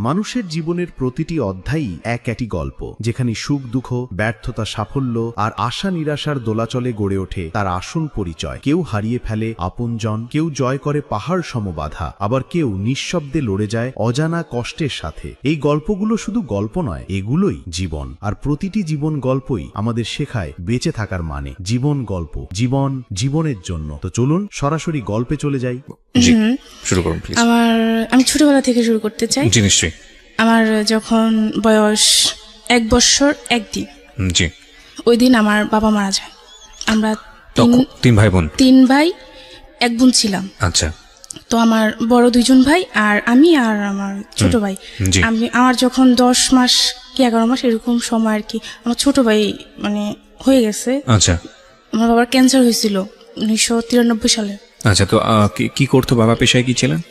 মানুষের জীবনের প্রতিটি অধ্যায়ই এক একটি গল্প, যেখানে সুখ দুঃখ, ব্যর্থতা, সাফল্য আর আশা নিরাশার দোলাচলে গড়ে ওঠে তার আসল পরিচয়। কেউ হারিয়ে ফেলে আপনজন, কেউ জয় করে পাহাড় সমবাধা, আবার কেউ নিঃশব্দে লড়ে যায় অজানা কষ্টের সাথে। এই গল্পগুলো শুধু গল্প নয়, এগুলোই জীবন। আর প্রতিটি জীবন গল্পই আমাদের শেখায় বেঁচে থাকার মানে। জীবন গল্প, জীবন জীবনের জন্য। তো চলুন সরাসরি গল্পে চলে যাই। শুরু করুন প্লিজ। আমি ছোটবেলা থেকে শুরু করতে চাই। জি নিশ্চয়ই। আমার যখন বয়স 1 বছর 1 দিন, জি, ওই দিন আমার বাবা মারা যায়। আমরা তিন ভাই বোন, 3 ভাই 1 বোন ছিলাম। আচ্ছা। তো আমার বড় 2জন ভাই আর আমি আর আমার ছোট ভাই। আমার যখন 10 মাস কি 11 মাস এরকম সময় আর কি, আমার ছোট ভাই মানে হয়ে গেছে। আচ্ছা। আমার বাবার ক্যান্সার হয়েছিল 1993 সালে। আচ্ছা, তো কি করতো বাবা? পেশায় কি ছিলেন?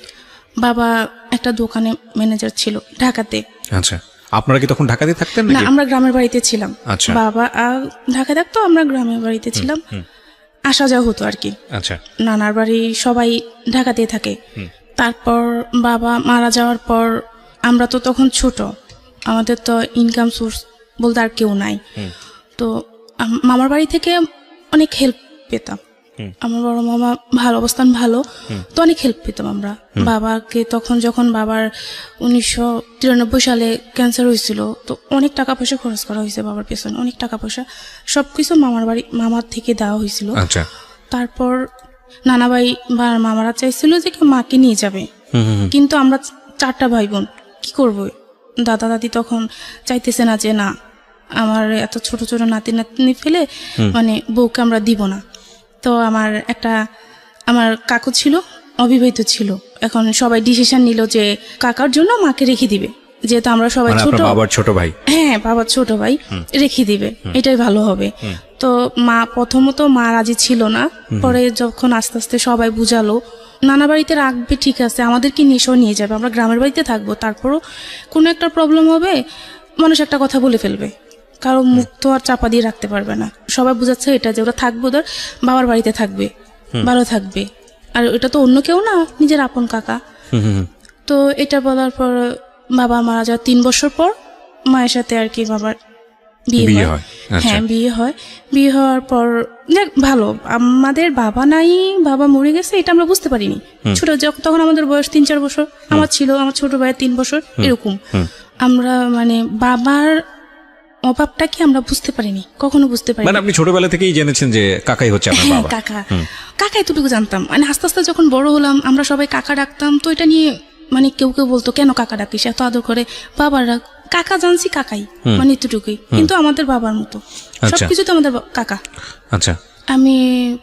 বাবা একটা দোকানে ম্যানেজার ছিল ঢাকাতে। আচ্ছা, আপনারা কি তখন ঢাকাতে থাকতেন না, নাকি? আমরা গ্রামের বাড়িতে ছিলাম। আচ্ছা। বাবা ঢাকা থাকতো, আমরা গ্রামের বাড়িতে ছিলাম। আসা যাওয়া হতো আর কি। আচ্ছা। নানার বাড়ি সবাই ঢাকাতে থাকে। তারপর বাবা মারা যাওয়ার পর আমরা তো তখন ছোট, আমাদের তো ইনকাম সোর্স বলতে আর কেউ নাই। তো মামার বাড়ি থেকে অনেক হেল্প পেতাম। আমার বড় মামা ভালো অবস্থান ভালো, তো অনেক হেল্প পেতাম আমরা। বাবাকে তখন যখন বাবার 1993 সালে ক্যান্সার হয়েছিল, তো অনেক টাকা পয়সা খরচ করা হয়েছে বাবার পেছনে, অনেক টাকা পয়সা সবকিছু মামার থেকে দেওয়া হয়েছিল। আচ্ছা। তারপর নানা ভাই বা মামারা চাইছিল যে মাকে নিয়ে যাবে, কিন্তু আমরা 4টা ভাই বোন কি করবো? দাদা দাদি তখন চাইতেছে না যে না, আমার এত ছোট ছোট নাতি নাতনি ফেলে মানে বউকে আমরা দিব না। তো আমার কাকু ছিল, অবিবাহিত ছিল। এখন সবাই ডিসিশন নিল যে কাকার জন্য মাকে রেখে দিবে, যেহেতু আমরা সবাই ছোট। বাবার ছোট ভাই? হ্যাঁ, বাবার ছোট ভাই রেখে দিবে, এটাই ভালো হবে। তো প্রথমত মা রাজি ছিল না। পরে যখন আস্তে আস্তে সবাই বুঝালো, নানা বাড়িতে রাখবে ঠিক আছে, আমাদেরকে নিয়ে যাবে, আমরা গ্রামের বাড়িতে থাকবো, তারপরও কোনো একটা প্রবলেম হবে, মানুষ একটা কথা বলে ফেলবে, কারো মুখ তো আর চাপা দিয়ে রাখতে পারবে না। সবাই বুঝাচ্ছে এটা যে ওরা থাকবো, ওদের বাবার বাড়িতে থাকবে, ভালো থাকবে, আর এটা তো অন্য কেউ না, নিজের আপন কাকা। তো এটা বলার পর বাবা মারা যাওয়ার 3 বছর পর মায়ের সাথে আর কি বাবার বিয়ে হয়। হ্যাঁ, বিয়ে হওয়ার পর ভালো, আমাদের বাবা নাই, বাবা মরে গেছে এটা আমরা বুঝতে পারিনি। ছোট তখন আমাদের বয়স 3-4 বছর আমার ছিল, আমার ছোট ভাইয়ের 3 বছর এরকম। আমরা মানে বাবার অভাবটা কি আমরা বুঝতে পারিনি, কখনো বুঝতে পারিনি। মানে আপনি ছোটবেলা থেকেই জেনেছেন যে কাকাই হচ্ছে আপনার বাবা? কাকা এতটুকু জানতাম। মানে আস্তে আস্তে যখন বড় হলাম, আমরা সবাই কাকা ডাকতাম। তো এটা নিয়ে মানে কেউ বলতো কেন কাকা ডাকিস, এত আদর করে বাবারা। কাকা জানছি কাকাই, মানে এতটুকুই, কিন্তু আমাদের বাবার মতো সবকিছুতে আমাদের কাকা। আচ্ছা। আমি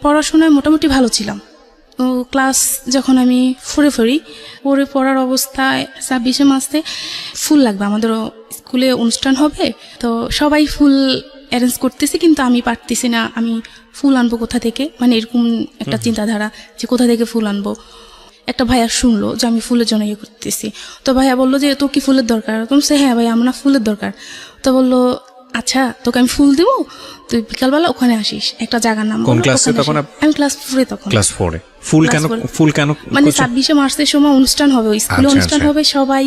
পড়াশোনায় মোটামুটি ভালো ছিলাম। ও ক্লাস যখন আমি 4 পড়ার অবস্থায় 26 মাসে ফুল লাগবে, আমাদের স্কুলে অনুষ্ঠান হবে, তো সবাই ফুল অ্যারেঞ্জ করতেছে, কিন্তু আমি পারতেছি না, আমি ফুল আনবো কোথা থেকে, মানে এরকম একটা চিন্তাধারা যে কোথা থেকে ফুল আনবো। একটা ভাইয়া শুনলো যে আমি ফুলের জন্য ইয়ে করতেছি, তো ভাইয়া বললো যে তোর কি ফুলের দরকার? তুমি হ্যাঁ ভাই, আমার না ফুলের দরকার। তো বললো আচ্ছা তোকে আমি ফুল দেবো, তুই বিকালবেলা ওখানে আসিস, একটা জায়গার নাম। কোন ক্লাসে তখন? আমি ক্লাস 4 তখন। ক্লাস 4 এ ফুল কেন? মানে 26 মার্চের সময় অনুষ্ঠান হবে, স্কুলে অনুষ্ঠান হবে, সবাই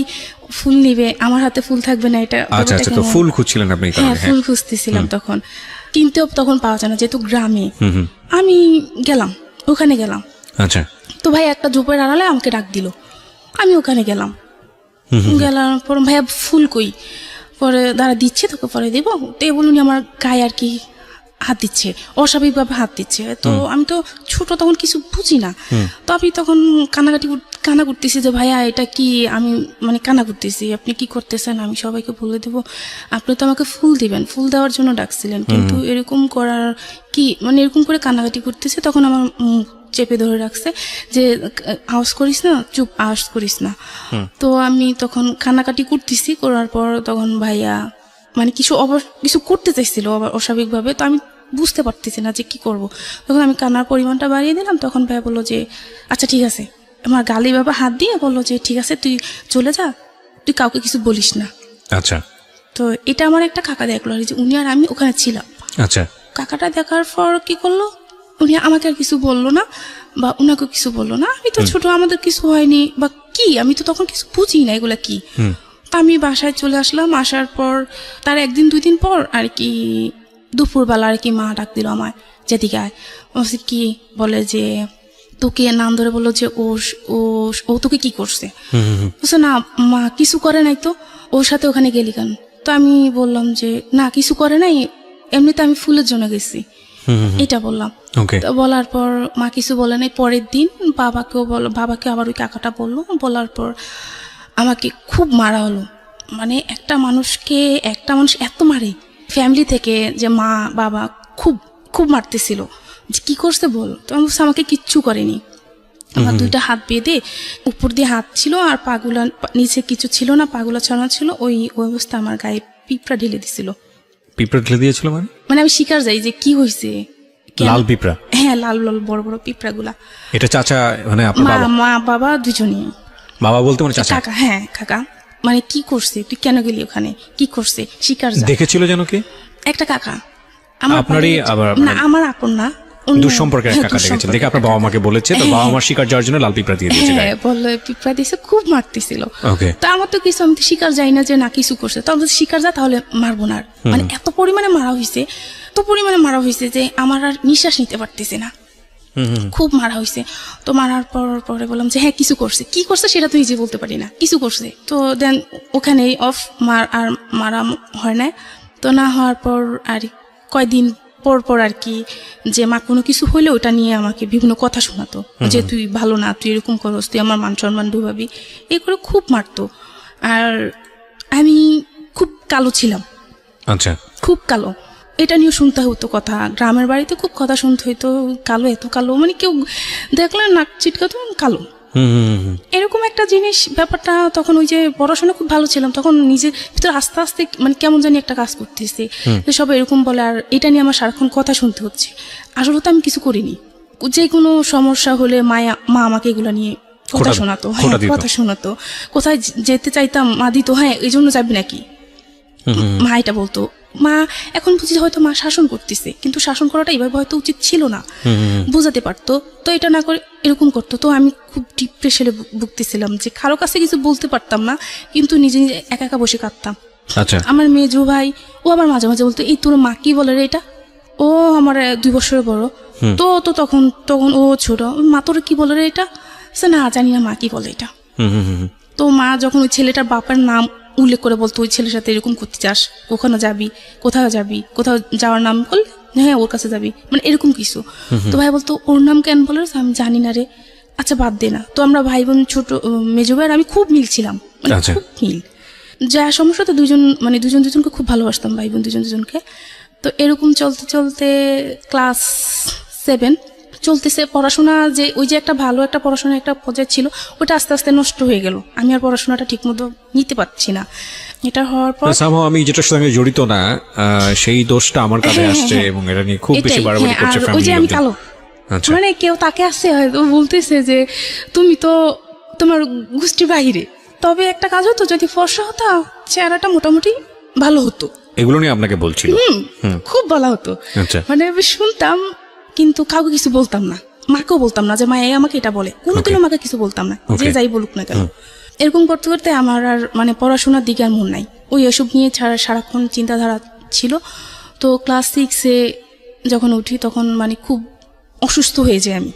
ফুল নিবে, আমার হাতে ফুল থাকবে না, এটা। আচ্ছা আচ্ছা, তো ফুল খুঁজছিলেন আপনি? হ্যাঁ, ফুল খুঁজতেছিলাম তখন, কিন্তু তখন পাওয়া যায় না, যেহেতু গ্রামে। আমি ওখানে গেলাম। আচ্ছা। তো ভাই একটা ঝোপের আড়ালে আমাকে ডাক দিল, আমি ওখানে গেলাম পর ভাইয়া ফুল কই, পরে দাঁড়া দিচ্ছে, তোকে পরে দেবো। তো এ বলুন আমার গায়ে আর কি হাত দিচ্ছে, অস্বাভাবিকভাবে হাত দিচ্ছে। তো আমি তো ছোট, তখন কিছু বুঝি না। তো আমি তখন কান্না করতেছি যে ভাইয়া এটা কি, আমি মানে কান্না করতেছি, আপনি কি করতেছেন, আমি সবাইকে বলে দেবো, আপনি তো আমাকে ফুল দিবেন, ফুল দেওয়ার জন্য ডাকছিলেন, কিন্তু এরকম করার কি, মানে এরকম করে কান্নাকাটি করতেছে। তখন আমার চেপে ধরে রাখছে যে আওয়াজ করিস না, চুপ, আওয়াজ করিস না। তো আমি তখন কান্নাকাটি করতেছি, করার পর তখন ভাইয়া মানে কিছু করতে চাইছিল আবার অস্বাভাবিকভাবে। তো আমি বুঝতে পারতেছি না যে কি করব। তখন আমি কান্নার পরিমাণটা বাড়িয়ে দিলাম। তখন ভাইয়া বললো যে আচ্ছা ঠিক আছে, আমার গালে বাবা হাত দিয়ে বললো যে ঠিক আছে তুই চলে যা, তুই কাউকে কিছু বলিস না। আচ্ছা। তো এটা আমার একটা কাকা দেখলো, যে উনি আর আমি ওখানে ছিলাম। আচ্ছা। কাকাটা দেখার পর কি করলো, উনি আমাকে আর কিছু বললো না, বা উনাকে কিছু বললো না। আমি তো ছোট, আমাদের কিছু হয়নি বা কি, আমি তো তখন কিছু বুঝি না এগুলা কি। তা আমি বাসায় চলে আসলাম। আসার পর তার 1-2 দিন পর আর কি দুপুরবেলা আর কি মা ডাক দিল আমায়, যেদিকে আয়। বলছে কি, বলে যে তোকে নাম ধরে বললো যে ও ও ও তোকে কি করছে। বলছে না মা কিছু করে নাই তো, ওর সাথে ওখানে গেলি কেন? তো আমি বললাম যে না কিছু করে নাই, এমনিতে আমি ফুলের জন্য গেছি, এটা বললাম। তো বলার পর মা কিছু বলে নাই। পরের দিন বাবাকে আবার ওই কাকাটা বললো, বলার পর আমাকে খুব মারা হলো। মানে একটা মানুষ এত মারে ফ্যামিলি থেকে, যে মা বাবা খুব খুব মারতেছিল, যে কি করছে বল। তো আমি বলছি আমাকে কিচ্ছু করেনি। আমার 2টা হাত বেঁধে উপর দিয়ে হাত ছিল আর পাগুলা নিচে কিছু ছিল না, পাগুলা ছাড়ানো ছিল। ওই অবস্থা আমার গায়ে পিঁপড়া ঢেলে দিছিল। পিঁপড়া ঢেলে দিয়েছিল মানে আমি শিকার যাই যে কি হয়েছে। লাল পিঁপড়া? হ্যাঁ, লাল লাল বড় বড় পিঁপড়া গুলা। এটা চাচা মানে মা বাবা দুজনই? বাবা বলতে মানে চাচা? কাকা। হ্যাঁ কাকা। মানে কি করছে, তুই কেন গেলি ওখানে, কি করছে? শিকার দেখেছিল যেন কি একটা কাকা। আপনারই আবার না, আমার আপন না, দুঃসম্পর্কের এক কাকা দেখেছেন, দেখে আপনার বাবা মাকে বলেছে, তো বাবা মার শিকার যাওয়ার জন্য লাল পিঁপড়া দিয়ে দিয়েছে। হ্যাঁ বললো পিঁপড়া দিয়েছে, খুব মারতেছিল। ওকে। তো আমার তো কিছু, আমি তো শিকার যাই না যে না কিছু করছে। তো যদি শিকার যা তাহলে মারবো না। মানে এত পরিমাণে মারা হয়েছে যে আমার আর নিঃশ্বাস নিতে পারতেছে না, খুব মারা হয়েছে। তো মারার পরে বললাম যে হ্যাঁ কিছু করছে, কি করছে সেটা তো নিজে বলতে পারি না, কিছু করছে। তো দেন ওখানে মারা হয় না। তো না হওয়ার পর আর কয়দিন পর আর কি, যে মা কোনো কিছু হইলে ওটা নিয়ে আমাকে বিভিন্ন কথা শোনাতো, যে তুই ভালো না, তুই এরকম করস, তুই আমার মান সম্মান ডুবাবি, এই করে খুব মারতো। আর আমি খুব কালো ছিলাম। আচ্ছা। খুব কালো, এটা নিয়ে শুনতে হতো কথা। গ্রামের বাড়িতে খুব কথা শুনতে হইতো, কালো, এত কালো, মানে কেউ দেখলে নাক চিটকাতো, কালো, এরকম একটা জিনিস। ব্যাপারটা তখন ওই যে পড়াশোনা খুব ভালো ছিলাম, তখন নিজের ভিতরে আস্তে আস্তে মানে কেমন জানি একটা কাজ করতেছে, সব এরকম বলে। আর এটা নিয়ে আমার সারাক্ষণ কথা শুনতে হচ্ছে। আসলে তো আমি কিছু করিনি। যে কোনো সমস্যা হলে মা আমাকে এগুলো নিয়ে কথা শোনাতো, কথা শোনাতো। কোথায় যেতে চাইতাম মা দিত, হ্যাঁ এই জন্য যাবি নাকি, মা এটা বলতো। মা এখন বুঝি হয়তো মা শাসন করতেছে, কিন্তু শাসন করাটা এইভাবে হয়তো উচিত ছিল না, বোঝাতে পারতো। তো এটা না করে এরকম করতো। তো আমি খুব ডিপ্রেশনে ভুগতেছিলাম, যে কারো কাছে কিছু বলতে পারতাম না, কিন্তু নিজে নিজে একা একা বসে কাঁদতাম। আমার মেজো ভাই ও আবার মাঝে মাঝে বলতো, এই তোর মা কি বলে রে এটা, ও আমার 2 বছরের বড়, তো তো তখন ও ছোট, মা তোর কি বলে রে এটা, না জানি না মা কি বলে এটা। তো মা যখন ওই ছেলেটার বাবার নাম উল্লেখ করে বলতো, ওই ছেলের সাথে এরকম করতে চাস, ওখানে যাবি, কোথাও যাওয়ার নাম বললে হ্যাঁ ওর কাছে যাবি, মানে এরকম কিছু। তো ভাই বলতো ওর নাম কেন বলে, আমি জানি না রে, আচ্ছা বাদ দে না। তো আমরা ভাই বোন, ছোট মেজো ভাই আর আমি খুব মিলছিলাম, মানে খুব মিল। যা সমস্যা তো দুজন দুজনকে খুব ভালোবাসতাম, ভাই বোন দুজনকে। তো এরকম চলতে চলতে ক্লাস 7 চলতেছে। পড়াশোনা যে ওই যে একটা ভালো একটা পড়াশোনা একটা পর্যায়ে ছিল, ওটা আস্তে আস্তে নষ্ট হয়ে গেল। আমি আর পড়াশোনাটা ঠিক মতো নিতে পারছি না। এটা হওয়ার পর আমি যেটার সঙ্গে জড়িত না, সেই দোষটা আমার কাছে আসছে, এবং এটা নিয়ে খুব বেশি বাড়াবাড়ি করছে ফ্যামিলি। ওই যে আমি কালো, মানে কেউ তাকে আসছে হয়তো বলতেছে যে তুমি তো তোমার গোষ্ঠী বাহিরে, তবে একটা কাজ হতো, যদি ফর্সা হতো চেহারাটা মোটামুটি ভালো হতো। এগুলো নিয়ে আপনাকে বলছিল? খুব বলা হতো, মানে শুনতাম, কিন্তু কাউকে কিছু বলতাম না, মাকেও বলতাম না যে মা আমাকে এটা বলে, কোনোদিনও মাকে কিছু বলতাম না, যে যাই বলুক না কেন। এরকম করতে করতে আমার আর মানে পড়াশোনার দিকে আর মন নাই, ওই এসব নিয়ে সারাক্ষণ চিন্তাধারা ছিল। তো ক্লাস 6-এ যখন উঠি তখন মানে খুব অসুস্থ হয়ে যাই আমি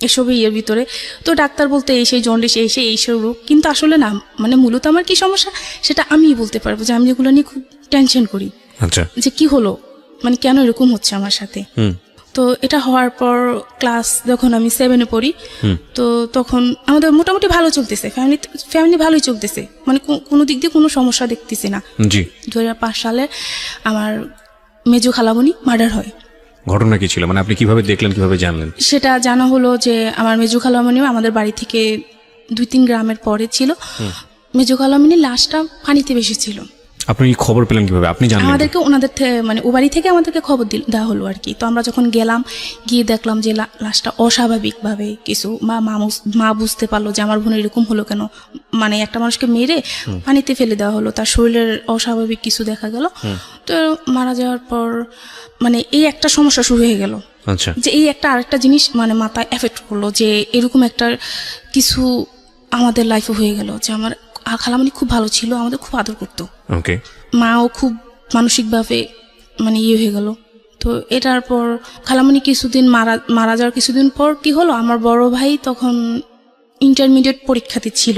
এসবই এর ভিতরে। তো ডাক্তার বলতে এই সেই জন্ডিস, এই সেই রোগ, কিন্তু আসলে না, মানে মূলত আমার কি সমস্যা সেটা আমিই বলতে পারবো, যে আমি যেগুলো নিয়ে খুব টেনশন করি, যে কি হলো, মানে কেন এরকম হচ্ছে আমার সাথে। তো এটা হওয়ার পর ক্লাস যখন আমি 7-এ পড়ি, তো তখন আমাদের মোটামুটি ভালো চলতেছে, ফ্যামিলি ভালোই চলতেছে, মানে কোনো দিক দিয়ে কোনো সমস্যা দেখতেছি না। 2005 সালে আমার মেজো খালামণি মার্ডার হয়। ঘটনা কি ছিল, মানে আপনি কিভাবে দেখলেন, কিভাবে জানলেন? সেটা জানা হলো যে আমার মেজো খালামণিও আমাদের বাড়ি থেকে 2-3 গ্রামের পরে ছিল। মেজো খালামণির লাশটা পানিতে ভেসে ছিল। আপনি খবর পেলেন কিভাবে, আপনি জানলেন? আমাদেরকে ওনাদের মানে ও বাড়ি থেকে আমাদেরকে খবর দেওয়া হলো আর কি। তো আমরা যখন গেলাম, গিয়ে দেখলাম যে লাশটা অস্বাভাবিকভাবে কিছু, মা বুঝতে পারলো যে আমার বোনের এরকম হলো কেন, মানে একটা মানুষকে মেরে পানিতে ফেলে দেওয়া হলো, তার শরীরের অস্বাভাবিক কিছু দেখা গেল। তো মারা যাওয়ার পর মানে এই একটা সমস্যা শুরু হয়ে গেল, যে এই একটা আরেকটা জিনিস মানে মাথায় এফেক্ট করলো, যে এরকম একটা কিছু আমাদের লাইফে হয়ে গেল, যে আমার খালামণি খুব ভালো ছিল, আমাদের খুব আদর করতো। ওকে। মাও খুব মানসিকভাবে মানে ইয়ে হয়ে গেল। তো এটার পর খালামণি কিছুদিন মারা যাওয়ার কিছুদিন পর কি হলো, আমার বড় ভাই তখন ইন্টারমিডিয়েট পরীক্ষাতে ছিল,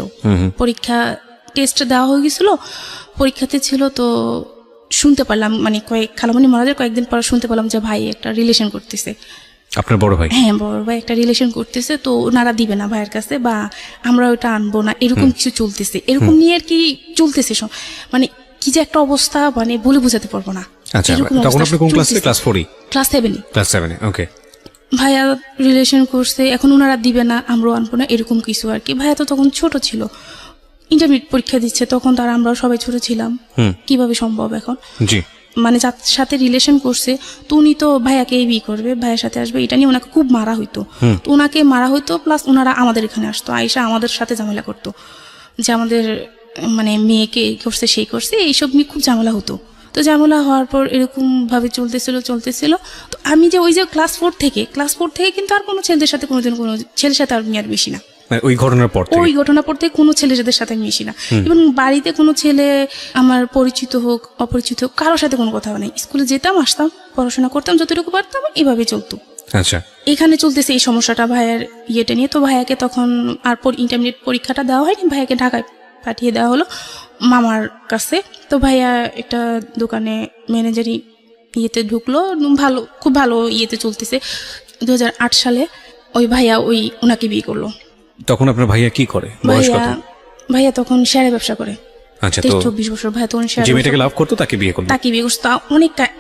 পরীক্ষা টেস্ট দেওয়া হয়ে গেছিল, পরীক্ষাতে ছিল। তো শুনতে পারলাম মানে খালামণি মারা যাওয়ার কয়েকদিন পর শুনতে পেলাম যে ভাই একটা রিলেশন করতেছে। আপনার বড় ভাই? হ্যাঁ, বড় ভাই একটা রিলেশন করতেছে, তো ওনারা দিবে না ভাইয়ের কাছে, বা আমরা ওটা আনবো না, এরকম কিছু চলতেছে, এরকম নিয়ে আর কি চলতেছে। মানে কি যে একটা অবস্থা, মানে বলে বোঝাতে পারবো না। আচ্ছা, তখন আপনি কোন ক্লাসে? ক্লাস 4? ক্লাস 7। ক্লাস 7। ওকে। ভাইয়া রিলেশন করছে, এখন ওনারা দিবে না, আমরাও আনবো না, এরকম কিছু আর কি। ভাইয়া তো তখন ছোট ছিল, ইন্টারমিডিয়েট পরীক্ষা দিচ্ছে, তখন তারা আমরা সবাই ছোট ছিলাম, কিভাবে সম্ভব এখন। জি। মানে যার সাথে রিলেশন করছে তো উনি তো ভাইয়াকে বিয়ে করবে, ভাইয়ের সাথে আসবে, এটা নিয়ে ওনাকে খুব মারা হইতো। তো ওনাকে মারা হইতো, প্লাস ওনারা আমাদের এখানে আসতো, আয়েশা আমাদের সাথে ঝামেলা করতো যে আমাদের মানে মেয়েকে এই করছে সেই করছে, এইসব নিয়ে খুব ঝামেলা হতো। তো ঝামেলা হওয়ার পর এরকম ভাবে চলতেছিল। তো আমি যে ওই যে ক্লাস 4 থেকে কিন্তু আর কোনো ছেলেদের সাথে কোনোদিন কোনো ছেলের সাথে আমি আর মিশি না। ওই ঘটনার পর থেকে কোনো ছেলেদের সাথে মিশি না। এবং বাড়িতে কোনো ছেলে আমার পরিচিত হোক অপরিচিত হোক কারোর সাথে কোনো কথা নেই। স্কুলে যেতাম, আসতাম, পড়াশোনা করতাম, যতটুকু পারতাম এইভাবে চলতো। আচ্ছা। এখানে চলতেছে এই সমস্যাটা ভাইয়ের ইয়েটা নিয়ে। তো ভাইয়াকে তখন আর ইন্টারমিডিয়েট পরীক্ষাটা দেওয়া হয়নি, ভাইয়াকে ঢাকায় পাঠিয়ে দেওয়া হলো মামার কাছে। তো ভাইয়া একটা দোকানে ম্যানেজারি ইয়েতে ঢুকলো, খুব ভালো ইয়েতে চলতেছে। 2008 সালে ওই ভাইয়া ওনাকে বিয়ে করলো। তখন আপনার ভাইয়া কি করে? ভাইয়া তখন শেয়ারের ব্যবসা করে। আচ্ছা। তো 24 বছর ভাইয়া তখন যে মেয়েটাকে লাভ করতো তাকে বিয়ে করলো।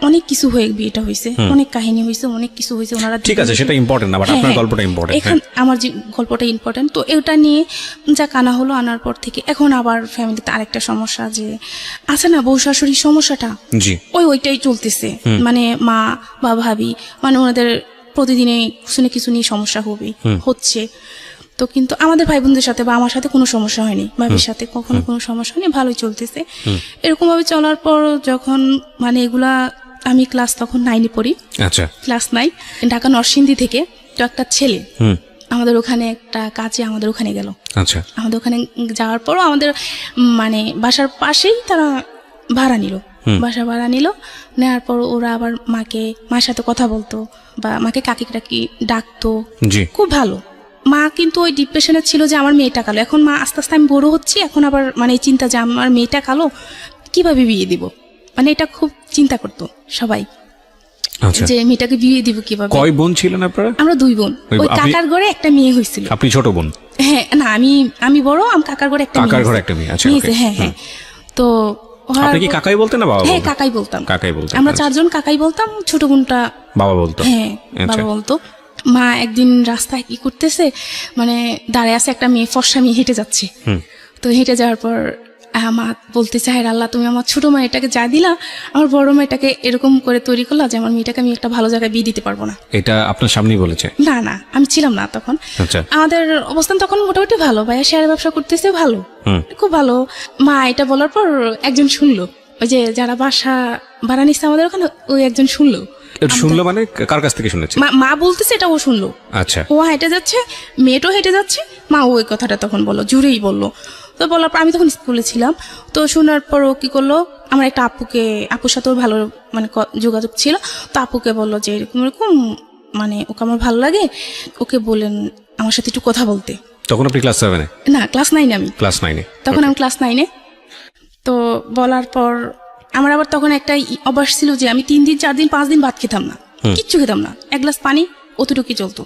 অনেক কিছু হয়ে বিয়েটা হয়েছে, অনেক কাহিনী হয়েছে, অনেক কিছু হয়েছে। ওনারা ঠিক আছে, সেটা ইম্পর্টেন্ট না, বাট আপনার গল্পটা ইম্পর্টেন্ট। এখন আমার যে গল্পটা ইম্পর্টেন্ট। তো এটা নিয়ে যা কানা হলো, আনার পর থেকে এখন আবার ফ্যামিলিতে আরেকটা সমস্যা যে আছে না, বউ শাশুড়ির সমস্যাটা, জি, ওইটাই চলতেছে। মানে মা বা ভাবি মানে ওনাদের প্রতিদিনে কিছু না কিছু নিয়ে সমস্যা হচ্ছে। তো কিন্তু আমাদের ভাই বোনদের সাথে বা আমার সাথে কোনো সমস্যা হয়নি, ভাবির সাথে কখনো কোনো সমস্যা হয়নি, ভালোই চলতেছে। এরকম ভাবে চলার পর যখন মানে এগুলা আমি ক্লাস তখন 9-এ পড়ি। আচ্ছা। ক্লাস 9, ঢাকা নরসিংদী থেকে তো একটা ছেলে আমাদের ওখানে একটা কাজে আমাদের ওখানে গেল। আচ্ছা। আমাদের ওখানে যাওয়ার পরও আমাদের মানে বাসার পাশেই তারা বাসা ভাড়া নিল। নেওয়ার পর ওরা আবার মার সাথে কথা বলতো বা মাকে কাকি ডাকতো, খুব ভালো। মা কিন্তু ওই ডিপ্রেশনে ছিল যে আমার মেয়েটা কালো। এখন মা আস্তে আস্তে আমি বড় হচ্ছি, এখন আবার মানে এই চিন্তা যে আমার মেয়েটা কালো, কিভাবে বিয়ে দিব, মানে এটা খুব চিন্তা করতো সবাই যে মেয়েটাকে বিয়ে দিব কিভাবে। কয় বোন ছিলেন আপনারা? আমরা 2 বোন। ওই কাকার ঘরে একটা মেয়ে হয়েছিল। আপনি ছোট বোন? হ্যাঁ, না আমি বড়, আমার কাকার ঘরে একটা মেয়ে। আচ্ছা। হ্যাঁ। তো আপনি কি কাকাই বলতেন না বাবা? হ্যাঁ, কাকাই বলতাম। আমরা আচ্ছা। 4 জন কাকাই বলতাম, ছোট বোনটা বাবা বলতো। হ্যাঁ, বাবা বলতো। মা একদিন রাস্তায় কি করতেছে, মানে দাঁড়ায় আছে একটা মেয়ে, ফর্সা মেয়ে হেঁটে যাচ্ছে। তো হেঁটে যাওয়ার পর মা বলতেছে, হায় আল্লাহ, তুমি আমার ছোট মেয়েটাকে যা দিলা, আমার বড় মেয়েটাকে এরকম করে তৈরি করলা যে আমার মেয়েটাকে আমি একটা ভালো জায়গায় বিয়ে দিতে পারবো না। এটা আপনার সামনেই বলেছে? না, আমি ছিলাম না তখন। আচ্ছা। আমাদের অবস্থান তখন মোটামুটি ভালো, ভাইয়া শেয়ার ব্যবসা করতেছে, ভালো, খুব ভালো। মা এটা বলার পর একজন শুনলো, ওই যে যারা বাসা ভাড়া নিচ্ছে আমাদের ওখানে, ওই একজন শুনলো। মানে কার কাছ থেকে শুনেছে? মা বলতেছে, এটা ও শুনলো। আচ্ছা। ও হেঁটে যাচ্ছে, মেয়েটাও হেঁটে যাচ্ছে, মা ওই কথাটা তখন বললো, জুড়েই বললো। তো বলার পর আমি তখন স্কুলে ছিলাম। তো শোনার পর ও কি করলো, আমার একটা আপুর সাথেও ভালো মানে যোগাযোগ ছিল। তো আপুকে বললো যে এরকম মানে ওকে আমার ভালো লাগে, ওকে বলেন আমার সাথে একটু কথা বলতে। তখন আপনি ক্লাস 7-এ? না, ক্লাস 9-এ। আমি ক্লাস 9-এ তখন আমি ক্লাস 9-এ। তো বলার পর আমার আবার তখন একটা অভ্যাস ছিল যে আমি 3 দিন 4 দিন 5 দিন ভাত খেতাম না, কিচ্ছু খেতাম না, 1 গ্লাস পানি অতটুকুই চলতো,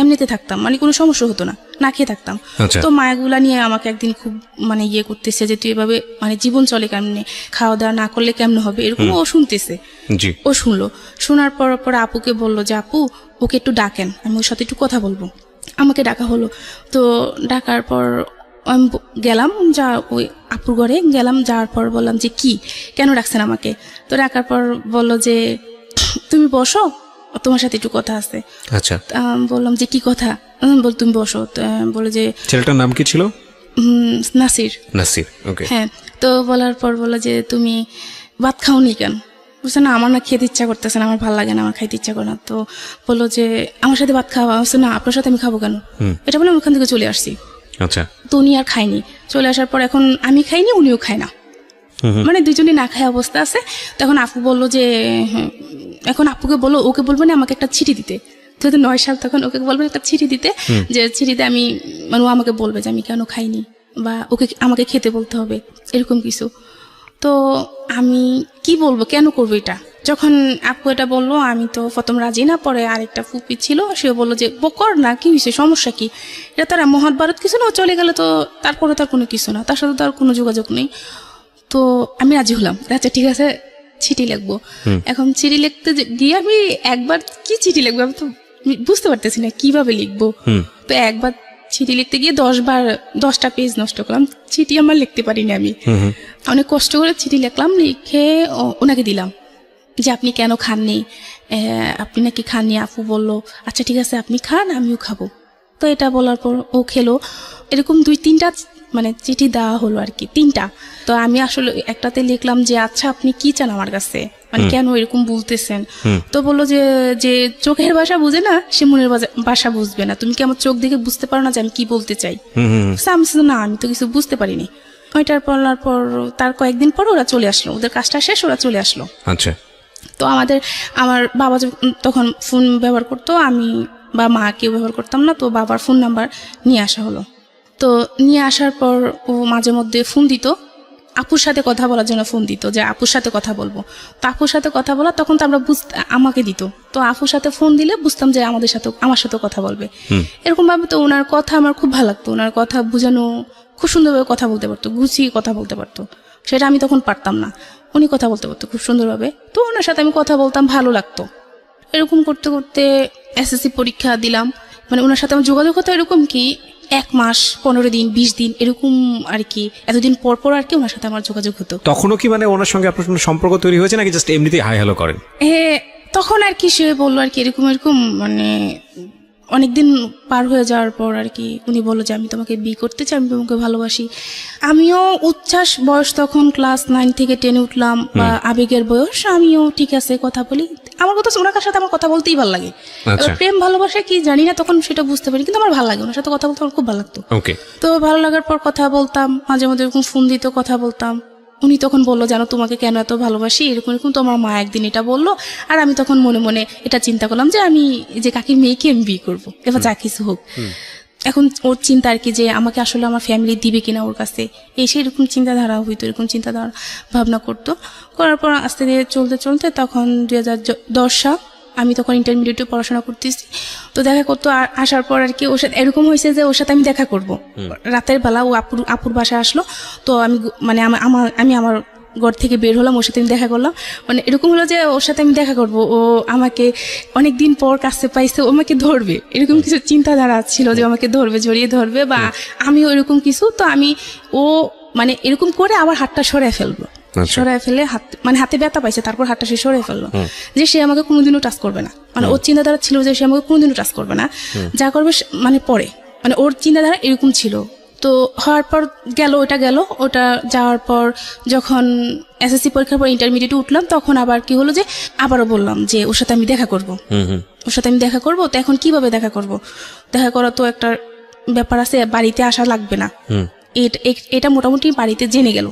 এমনিতে থাকতাম, মানে কোনো সমস্যা হতো না খেয়ে থাকতাম। তো মায়াগুলা নিয়ে আমাকে একদিন খুব মানে ইয়ে করতেছে যে তুই এভাবে মানে জীবন চলে কেমনে, খাওয়া দাওয়া না করলে কেমনে হবে, এরকম ও শুনতেছে। ও শুনলো, শোনার পর আপুকে বললো যে আপু ওকে একটু ডাকেন, আমি ওর সাথে একটু কথা বলবো। আমাকে ডাকা হলো। তো ডাকার পর আমি গেলাম, ওই আপুর ঘরে গেলাম, যাওয়ার পর বললাম যে কেন রাখছেন আমাকে। তো ডাকার পর বললো যে তুমি বসো, তোমার সাথে একটু কথা আছে। আচ্ছা। বললাম যে কি কথা, বল তুমি বসো। বলে যে ছেলেটার নাম কি ছিল? নাসির। ওকে। হ্যাঁ। তো বলার পর বললো যে তুমি ভাত খাওনি কেন? বলছে না, আমার না খেতে ইচ্ছা করতেছে না, আমার ভালো লাগে না, আমার খাইতে ইচ্ছা করে না। তো বললো যে আমার সাথে ভাত খাওয়া, বলছে না আপনার সাথে আমি খাবো কেন, এটা বলে ওখান থেকে চলে আসছি। আচ্ছা। তো উনি আর খায়নি, চলে আসার পর এখন আমি খাইনি, উনিও খায় না, মানে দুজনে না খায় অবস্থা আছে। তখন আপু বললো যে এখন আপুকে বলো, ওকে বলবো না আমাকে একটা চিঠি দিতে, যেহেতু 9 সাল, তখন ওকে বলবো একটা চিঠি দিতে, যে চিঠিতে আমি মানে ও আমাকে বলবে যে আমি কেন খাইনি বা ওকে আমাকে খেতে বলতে হবে এরকম কিছু। তো আমি কি বলবো, কেন করবো এটা? যখন আপু এটা বললো আমি তো প্রথম রাজি না, পরে আরেকটা ফুপি ছিল, সেও বললো যে কর না, কি হয়েছে, সমস্যা কি, এটা তার মহাভারত কিছু না, ও চলে গেলে তো তারপরে তার কোনো কিছু না, তার সাথে তো আর কোনো যোগাযোগ নেই। তো আমি রাজি হলাম, আচ্ছা ঠিক আছে চিঠি লিখবো। এখন চিঠি লিখতে গিয়ে আমি একবার কি চিঠি লিখবো আমি তো বুঝতে পারতেছি না কিভাবে লিখবো। তো একবার চিঠি লিখতে গিয়ে 10টা পেজ নষ্ট করলাম, চিঠি আমার লিখতে পারিনি আমি। অনেক কষ্ট করে চিঠি লিখলাম, লিখে ওনাকে দিলাম যে আপনি কেন খাননি, আপনি নাকি খাননি। আপু বললো আচ্ছা ঠিক আছে আপনি খান, আমিও খাবো। তো এটা বলার পর ও খেলো। এরকম 2-3টা মানে চিঠি দেওয়া হলো আর কি, 3টা। তো আমি আসলে একটাতে লিখলাম যে আচ্ছা আপনি কি চান আমার কাছে, মানে কেন এরকম বলতেছেন। তো বললো যে চোখের ভাষা বুঝে না সে মনের ভাষা বুঝবে না, তুমি কি আমার চোখ দেখে বুঝতে পারো না যে আমি কি বলতে চাই? না আমি তো কিছু বুঝতে পারিনি। ওইটার বলার পর তার কয়েকদিন পর ওরা চলে আসলো, ওদের কাজটা শেষ, ওরা চলে আসলো। আচ্ছা। তো আমার বাবা তখন ফোন ব্যবহার করতো, আমি বা মা কেউ ব্যবহার করতাম না, তো বাবার ফোন নাম্বার নিয়ে আসা হলো। তো নিয়ে আসার পর ও মাঝে মধ্যে ফোন দিত, আপুর সাথে কথা বলার জন্য ফোন দিত, যে আপুর সাথে কথা বলবো। তো আপুর সাথে কথা বলা তখন তো আমরা আমাকে দিত, তো আপুর সাথে ফোন দিলে বুঝতাম যে আমার সাথে কথা বলবে, এরকম ভাবে। তো ওনার কথা আমার খুব ভালো লাগতো, ওনার কথা বোঝানো, খুব সুন্দরভাবে কথা বলতে পারতো, গুছিয়ে কথা বলতে পারতো, সেটা আমি তখন পারতাম না। উনি কথা বলতে পারতো খুব সুন্দরভাবে, তো ওনার সাথে আমি কথা বলতাম, ভালো লাগতো। এরকম করতে করতে এসএসসি পরীক্ষা দিলাম, মানে ওনার সাথে আমার যোগাযোগ হতো এরকম কি 1 মাস 15 দিন 20 দিন এরকম আর কি, এতদিন পর পর আর কি ওনার সাথে আমার যোগাযোগ হতো। তখনও কি মানে ওনার সঙ্গে আপনার কোনো সম্পর্ক তৈরি হয়েছে নাকি জাস্ট এমনিতেই হাই হ্যালো করেন? তখন আর কি সে বললো আর কি এরকম মানে অনেকদিন পার হয়ে যাওয়ার পর আর কি উনি বললো যে আমি তোমাকে বিয়ে করতে চাই, আমি তোমাকে ভালোবাসি। আমিও উচ্ছ্বাস বয়স, তখন ক্লাস 9 থেকে 10-এ উঠলাম, বা আবেগের বয়স, আমিও ঠিক আছে কথা বলি। আমার কথা ওনার সাথে আমার কথা বলতেই ভালো লাগে। প্রেম ভালোবাসা কি জানি না তখন সেটা বুঝতে পারি, কিন্তু আমার ভালো লাগে, ওনার সাথে কথা বলতে আমার খুব ভালো লাগতো। তো ভালো লাগার পর কথা বলতাম, মাঝে মধ্যে এরকম ফোন দিত, কথা বলতাম। উনি তখন বললো জানো তোমাকে কেন এত ভালোবাসি, এরকম তো আমার মা একদিন এটা বললো। আর আমি তখন মনে মনে এটা চিন্তা করলাম যে আমি যে কাকির মেয়েকে আমি বিয়ে করবো, এবার যা কিছু হোক। এখন ওর চিন্তা আর কি যে আমাকে আসলে আমার ফ্যামিলি দিবে কিনা ওর কাছে, সেরকম চিন্তাধারা হইতো, এরকম চিন্তাধারা ভাবনা করতো। করার পর আস্তে ধীরে চলতে চলতে তখন 2010 সাল, আমি তখন ইন্টারমিডিয়েটে পড়াশোনা করতেছি। তো দেখা করতো, আসার পর আর কি ওর সাথে এরকম হয়েছে যে ওর সাথে আমি দেখা করব রাতের বেলা, ও আপুর বাসায় আসলো। তো আমি মানে আমার ঘর থেকে বের হলাম, ওর সাথে আমি দেখা করলাম। মানে এরকম হলো যে ওর সাথে আমি দেখা করব, ও আমাকে অনেকদিন পর কাছে পাইছে, ও আমাকে ধরবে, এরকম কিছু চিন্তাধারা ছিল যে আমাকে ধরবে, জড়িয়ে ধরবে, বা আমিও এরকম কিছু। তো ও মানে এরকম করে আবার হাতটা সরায় ফেলবো, সরাই ফেলে মানে হাতে ব্যথা পাইছে, তারপর হাতটা সে সরে ফেললো, যে সে আমাকে কোনোদিনও টাচ করবে না। মানে ওর চিন্তাধারা ছিল যে সে আমাকে কোনোদিনও টাচ করবে না, যা করবে মানে পরে, মানে ওর চিন্তাধারা এরকম ছিল। তো হওয়ার পর ওটা যাওয়ার পর যখন এসএসসি পরীক্ষার পর ইন্টারমিডিয়েটে উঠলাম, তখন আবার কি হলো যে আবারও বললাম যে ওর সাথে আমি দেখা করব, তো এখন কিভাবে দেখা করব? দেখা করা তো একটা ব্যাপার আছে, বাড়িতে আসা লাগবে না, এটা মোটামুটি বাড়িতে জেনে গেল।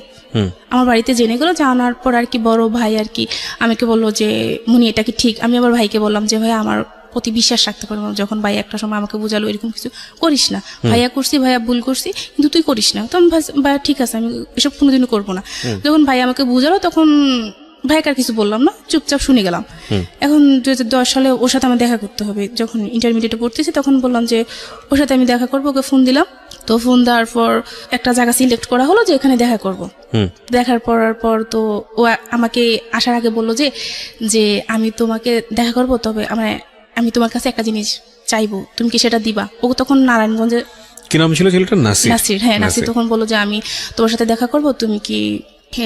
আমার বাড়িতে জেনে গেল, জানার পর আর কি বড় ভাই আর কি আমাকে বললো যে মুনি এটা কি ঠিক? আমি আবার ভাইকে বললাম যে ভাই আমার প্রতি বিশ্বাস রাখতে পারবো। যখন ভাই একটা সময় আমাকে বোঝালো এরকম কিছু করিস না, ভাইয়া ভুল করছি, কিন্তু তুই করিস না। তখন ভাইয়া ঠিক আছে আমি এসব কোনোদিনও করবো না। যখন ভাই আমাকে বোঝালো তখন ভাইকে আর কিছু বললাম না, চুপচাপ শুনে গেলাম। এখন 2010 সালে ওর সাথে আমার দেখা করতে হবে, যখন ইন্টারমিডিয়েটে পড়তেছি তখন বললাম যে ওর সাথে আমি দেখা করবো, ওকে ফোন দিলাম। তো ফোন দেওয়ার পর একটা জায়গা সিলেক্ট করা হলো যে এখানে দেখা করব। দেখার পর তো ও আমাকে আসার আগে বললো যে আমি তোমাকে দেখা করব, তবে আমি তোমার কাছে একটা জিনিস চাইবো, তুমি কি সেটা দিবা? ও তখন নারায়ণগঞ্জে, কি নাম ছিল ছেলেটার? নাসির। হ্যাঁ, নাসির তখন বললো যে আমি তোমার সাথে দেখা করব, তুমি কি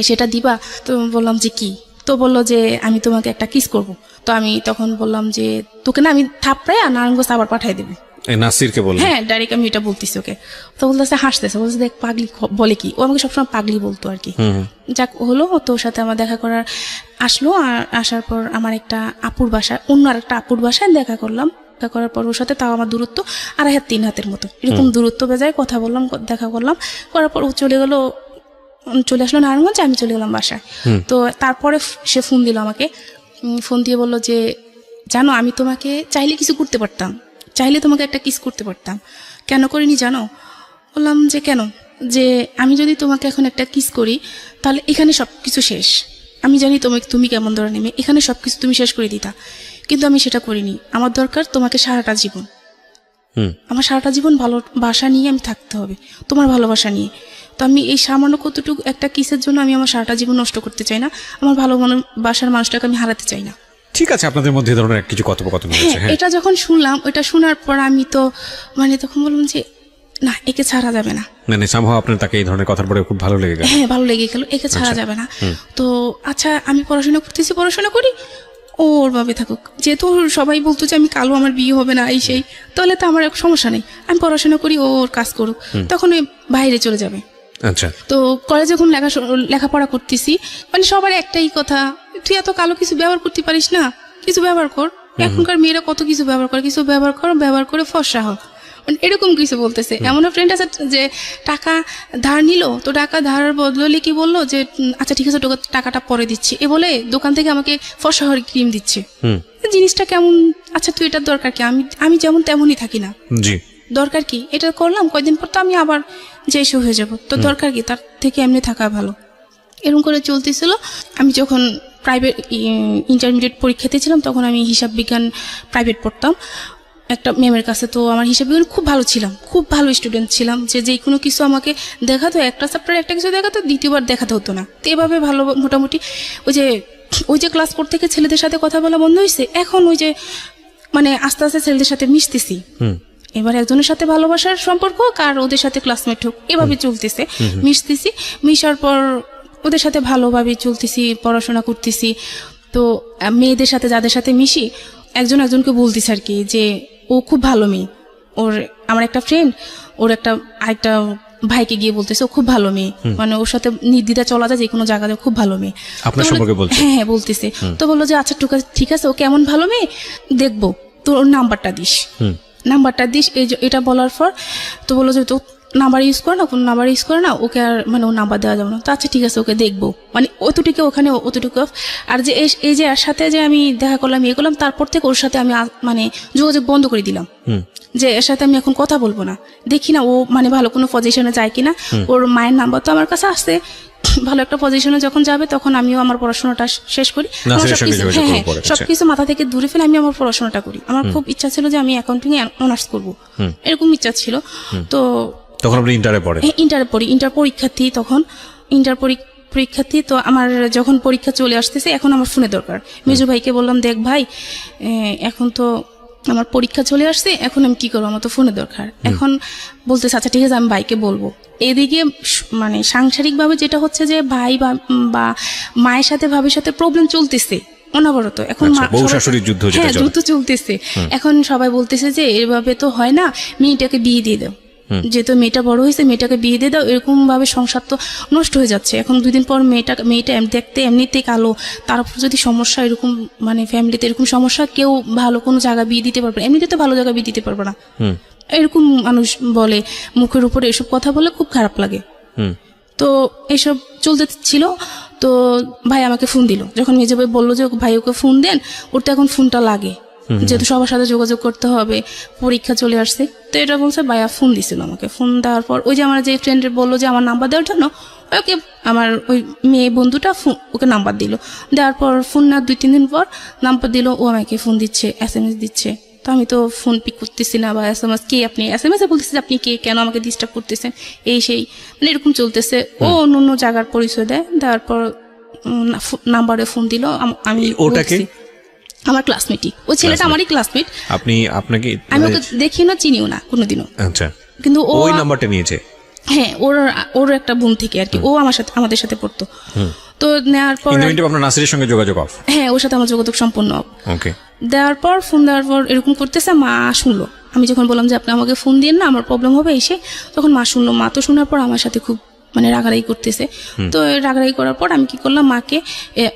সেটা দিবা? তো বললাম যে কি? তো বললো যে আমি তোমাকে একটা কিস করব। তো আমি তখন বললাম যে তোকে না আমি থাপড়ায় নারায়ণগঞ্জ আবার পাঠাই দেবো। নাসিরকে বললাম, হ্যাঁ ডাইরেক্ট আমি এটা বলতেছি ওকে। তো বলতেছে, হাসতেছে, বলছে দেখ পাগলি বলে কি, ও আমাকে সবসময় পাগলি বলতো আর কি। যাক হলো, তো ওর সাথে আমার দেখা করার আসলো। আর আসার পর আমার একটা আপুর বাসায়, অন্য আর একটা আপুর বাসায় দেখা করলাম। পরীক্ষা করার পর ওর সাথে তাও আমার দূরত্ব 2.5 হাত 3 হাতের মতো এরকম দূরত্ব বেজায় কথা বললাম, দেখা করলাম, করার পর ও চলে আসলো নারায়ণগঞ্জ, আমি চলে গেলাম বাসায়। তো তারপরে সে ফোন দিল আমাকে, ফোন দিয়ে বললো যে জানো আমি তোমাকে চাইলে কিছু করতে পারতাম, চাইলে তোমাকে একটা কিস করতে পারতাম, কেন করিনি জানো? বললাম যে কেন? যে আমি যদি তোমাকে এখন একটা কিস করি তাহলে এখানে সব কিছু শেষ, আমি জানি তুমি কেমন ধরে নেবে, এখানে সব কিছু তুমি শেষ করে দিতা, কিন্তু আমি সেটা করিনি। আমার দরকার তোমাকে সারাটা জীবন, আমার সারাটা জীবন ভালোবাসা নিয়ে আমি থাকতে হবে, তোমার ভালোবাসা নিয়ে। তো আমি এই সামান্য কতটুকু একটা কিসের জন্য আমি আমার সারাটা জীবন নষ্ট করতে চাই না, আমার ভালোবাসার মানুষটাকে আমি হারাতে চাই না। ঠিক আছে, আপনাদের মধ্যে ধরনের কিছু কথোপকথন হয়েছে। হ্যাঁ, এটা যখন শুনলাম, ওটা শোনার পর আমি তো তখন বললাম যে না, একে ছাড়া যাবে না। মানে সামহাও আপনার তাকে এই ধরনের কথার পরে খুব ভালো লেগে গেল। হ্যাঁ, ভালো লেগে গেল, একে ছাড়া যাবে না। তো আচ্ছা, আমি পড়াশোনা করতেছি, পড়াশোনা করি, ওর ভাবে থাকুক, যেহেতু সবাই বলতো যে আমি কালো, আমার বিয়ে হবে না এই সেই, তাহলে তো আমার সমস্যা নেই, আমি পড়াশোনা করি, ওর কাজ করুক, তখন ওই বাইরে চলে যাবে। আচ্ছা, তো কলেজে যখন লেখাপড়া করতেছি, সবার একটাই কথা, তুই এত কালো কিছু ব্যবহার করতে পারিস না, কিছু ব্যবহার কর, এখনকার মেয়েরা কত কিছু ব্যবহার করে, কিছু ব্যবহার করে ফর্সা হোক, এরকম কিছু বলতেছে। এমন ফ্রেন্ড আছে যে টাকা ধার নিল, তো টাকা ধারের বদলে কি বললো যে আচ্ছা ঠিক আছে টাকাটা পরে দিচ্ছি, এ বলে দোকান থেকে আমাকে ফর্সা হওয়ার ক্রিম দিচ্ছে। জিনিসটা কেমন? আচ্ছা তুই এটার দরকার কি? আমি যেমন তেমনই থাকি না, জি, দরকার কি? এটা করলাম, কয়দিন পর তো আমি আবার যেসব হয়ে যাব, তো দরকার কি? তার থেকে এমনি থাকা ভালো। এরকম করে চলতেছিল। আমি যখন প্রাইভেট ইন্টারমিডিয়েট পরীক্ষাতে ছিলাম, তখন আমি হিসাব বিজ্ঞান প্রাইভেট পড়তাম একটা ম্যামের কাছে। তো আমার হিসাব বিজ্ঞান খুব ভালো ছিলাম, খুব ভালো স্টুডেন্ট ছিলাম, যে কোনো কিছু আমাকে দেখাতো, একটা চ্যাপ্টারে একটা কিছু দেখাতো, দ্বিতীয়বার দেখাতে হতো না। তো এভাবে ভালো মোটামুটি ওই যে ক্লাস 4 থেকে ছেলেদের সাথে কথা বলা বন্ধ হয়েছে, এখন আস্তে আস্তে ছেলেদের সাথে মিশতেছি। এবার একজনের সাথে ভালোবাসার সম্পর্ক হোক আর ওদের সাথে ক্লাসমেট হোক, এভাবে চলতেছে, মিশতেছি। মিশার পর ওদের সাথে ভালোভাবে চলতেছি, পড়াশোনা করতেছি। তো মেয়েদের সাথে যাদের সাথে মিশি, একজনকে বলতেছে আর কি যে ও খুব ভালো মেয়ে। আমার একটা ফ্রেন্ড ওর আরেকটা ভাইকে গিয়ে বলতেছে ও খুব ভালো মেয়ে, ওর সাথে নির্দ্বিধা চলা যায় যে কোনো জায়গাতে, খুব ভালো মেয়ে। আপনার সম্পর্কে বলছে? হ্যাঁ, বলতেছে। তো বললো যে আচ্ছা ঠিক আছে, ও কেমন ভালো মেয়ে দেখবো, তোর নাম্বারটা দিস। এটা বলার পর তো বললো যে তো নাম্বার ইউজ করে না, কোনো নাম্বার ইউজ করে না, ওকে আর ওর নাম্বার দেওয়া যাবে না। তো আচ্ছা ঠিক আছে, ওকে দেখবো, অতটুকু ওখানে অতটুকু। আর যে এই যে এর সাথে যে আমি দেখা করলাম, ইয়ে করলাম, তারপর থেকে ওর সাথে আমি যোগাযোগ বন্ধ করে দিলাম, যে এর সাথে আমি এখন কথা বলবো না, দেখি না ও ভালো কোনো পজিশনে যায় কিনা। ওর মায়ের নাম্বার তো আমার কাছে আসছে, ভালো একটা পজিশনে যখন যাবে তখন আমিও আমার পড়াশোনাটা শেষ করি, সবকিছু মাথা থেকে দূরে ফেলে আমি আমার পড়াশোনাটা করি। আমার খুব ইচ্ছা ছিল যে আমি অ্যাকাউন্টিং এ অনার্স করবো, এরকম ইচ্ছা ছিল। তো তখন আপনি ইন্টারে পড়েন? ইন্টারে পড়ি, ইন্টার পরীক্ষার্থী, তখন ইন্টার পরীক্ষার্থী। তো আমার যখন পরীক্ষা চলে আসতেছে, এখন আমার ফোনে দরকার। মেজু ভাইকে বললাম, দেখ ভাই, এখন তো আমার পরীক্ষা চলে আসছে, এখন আমি কি করবো, আমার তো ফোনে দরকার। এখন বলতেছে আচ্ছা ঠিক আছে, আমি ভাইকে বলবো। এদিকে সাংসারিকভাবে যেটা হচ্ছে যে ভাই বা মায়ের সাথে ভাবির সাথে প্রবলেম চলতেছে অনবরত। এখন যুদ্ধ চলতেছে। এখন সবাই বলতেছে যে এভাবে তো হয় না, মেয়েটাকে বিয়ে দিয়ে দাও, যেহেতু মেয়েটা বড় হয়েছে, মেয়েটাকে বিয়ে দিয়ে দাও। এরকম ভাবে সংসার তো নষ্ট হয়ে যাচ্ছে। এখন 2 দিন পর মেয়েটা দেখতে এমনিতেই কালো, তারপর যদি সমস্যা এরকম ফ্যামিলিতে এরকম সমস্যা, কেউ ভালো কোনো জায়গা বিয়ে দিতে পারবে না, এমনিতে তো ভালো জায়গা বিয়ে দিতে পারবে না, এরকম মানুষ বলে, মুখের উপরে এসব কথা বলে, খুব খারাপ লাগে। তো এসব চলতে ছিল। তো ভাই আমাকে ফোন দিল, যখন মেজো ভাই বললো যে ভাই ওকে ফোন দেন, ওর তো এখন ফোনটা লাগে, যেহেতু সবার সাথে যোগাযোগ করতে হবে, পরীক্ষা চলে আসছে। তো এটা বলছে, ভাইয়া ফোন দিছিল আমাকে। ফোন দেওয়ার পর ওই যে আমার যে ফ্রেন্ড বললো যে আমার নাম্বার দেওয়ার জন্য, ওকে আমার ওই মেয়ে বন্ধুটা ওকে নাম্বার দিল। দেওয়ার পর ফোন না 2-3 দিন পর নাম্বার দিল, ও আমাকে ফোন দিচ্ছে, SMS দিচ্ছে। তো আমি তো ফোন পিক করতেছি না, বা SMS কে আপনি, SMS বলতেছে আপনি কে, কেন আমাকে ডিস্টার্ব করতেছেন, এই সেই এরকম চলতেছে। ও অন্য জায়গার পরিচয় দেয়, দেওয়ার পর নাম্বারে ফোন দিল। আমি আমার ক্লাসমেটই, ওই ছেলেটা আমারই ক্লাসমেট। আপনাকে আমি ওকে দেখিও না, চিনিও না কোনোদিনও। আচ্ছা, কিন্তু ওই নাম্বারটা নিয়েছে? হ্যাঁ, ওর একটা বোন থেকে আর কি, ও আমাদের সাথে পড়তো। তো নেওয়ার পর আপনার নাসিরের সঙ্গে যোগাযোগ অফ? হ্যাঁ, ওর সাথে আমার যোগাযোগ সম্পূর্ণ অফ। ওকে। ফোন দেওয়ার পর এরকম করতেছে, মা শুনলো। আমি যখন বললাম যে আপনি আমাকে ফোন দিন না, আমার প্রবলেম হবে এসে, তখন মা শুনলো। মা তো শোনার পর আমার সাথে খুব মানে রাগারাগি করতেছে। তো রাগারাগি করার পর আমি কি করলাম, মাকে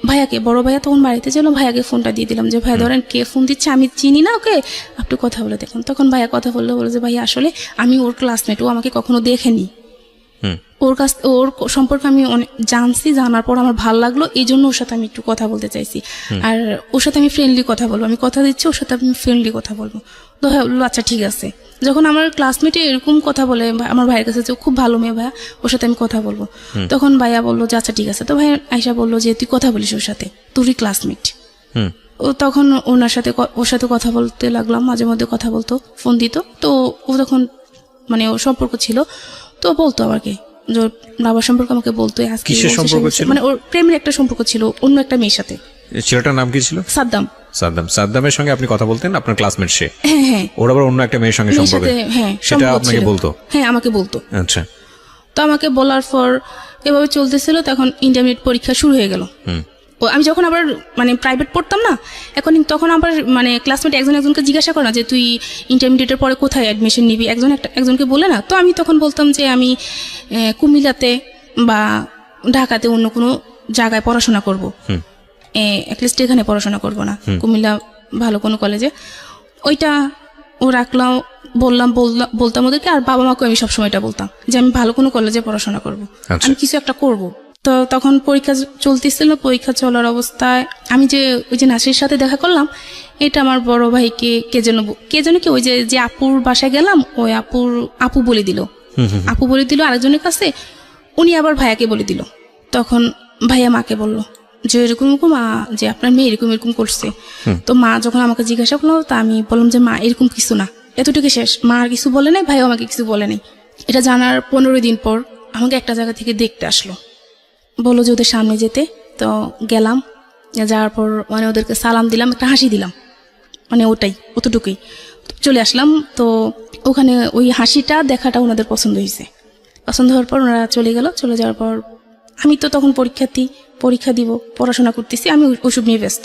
ভাইয়াকে, বড় ভাইয়া তখন বাড়িতে ছিল, ভাইয়াকে ফোনটা দিয়ে দিলাম যে ভাইয়া ধরেন কে ফোন দিচ্ছে, আমি চিনি না ওকে, একটু কথা বলে দেখুন। তখন ভাইয়া কথা বললো যে ভাইয়া আসলে আমি ওর ক্লাসমেট, ও আমাকে কখনো দেখেনি, ওর সম্পর্কে আমি অনেক জানছি, জানার পর আমার ভালো লাগলো, এই জন্য ওর সাথে আমি একটু কথা বলতে চাইছি, আর ওর সাথে আমি ফ্রেন্ডলি কথা বলবো, আমি কথা দিচ্ছি ওর সাথে আমি ফ্রেন্ডলি কথা বলবো। তো হ্যাঁ বললো আচ্ছা ঠিক আছে। যখন আমার ক্লাসমেটে এরকম কথা বলে আমার ভাইয়ের কাছে, যে খুব ভালো মেয়ে ভাইয়া, ওর সাথে আমি কথা বলবো, তখন ভাইয়া বললো যে আচ্ছা ঠিক আছে। তো ভাই আয়শা বললো যে তুই কথা বলিস ওর সাথে, তোরই ক্লাসমেট। ও তখন ওর সাথে কথা বলতে লাগলাম, মাঝে মধ্যে কথা বলতো, ফোন দিত। তো ও তখন মানে ওর সম্পর্ক ছিল, তো বলতো আমাকে যে ওর বাবার সম্পর্কে আমাকে বলতো, আজকে মানে ওর প্রেমের একটা সম্পর্ক ছিল অন্য একটা মেয়ের সাথে। ছেলেটার নাম কি ছিল? সাদ্দাম। সাদ্দামের সঙ্গে আপনি কথা বলতেন, আপনার ক্লাসমেট সে? হ্যাঁ। ওর আবার অন্য একটা মেয়ের সঙ্গে সম্পর্ক? হ্যাঁ, সেটা আপনাকে বলতো? হ্যাঁ আমাকে বলতো। আচ্ছা। তো আমাকে বলার পর এভাবে চলতেছিল, তখন ইন্টারমিডিয়েট পরীক্ষা শুরু হয়ে গেল। আমি যখন আবার মানে প্রাইভেট পড়তাম না, তখন আবার মানে ক্লাসমেট একজনকে জিজ্ঞাসা করে না যে তুই ইন্টারমিডিয়েটের পরে কোথায় অ্যাডমিশন নিবি, একজনকে বলে না। তো আমি তখন বলতাম যে আমি কুমিল্লাতে বা ঢাকাতে অন্য কোনো জায়গায় পড়াশোনা করব, অ্যাটলিস্ট এখানে পড়াশোনা করব না, কুমিল্লা ভালো কোনো কলেজে। ওইটা ও রাখলাম, বলতাম ওদেরকে, আর বাবা মাকে আমি সবসময় এটা বলতাম যে আমি ভালো কোনো কলেজে পড়াশোনা করব, আমি কিছু একটা করব। তো তখন পরীক্ষা চলতেছিল, পরীক্ষা চলার অবস্থায় আমি যে ওই যে নাসির সাথে দেখা করলাম, এটা আমার বড় ভাইকে কে যেন কি ওই যে আপুর বাসায় গেলাম, ওই আপু বলে দিল আরেকজনের কাছে, উনি আবার ভাইয়াকে বলে দিল। তখন ভাইয়া মাকে বলল যে এরকম যে আপনার মেয়ে এরকম করছে। তো মা যখন আমাকে জিজ্ঞাসা করলো, তা আমি বললাম যে মা এরকম কিছু না, এতটুকু শেষ, মা আর কিছু বলে নাই, ভাইও আমাকে কিছু বলে নাই। এটা জানার 15 দিন পর আমাকে একটা জায়গা থেকে দেখতে আসলো, বললো যে ওদের সামনে যেতে। তো গেলাম, যাওয়ার পর মানে ওদেরকে সালাম দিলাম, একটা হাসি দিলাম, মানে অতটুকুই চলে আসলাম। তো ওখানে ওই হাসিটা দেখাটা ওনাদের পছন্দ হওয়ার পর ওনারা চলে গেল। চলে যাওয়ার পর আমি তো তখন পরীক্ষা দিব, পড়াশোনা করতেছি, আমি ওসব নিয়ে ব্যস্ত।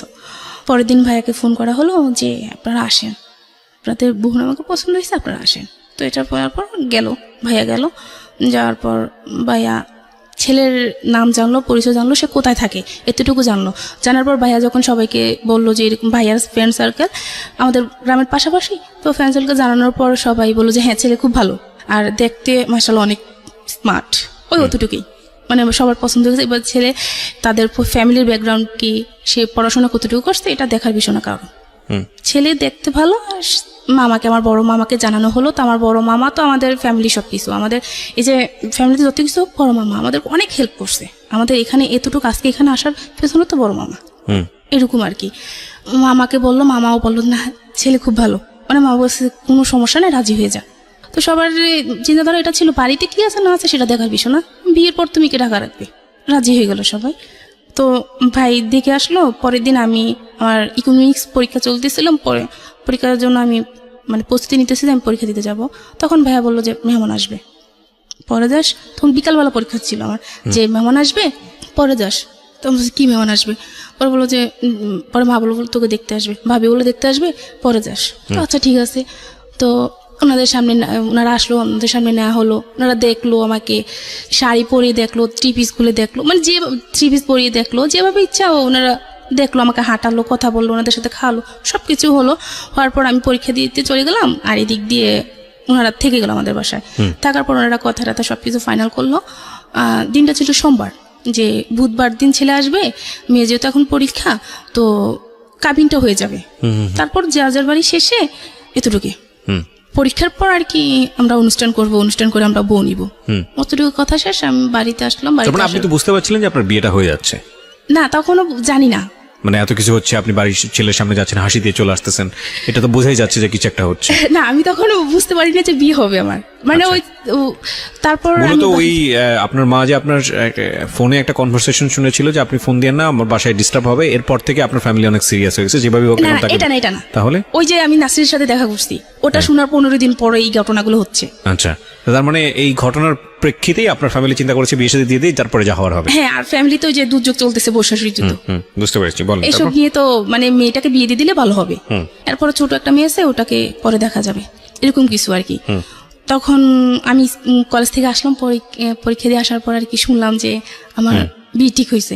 পরের দিন ভাইয়াকে ফোন করা হলো যে আপনারা আসেন, আপনাদের বোন আমাকে পছন্দ হয়েছে, আপনারা আসেন। তো এটা পড়ার পর ভাইয়া গেল। যাওয়ার পর ভাইয়া ছেলের নাম জানলো, পরিচয় জানলো, সে কোথায় থাকে এতটুকু জানলো। জানার পর ভাইয়া যখন সবাইকে বললো যে এরকম ভাইয়ার ফ্রেন্ড সার্কেল আমাদের গ্রামের পাশাপাশি, তো ফ্রেন্ড সার্কেল জানানোর পর সবাই বললো যে হ্যাঁ ছেলে খুব ভালো, আর দেখতে মাশাআল্লাহ অনেক স্মার্ট, অতটুকুই মানে সবার পছন্দ হয়েছে। এবার ছেলে তাদের ফ্যামিলির ব্যাকগ্রাউন্ড কি, সে পড়াশোনা কতটুকু করছে, এটা দেখার বিষয় না কারণ। ছেলে দেখতে ভালো, আর মামাকে, আমার বড় মামাকে জানানো হলো। তো আমার বড় মামা তো আমাদের ফ্যামিলি সব কিছু, আমাদের এই যে ফ্যামিলিতে যত কিছু, বড় মামা আমাদের অনেক হেল্প করছে, আমাদের এখানে এতটুকু আজকে এখানে আসার পেছনে তো বড় মামা, এরকম আর কি। মামাকে বললো, মামাও বললো না ছেলে খুব ভালো, মানে মা বলছে কোনো সমস্যা নেই, রাজি হয়ে যা। তো সবার চিন্তাধারা এটা ছিল, বাড়িতে কি আছে না আছে সেটা দেখার বিষয় না, বিয়ের পর তুমি কে ঢাকা রাখবে। রাজি হয়ে গেল সবাই। তো ভাই দেখে আসলো। পরের দিন আমি আমার ইকোনমিক্স পরীক্ষা চলতেছিলাম, পরে পরীক্ষার জন্য আমি মানে প্রস্তুতি নিতেছি যে আমি পরীক্ষা দিতে যাব। তখন ভাইয়া বললো যে মেহমান আসবে, পরে যাস। তখন বিকালবেলা পরীক্ষা ছিল আমার, যে মেহমান আসবে পরে যাস। তো কি মেহমান আসবে? পরে বললো যে পরে মা বললো তোকে দেখতে আসবে, ভাবি বলে দেখতে আসবে, পরে যাস। তো আচ্ছা ঠিক আছে। তো ওনারা আসলো, ওনাদের সামনে নেওয়া হলো, ওনারা দেখলো আমাকে, শাড়ি পরিয়ে দেখলো, 3 পিস খুলে দেখলো, মানে যে 3 পিস পরিয়ে দেখলো, যেভাবে ইচ্ছা ওনারা দেখলো, আমাকে হাঁটালো, কথা বললো, ওনাদের সাথে খাওয়ালো, সব কিছু হলো। হওয়ার পর আমি পরীক্ষা দিতে চলে গেলাম, আর এদিক দিয়ে ওনারা থেকে গেল আমাদের বাসায়। থাকার পর ওনারা কথা সব কিছু ফাইনাল করলো। দিনটা ছিল সোমবার, যে বুধবার দিন ছেলে আসবে, মেয়ে যেহেতু এখন পরীক্ষা, তো কাবিনটা হয়ে যাবে। তারপর যার বাড়ি শেষে এতটুকু, পরীক্ষার পর আর কি আমরা অনুষ্ঠান করে আমরা বউ নিব, অতটুকু কথা শেষ। আমি বাড়িতে আসলাম। আপনি তো বুঝতে পারছিলেন যে আপনার বিয়েটা হয়ে যাচ্ছে? না, তখনও জানি না, মানে এত কিছু হচ্ছে, আপনি বাড়ির ছেলের সামনে যাচ্ছেন, হাসি দিয়ে চলে আসতেছেন, এটা তো বোঝাই যাচ্ছে যে কিছু একটা হচ্ছে। না, আমি তখনও বুঝতে পারি না যে বিয়ে হবে আমার, মানে ওই তারপর মূলত ওই আপনার মা যে আপনার ফোনে একটা কনভারসেশন শুনেছিল যে আপনি ফোন দিয়ে না, আমার বাসায় ডিস্টার্ব হবে, এরপর থেকে আপনার ফ্যামিলি অনেক সিরিয়াস হয়ে গেছে, যেভাবে হোক। এটা না, তাহলে ওই যে আমি নাসিরের সাথে দেখা করছি, ওটা শোনার 15 দিন পরে এই ঘটনাগুলো হচ্ছে। আচ্ছা, তার মানে এই ঘটনার প্রেক্ষিতেই আপনার ফ্যামিলি চিন্তা করেছে বিয়ে সাথে দিয়ে দিই, তারপরে যা হওয়ার হবে। হ্যাঁ, আর ফ্যামিলিতে ওই যে দুর্যোগ চলতেছে, বর্ষাশুরি যুদ্ধ, বুঝতে পেরেছি। বলেন, এসব নিয়ে তো মানে মেয়েটাকে বিয়ে দিয়ে দিলে ভালো হবে, এরপরে ছোট একটা মেয়ে আছে, ওটাকে পরে দেখা যাবে, এরকম কিছু আর কি। তখন আমি কলেজ থেকে আসলাম, পরীক্ষা দিয়ে আসার পর আর কি শুনলাম যে আমার বিয়ে ঠিক হয়েছে,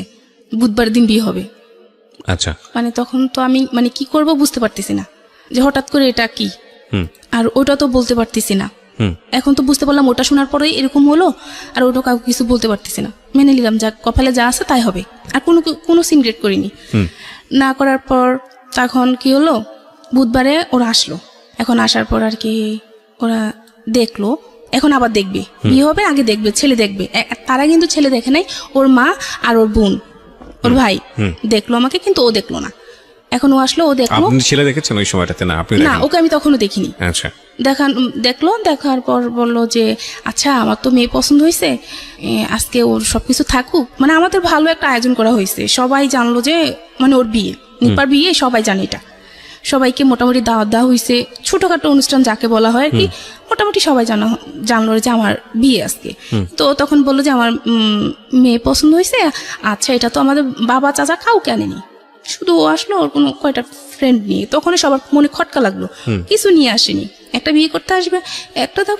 বুধবার দিন বিয়ে হবে। আচ্ছা। মানে তখন তো আমি মানে কি করব বুঝতে পারতেছি না, যে হঠাৎ করে এটা কি, আর ওটা তো বলতে পারতেছি না। এখন তো বুঝতে পারলাম ওটা শোনার পরে এরকম হলো, আর ওটা কাউকে কিছু বলতে পারতেছি না, মেনে নিলাম যা কপালে যা আছে তাই হবে, আর কোনো সিনক্রেট করিনি। না করার পর তখন কি হলো, বুধবারে ওরা আসলো। এখন আসার পর আর কি ওরা দেখলো, এখন আবার দেখবে, বিয়ে হবে আগে দেখবে, ছেলে দেখবে। তারা কিন্তু ছেলে দেখে নাই, ওর মা আর ওর বোন, ওর ভাই দেখলো আমাকে, কিন্তু ও দেখলো না। এখন ও আসলো, ও দেখলো। আপনি ছেলে দেখেছেন ওই সময়টাতে? না, আপনি না, ওকে আমি তখনও দেখিনি। আচ্ছা। দেখলো, দেখার পর বললো যে আচ্ছা আমার তো মেয়ে পছন্দ হয়েছে, আজকে ওর সবকিছু থাকুক। মানে আমাদের ভালো একটা আয়োজন করা হয়েছে, সবাই জানলো যে মানে ওর বিয়ে, নিপার বিয়ে, সবাই জানে এটা। সবাইকে মোটামুটি দাওয়াত দেওয়া হয়েছে, ছোটখাটো অনুষ্ঠান যাকে বলা হয় আর কি, মোটামুটি সবাই জানলো যে আমার বিয়ে আজকে। তো তখন বললো যে আমার মেয়ে পছন্দ হয়েছে। আচ্ছা, এটা তো আমাদের বাবা চাচা কাউকে আনেনি, শুধু ও আসলো ওর কোনো কয়টা ফ্রেন্ড নিয়ে। তখন সবার মনে খটকা লাগলো, কিছু নিয়ে আসেনি। একটা বিয়ে করতে আসবে,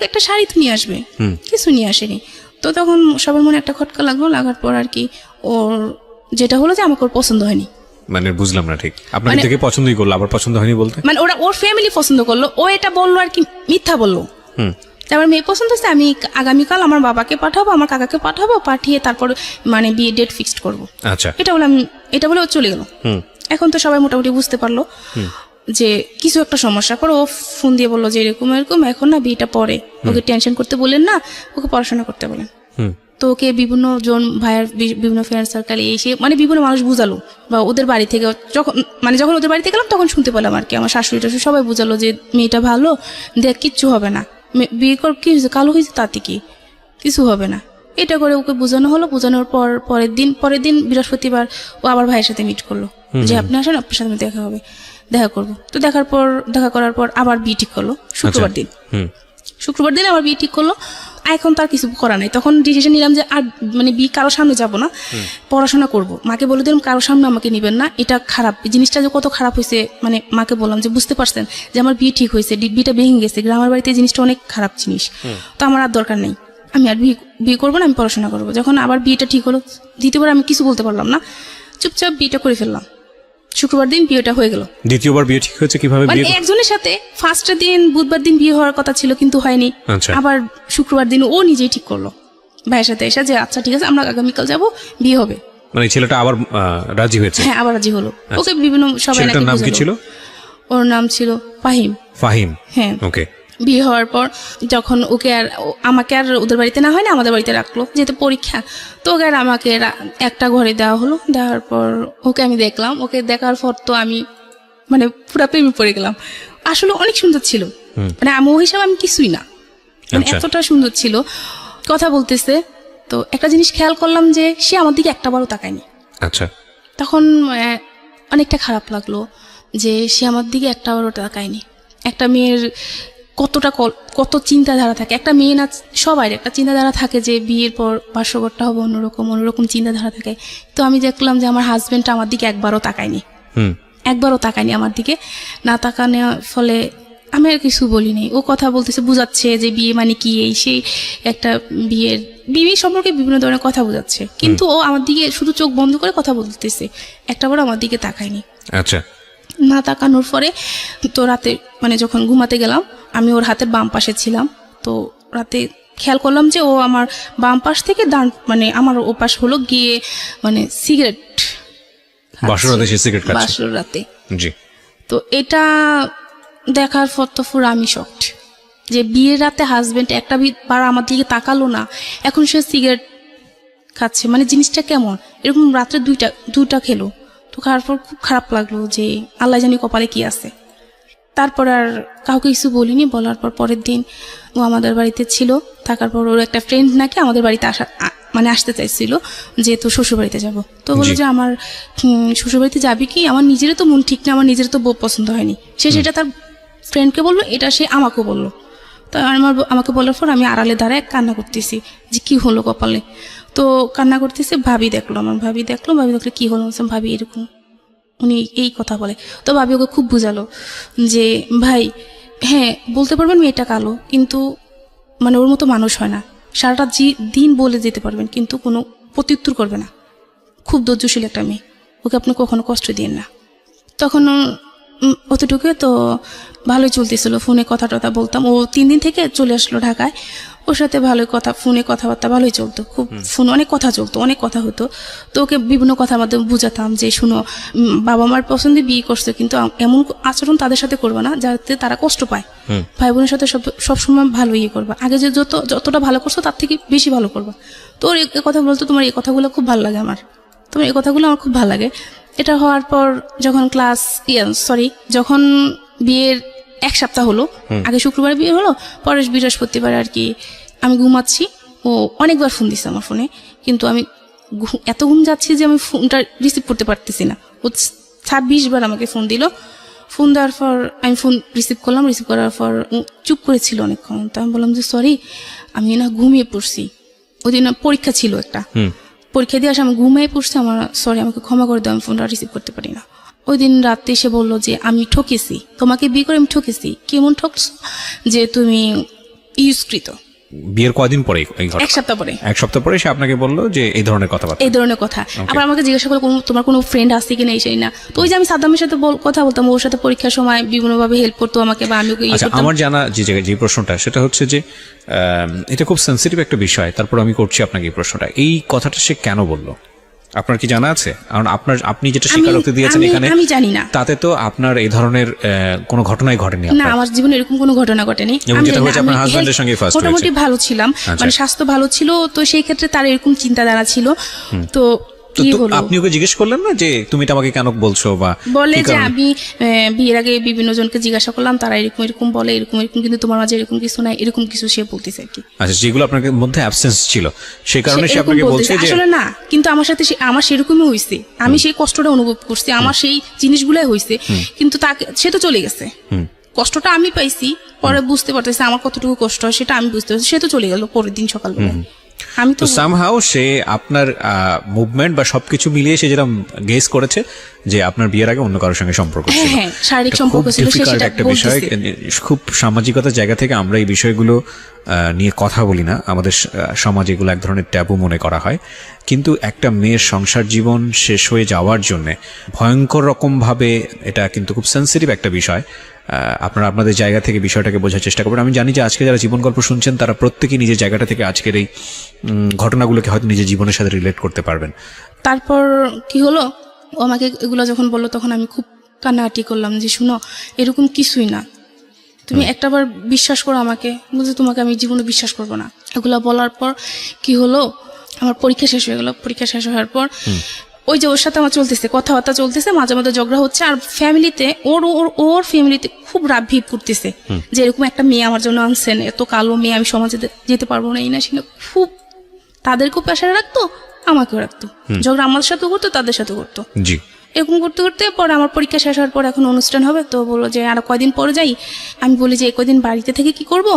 একটা শাড়ি তো নিয়ে আসবে, কিছু নিয়ে আসেনি। তো তখন সবার মনে একটা খটকা লাগলো, লাগার পর আর কি ওর যেটা হলো যে আমাকে ওর পছন্দ হয়নি। মানে বুঝলাম না ঠিক, আপনার থেকে পছন্দই করলো, আবার পছন্দ হয়নি বলতে? মানে ওর ফ্যামিলি পছন্দ করলো, ও এটা বললো আর কি, মিথ্যা বললো। আমার মেয়ে পছন্দ হচ্ছে, আমি আগামীকাল আমার বাবাকে পাঠাবো, আমার কাকাকে পাঠাবো, পাঠিয়ে তারপর মানে বিয়ে ডেট ফিক্সড করবো। আচ্ছা। এটা বলে ও চলে গেল। এখন তো সবাই মোটামুটি বুঝতে পারলো যে কিছু একটা সমস্যা। পরে ও ফোন দিয়ে বললো যে এরকম এরকম, এখন না বিয়েটা পরে, ওকে টেনশন করতে বললেন না, ওকে পড়াশোনা করতে বলেন। তো ওকে বিভিন্ন জন ভাইয়ের বিভিন্ন ফ্রেন্ড সার্কেলে এসে মানে বিভিন্ন মানুষ বুঝালো, বা ওদের বাড়ি থেকে যখন ওদের বাড়িতে গেলাম তখন শুনতে পেলাম আর কি, আমার শাশুড়ি টাশুড়ি সবাই বুঝালো যে মেয়েটা ভালো, দেখ কিচ্ছু হবে না, বিয়ে কর, কি হয়েছে, কালো হয়েছে, তাতে কি, কিছু হবে না। এটা করে ওকে বোঝানো হলো। বোঝানোর পর পরের দিন বৃহস্পতিবার ও আবার ভাইয়ের সাথে মিট করলো যে আপনি আসেন, আপনার সাথে দেখা করবো। তো দেখা করার পর আবার বিয়ে ঠিক করলো শুক্রবার দিন আবার বিয়ে ঠিক করলো। এখন তার কিছু করা নাই, তখন ডিসিশন নিলাম যে আর মানে বিয়ে কারোর সামনে যাব না, পড়াশোনা করব। মাকে বলে দিলাম কারোর সামনে আমাকে নিবেন না, এটা খারাপ, জিনিসটা যে কত খারাপ হয়েছে, মানে মাকে বললাম যে বুঝতে পারছেন যে আমার বিয়ে ঠিক হয়েছে, বিয়েটা ভেঙে গেছে, গ্রামের বাড়িতে জিনিসটা অনেক খারাপ জিনিস, তো আমার আর দরকার নেই, আমি আর বিয়ে করবো না, আমি পড়াশোনা করবো। যখন আবার বিয়েটা ঠিক হলো, দ্বিতীয়বার আমি কিছু বলতে পারলাম না, চুপচাপ বিয়েটা করে ফেললাম। শুক্রবার দিন বিয়েটা হয়ে গেল। দ্বিতীয়বার বিয়ে ঠিক হয়েছে কিভাবে? মানে একজনের সাথে ফার্স্টের দিন বুধবার দিন বিয়ে হওয়ার কথা ছিল, কিন্তু হয়নি। আবার শুক্রবার দিন ও নিজেই ঠিক করলো ভাইয়ের সাথে এসে যে আচ্ছা ঠিক আছে, আমরা আগামীকাল যাব, বিয়ে হবে। মানে ছেলেটা আবার রাজি হয়েছে? হ্যাঁ, আবার রাজি হলো। ওকে বিভিন্ন সবাই নাকি নাম কি ছিল? ওর নাম ছিল ফাহিম। হ্যাঁ, ওকে। বিয়ে হওয়ার পর যখন আমাকে আর ওদের বাড়িতে না হয় না, আমাদের বাড়িতে রাখলো, যেহেতু পরীক্ষা। তো ওকে আর আমাকে একটা ঘরে দেওয়া হলো। দেওয়ার পর ওকে আমি দেখলাম, ওকে দেখার পর তো আমি মানে পুরা প্রেমে পড়ে গেলাম। আসলে অনেক সুন্দর ছিল, মানে আমি ও হিসাবে আমি কিছুই না, মানে এতটা সুন্দর ছিল। কথা বলতেছে, তো একটা জিনিস খেয়াল করলাম যে সে আমার দিকে একটাবারও তাকায়নি। আচ্ছা। তখন অনেকটা খারাপ লাগলো যে সে আমার দিকে একটাবারও তাকায়নি। একটা মেয়ের কত চিন্তাধারা থাকে, একটা মেয়ে না সবাই একটা চিন্তাধারা থাকে যে বিয়ের পর বাসরঘরটা হবে অন্যরকম চিন্তাধারা থাকে। তো আমি দেখলাম যে আমার হাজবেন্ডটা আমার দিকে একবারও তাকায়নি আমার দিকে। না তাকানোর ফলে আমি আর কিছু বলিনি। ও কথা বলতেছে, বুঝাচ্ছে যে বিয়ে মানে কি, এই সেই একটা বিয়ে সম্পর্কে বিভিন্ন ধরনের কথা বোঝাচ্ছে, কিন্তু ও আমার দিকে শুধু চোখ বন্ধ করে কথা বলতেছে, একটাবারও আমার দিকে তাকায়নি। আচ্ছা। না তাকানোর পরে তো রাতে মানে যখন ঘুমাতে গেলাম, আমি ওর হাতের বাম পাশে ছিলাম। তো রাতে খেয়াল করলাম যে ও আমার বাম পাশ থেকে ডান মানে আমার ওপাশ হলো গিয়ে মানে সিগারেট বাসরাতে। জি। তো এটা দেখার পর তো পুরো আমি শকড যে বিয়ের রাতে হাজবেন্ড একটা বার আমার দিকে তাকালো না, এখন সে সিগারেট খাচ্ছে, মানে জিনিসটা কেমন? এরকম রাত্রে দুইটা খেলো। তো খাওয়ার পর খুব খারাপ লাগলো যে আল্লাহ জানি কপালে কি আছে। তারপর আর কাউকে কিছু বলিনি। বলার পর পরের দিন ও আমাদের বাড়িতে ছিল, থাকার পর ওর একটা ফ্রেন্ড নাকি আমাদের বাড়িতে আসতে চাইছিল, যেহেতু শ্বশুরবাড়িতে যাব। তো বললো যে আমার শ্বশুরবাড়িতে যাবি কি? আমার নিজেরও তো মন ঠিক না, আমার নিজের তো বউ পছন্দ হয়নি। সে সেটা তার ফ্রেন্ডকে বললো, এটা সে আমাকেও বললো। তো আমাকে বলার পর আমি আড়ালে দাঁড়ায় কান্না করতেছি যে কি হলো কপালে। তো কান্না করতেছে, ভাবি দেখলো কি হলো, ভাবি এরকম উনি এই কথা বলে। তো ভাবি ওকে খুব বুঝালো যে ভাই হ্যাঁ বলতে পারবেন মেয়েটা কালো, কিন্তু মানে ওর মতো মানুষ হয় না, সারাটা দিন বলে যেতে পারবেন কিন্তু কোনো প্রত্যুত্তর করবে না। খুব ধৈর্যশীল একটা মেয়ে, ওকে আপনি কখনো কষ্ট দিন না। তখন অতটুকু তো ভালোই চলতেছিল, ফোনে কথা টথা বলতাম। ও 3 দিন থেকে চলে আসলো ঢাকায়, ওর সাথে ভালোই কথা, ফোনে কথাবার্তা ভালোই চলতো, খুব ফোনে অনেক কথা চলতো, অনেক কথা হতো। তো ওকে বিভিন্ন কথার মাধ্যমে বুঝাতাম যে শুনো, বাবা মার পছন্দে বিয়ে করছো কিন্তু এমন আচরণ তাদের সাথে করবে না যাতে তারা কষ্ট পায়। ভাই বোনের সাথে সবসময় ভালো ইয়ে করবা, আগে যে যতটা ভালো করছো তার থেকে বেশি ভালো করবা। তো ওর কথা বলতো, তোমার এই কথাগুলো খুব ভালো লাগে আমার, তোমার এই কথাগুলো আমার খুব ভালো লাগে। এটা হওয়ার পর যখন যখন বিয়ের 1 সপ্তাহ হলো, আগে শুক্রবার বিয়ে হলো, পরের বৃহস্পতিবার আর কি আমি ঘুমাচ্ছি, ও অনেকবার ফোন দিচ্ছে আমার ফোনে, কিন্তু আমি এত ঘুম যাচ্ছি যে আমি ফোনটা রিসিভ করতে পারতেছি না। ও 26 বার আমাকে ফোন দিল। ফোন দেওয়ার পর আমি ফোন রিসিভ করলাম, রিসিভ করার পর চুপ করেছিল অনেকক্ষণ। তো আমি বললাম যে সরি, আমি না ঘুমিয়ে পড়ছি, ওই দিন পরীক্ষা ছিল একটা, পরীক্ষা দিয়ে আসে আমি ঘুমিয়ে পড়ছি, আমার সরি, আমাকে ক্ষমা করে দাও, আমি ফোনটা রিসিভ করতে পারি না। ওই দিন রাতে এসে বললো যে আমি ঠকেছি, তোমাকে বিয়ে করে আমি ঠকেছি। কেমন ঠকছো? যে তুমি ইউজকৃত। বিয়ের কয়দিন পরে? 1 সপ্তাহ পরে। 1 সপ্তাহ পরে সে আপনাকে বললো যে এই ধরনের কথাবার্তা, এই ধরনের কথা। আবার আমাকে জিজ্ঞাসা করলো তোমার কোনো ফ্রেন্ড আছে কিনা, এই সেই না। তো ওই যে আমি সাদ্দামের সাথে কথা বলতাম, ওর সাথে পরীক্ষার সময় বিভিন্নভাবে হেল্প করতো আমাকে, বা আমি ওকে আচ্ছা, আমার জানা যে প্রশ্নটা সেটা হচ্ছে যে এটা খুব সেন্সিটিভ একটা বিষয়, তারপর আমি করছি আপনাকে এই প্রশ্নটা, এই কথাটা সে কেন বললো আপনার কি জানা আছে? কারণ আপনি যেটা স্বীকারোক্তি দিয়েছেন এখানে, আমি জানি না, তাতে তো আপনার এই ধরনের কোনো ঘটনাই ঘটেনি। না, আমার জীবনে এরকম কোনো ঘটনা ঘটেনি। মোটামুটি ভালো ছিলাম, মানে স্বাস্থ্য ভালো ছিল, তো সেই ক্ষেত্রে তার এরকম চিন্তাধারা ছিল। তো আপনি ওকে জিজ্ঞেস করলেন না যে তুমি এটা আমাকে কেন বলছো? বা বলে যে আমি বিয়ের আগে বিভিন্ন জনকে জিজ্ঞাসা করলাম, তারা এরকম এরকম বলে, এরকম এরকম, কিন্তু তোমার মাঝে এরকম কিছু নাই, এরকম কিছু সে বলতেছে আর কি। আচ্ছা, যেগুলো আপনার মধ্যে অ্যাবসেন্স ছিল সেই কারণে সে আপনাকে বলছে যে আসলে না, কিন্তু আমার সাথে আমার সেরকমই হয়েছে, আমি সেই কষ্টটা অনুভব করছি, আমার সেই জিনিসগুলাই হয়েছে, কিন্তু তাকে সে তো চলে গেছে, কষ্টটা আমি পাইছি, পরে বুঝতে পারতেছি আমার কতটুকু কষ্ট হয় সেটা আমি বুঝতে পারছি, সে তো চলে গেল পরের দিন সকালবেলা। আমি তো সামহাউ সে আপনার মুভমেন্ট বা সবকিছু মিলিয়ে সে যেটা গেস করেছে যে আপনার বিয়ের আগে অন্য কারোর সঙ্গে সম্পর্ক ছিল, হ্যাঁ, শারীরিক সম্পর্ক ছিল, সেটা একটা বিষয়। খুব সামাজিকতার জায়গা থেকে আমরা এই বিষয়গুলো নিয়ে কথা বলি না, আমাদের সমাজে এগুলো এক ধরনের ট্যাবু মনে করা হয়। কিন্তু একটা মেয়ের সংসার জীবন শেষ হয়ে যাওয়ার জন্য ভয়ঙ্কর রকম ভাবে এটা কিন্তু খুব সেন্সিটিভ একটা বিষয়। আপনারা আপনাদের জায়গা থেকে বিষয়টাকে বোঝার চেষ্টা করবেন। আমি জানি যে আজকে যারা জীবন গল্প শুনছেন তারা প্রত্যেকেই নিজের জায়গাটা থেকে আজকের এই ঘটনাগুলোকে হয়তো নিজের জীবনের সাথে রিলেট করতে পারবেন। তারপর কি হলো, ও আমাকে এগুলো যখন বললো তখন আমি খুব কান্নাকাটি করলাম যে শুনো, এরকম কিছুই না, তুমি একটাবার বিশ্বাস করো আমাকে, বলছে তোমাকে আমি জীবনে বিশ্বাস করবো না। এগুলো বলার পর কি হলো, আমার পরীক্ষা শেষ হয়ে গেল। পরীক্ষা শেষ হওয়ার পর ওই যে ওর সাথে আমার চলতেছে, কথাবার্তা চলতেছে, মাঝে মাঝে ঝগড়া হচ্ছে, আর ফ্যামিলিতে ওর ফ্যামিলিতে খুব রাগ ভিড় করতেছে যে এরকম একটা মেয়ে আমার জন্য আনছেন, এত কালো মেয়ে, আমি সমাজে যেতে পারবো না, এই না সেটা খুব তাদেরকেও প্রেশারে রাখতো, আমাকেও রাখতো, ঝগড়া আমার সাথেও করতো, তাদের সাথেও করতো। জি, এরকম করতে করতে পরে আমার পরীক্ষা শেষ হওয়ার পর এখন অনুষ্ঠান হবে, তো বললো যে আর কয়দিন পরে যাই। আমি বলি যে কয়দিন বাড়িতে থেকে কি করবো,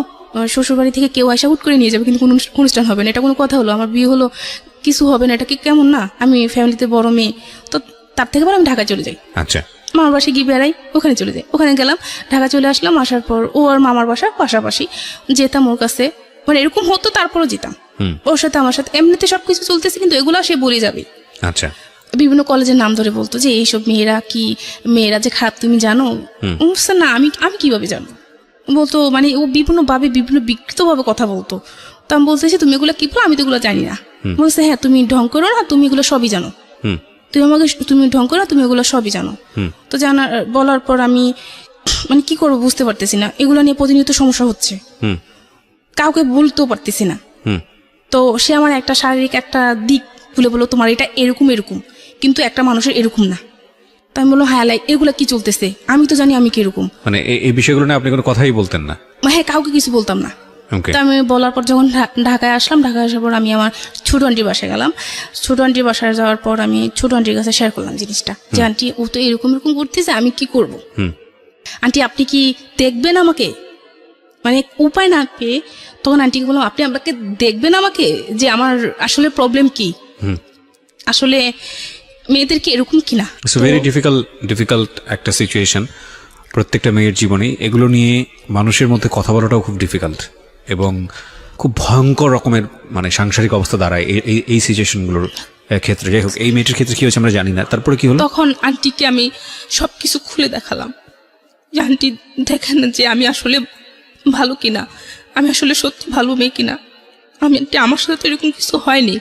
শ্বশুর বাড়ি থেকে কেউ আসা হুট করে নিয়ে যাবে, কিন্তু কোনো অনুষ্ঠান হবে না, এটা কোনো কথা হলো? আমার বিয়ে হলো, কিছু হবে না, এটা কি কেমন না? আমি ফ্যামিলিতে বড় মেয়ে, তো তার থেকে পরে আমি ঢাকা চলে যাই। আচ্ছা, মামার বাসায় গিয়ে বেড়াই, ওখানে চলে যাই। ওখানে গেলাম, ঢাকা চলে আসলাম। আসার পর ও আর মামার বাসা পাশাপাশি, যেতাম ওর কাছে, মানে এরকম হতো, তারপরও যেতাম ওর সাথে। আমার সাথে এমনিতে সবকিছু চলতেছে, কিন্তু এগুলো সে বলে যাবে। আচ্ছা, বিভিন্ন কলেজের নাম ধরে বলতো যে এইসব মেয়েরা যে খারাপ তুমি জানো? না, আমি কিভাবে জানবো? বলতো, মানে ও বিভিন্ন বিকৃত ভাবে কথা বলতো। তো আমি বলতেছি তুমি এগুলো কি বলো, আমি তো এগুলো জানি না। বলছে হ্যাঁ, তুমি ঢং করো না, তুমি এগুলো সবই জানো, তুমি ঢং করো না, তুমি এগুলো সবই জানো। তো বলার পর আমি মানে কি করবো বুঝতে পারতেছি না, এগুলো নিয়ে প্রতিনিয়ত সমস্যা হচ্ছে, কাউকে বলতেও পারতেছি না। তো সে আমার একটা শারীরিক একটা দিক তুলে বললো তোমার এটা এরকম এরকম, কিন্তু একটা মানুষের এরকম না। তাই আমি বললো হ্যাঁ, এগুলা কি চলতেছে, আমি তো জানি আমি কিরকম। মানে এই বিষয়গুলো নিয়ে আপনি কোনো কথাই বলতেন না? হ্যাঁ, কাউকে কিছু বলতাম না। তো আমি বলার পর যখন ঢাকায় আসলাম, ঢাকায় আসার পর আমি আমার ছোট আন্টির বাসায় গেলাম। ছোট আন্টির বাসায় যাওয়ার পর আমি ছোট আন্টির কাছে শেয়ার করলাম জিনিসটা, যে আন্টি ও তো এরকম এরকম করতেছে, আমি কি করব? আন্টি আপনি কি দেখবেন আমাকে? মানে উপায় না পেয়ে তখন আন্টিকে বললাম আপনি আমাকে দেখবেন আমাকে, যে আমার আসলে প্রবলেম কি, আসলে মেয়েদের কি এরকম কিনা। ইটস ভেরি ডিফিকাল্ট একটা সিচুয়েশন প্রত্যেকটা মেয়ের জীবনে। এগুলো নিয়ে মানুষের মধ্যে কথা বলাটাও খুব ডিফিকাল্ট। এবং খুব ভয়ঙ্কর রকমের মানে সাংসারিক অবস্থা দাঁড়ায় এই সিচুয়েশনগুলোর ক্ষেত্রে। যাই হোক, এই মেয়েটির ক্ষেত্রে কি হয়েছে আমরা জানি না, তারপরে কি হলো? তখন আন্টিকে আমি সবকিছু খুলে দেখালাম, যে আন্টি দেখেন যে আমি আসলে ভালো কিনা, আমি আসলে সত্যি ভালো মেয়ে কিনা, আমার সাথে তো এরকম কিছু হয়নি।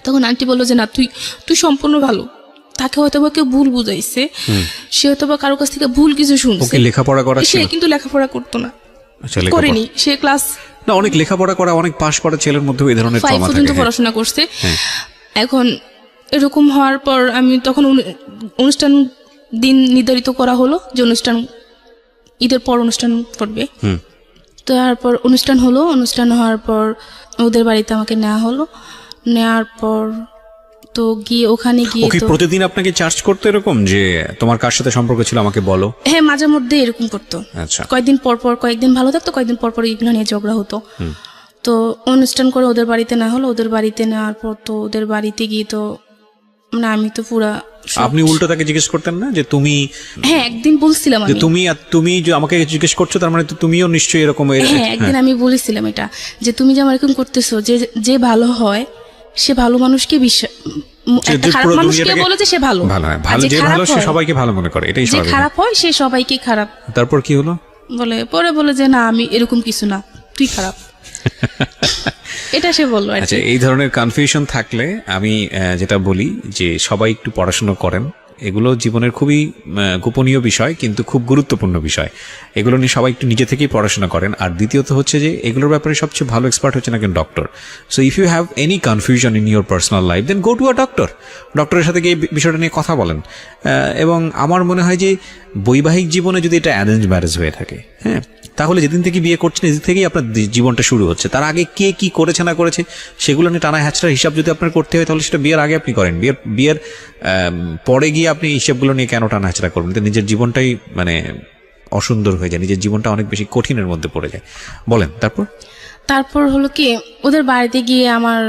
তখন আন্টি বললো যে না, তুই সম্পূর্ণ ভালো, তাকে হয়তো বা কেউ ভুল বুঝাইছে, সে হয়তো বা কারো কাছ থেকে ভুল কিছু শুনছে। লেখাপড়া করা সে কিন্তু লেখাপড়া করতো না, আচ্ছা, করেনি, সে ক্লাস না, অনেক লেখাপড়া করা, অনেক পাশ করা ছেলের মধ্যে এই ধরনের 5 পর্যন্ত পড়াশোনা করছে। এখন এরকম হওয়ার পর আমি তখন অনুষ্ঠান দিন নির্ধারিত করা হলো যে অনুষ্ঠান ঈদের পর অনুষ্ঠান করবে। তারপর অনুষ্ঠান হলো, অনুষ্ঠান হওয়ার পর ওদের বাড়িতে আমাকে নেওয়া হলো। নেওয়ার পর তো গিয়ে ওখানে গিয়ে তো প্রতিদিন আপনাকে চার্জ করতে এরকম যে তোমার কার সাথে সম্পর্ক ছিল আমাকে বলো? হ্যাঁ, মাঝে মধ্যে এরকম করতো। আচ্ছা, কয়েকদিন পর পর, কয়েকদিন ভালো থাকতো, কয়েকদিন পর পর এগুলো নিয়ে ঝগড়া হতো। তো অনুষ্ঠান করে ওদের বাড়িতে না হলো, ওদের বাড়িতে নেওয়ার পর তো ওদের বাড়িতে গিয়ে তো মানে আমি তো পুরা। আপনি উল্টো তাকে জিজ্ঞেস করতেন না যে তুমি? হ্যাঁ, একদিন বলছিলাম যে তুমি যে আমাকে জিজ্ঞেস করছো, তার মানে তুমিও নিশ্চয়ই এরকম। হ্যাঁ, একদিন আমি বলেছিলাম এটা, যে তুমি যে আমার এরকম করতেছো, যে ভালো হয় সে ভালো মানুষকে বিশ্বাস, খারাপ মানুষকে বলে যে সে ভালো, যে ভালো সে সবাইকে ভালো মনে করে, এটাই যে খারাপ হয় সে সবাইকে খারাপ। তারপর কি হলো? বলে যে না, আমি এরকম কিছু না, তুই খারাপ। এটা সে বললো। আচ্ছা, এই ধরনের কনফিউশন থাকলে আমি যেটা বলি যে সবাই একটু পড়াশোনা করেন। এগুলো জীবনের খুবই গোপনীয় বিষয়, কিন্তু খুব গুরুত্বপূর্ণ বিষয়। এগুলো নিয়ে সবাই একটু নিজে থেকেই পড়াশোনা করেন। আর দ্বিতীয়ত হচ্ছে যে এগুলোর ব্যাপারে সবচেয়ে ভালো এক্সপার্ট হচ্ছে নাকি doctor. So if you have any confusion in your personal life, then go to a doctor. ডক্টরের সাথে গিয়ে বিষয়টা নিয়ে কথা বলেন। এবং আমার মনে হয় যে বৈবাহিক জীবনে যদি এটা অ্যারেঞ্জ ম্যারেজ হয়ে থাকে, হ্যাঁ, তাহলে যেদিন থেকে বিয়ে করছেন সেদিন থেকেই আপনার জীবনটা শুরু হচ্ছে। তার আগে কে কি করেছে না করেছে সেগুলো নিয়ে টানা হ্যাচড়ার হিসাব যদি আপনার করতে হয়, তাহলে সেটা বিয়ের আগে আপনি করেন। বিয়ের পরে গিয়ে আপনি হিসাবগুলো নিয়ে কেন টানা হ্যাচড়া করবেন? নিজের জীবনটাই মানে অসুন্দর হয়ে যায়, নিজের জীবনটা অনেক বেশি কঠিনের মধ্যে পড়ে যায়। বলেন তারপর হলো কি, ওদের বাড়িতে গিয়ে আমার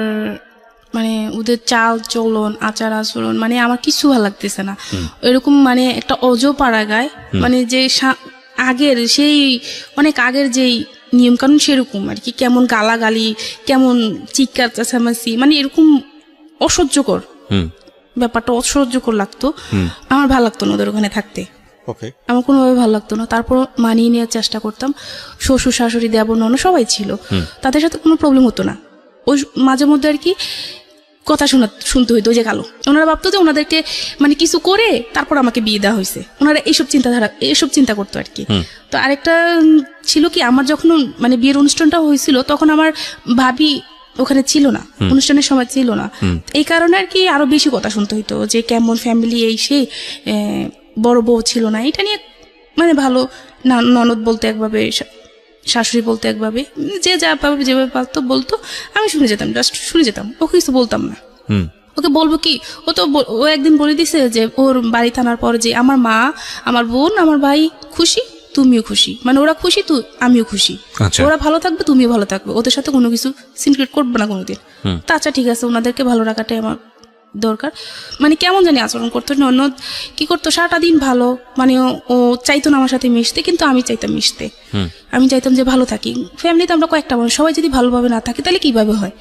মানে ওদের চাল চলন, আচার আচরণ, মানে আমার কিছু ভালো লাগতেছে না। এরকম মানে একটা অজপাড়া গায়, মানে যে আগের সেই অনেক আগের যেই নিয়ম কানুন সেরকম আর কি, কেমন গালাগালি, কেমন চিৎকার চেঁচামেচি, মানে এরকম অসহ্যকর ব্যাপারটা, অসহ্যকর লাগতো। আমার ভালো লাগতো না ওদের ওখানে থাকতে, আমার কোনোভাবে ভালো লাগতো না। তারপর মানিয়ে নেওয়ার চেষ্টা করতাম। শ্বশুর শাশুড়ি দেবর ননদ সবাই ছিল, তাদের সাথে কোনো প্রবলেম হতো না। ওই মাঝে মধ্যে আর কি কথা শুনতে হইতো যে কালো। ওনারা ভাবতো যে ওনাদেরকে মানে কিছু করে তারপর আমাকে বিয়ে দেওয়া হয়েছে, ওনারা এইসব চিন্তা করতো আর কি। তো আরেকটা ছিল কি, আমার যখন মানে বিয়ের অনুষ্ঠানটা হয়েছিল তখন আমার ভাবি ওখানে ছিল না, অনুষ্ঠানের সময় ছিল না। এই কারণে আর কি আরো বেশি কথা শুনতে হইতো যে কেমন ফ্যামিলি, এই সেই বড় বউ ছিল না, এটা নিয়ে মানে ভালো ননদ বলতে একভাবে, শাশুড়ি বলতে একভাবে, যে যা ভাবে যেভাবে পারতো বলতো, আমি শুনে যেতাম, জাস্ট শুনে যেতাম, ওকে কিছু বলতাম না। ওকে বলবো কি, ও একদিন বলে দিছে যে ওর বাড়ি থানার পর যে আমার মা, আমার বোন, আমার ভাই খুশি, তুমিও খুশি, মানে ওরা খুশি তো আমিও খুশি, ওরা ভালো থাকবে তুমিও ভালো থাকবে, ওদের সাথে কোনো কিছু সিক্রেট করবে না কোনোদিন। তা আচ্ছা ঠিক আছে, ওনাদেরকে ভালো রাখাটাই আমার দরকার। মানে কেমন জানি আচরণ করতো, ননদ কি করতো সারাটা দিন ভালো, মানে ও চাইতো না আমার সাথে মিশতে, কিন্তু আমি চাইতাম মিশতে, আমি চাইতাম যে ভালো থাকি। ফ্যামিলিতে আমরা কয়েকটা মানুষ, সবাই যদি ভালোভাবে না থাকে তাহলে কিভাবে হয়,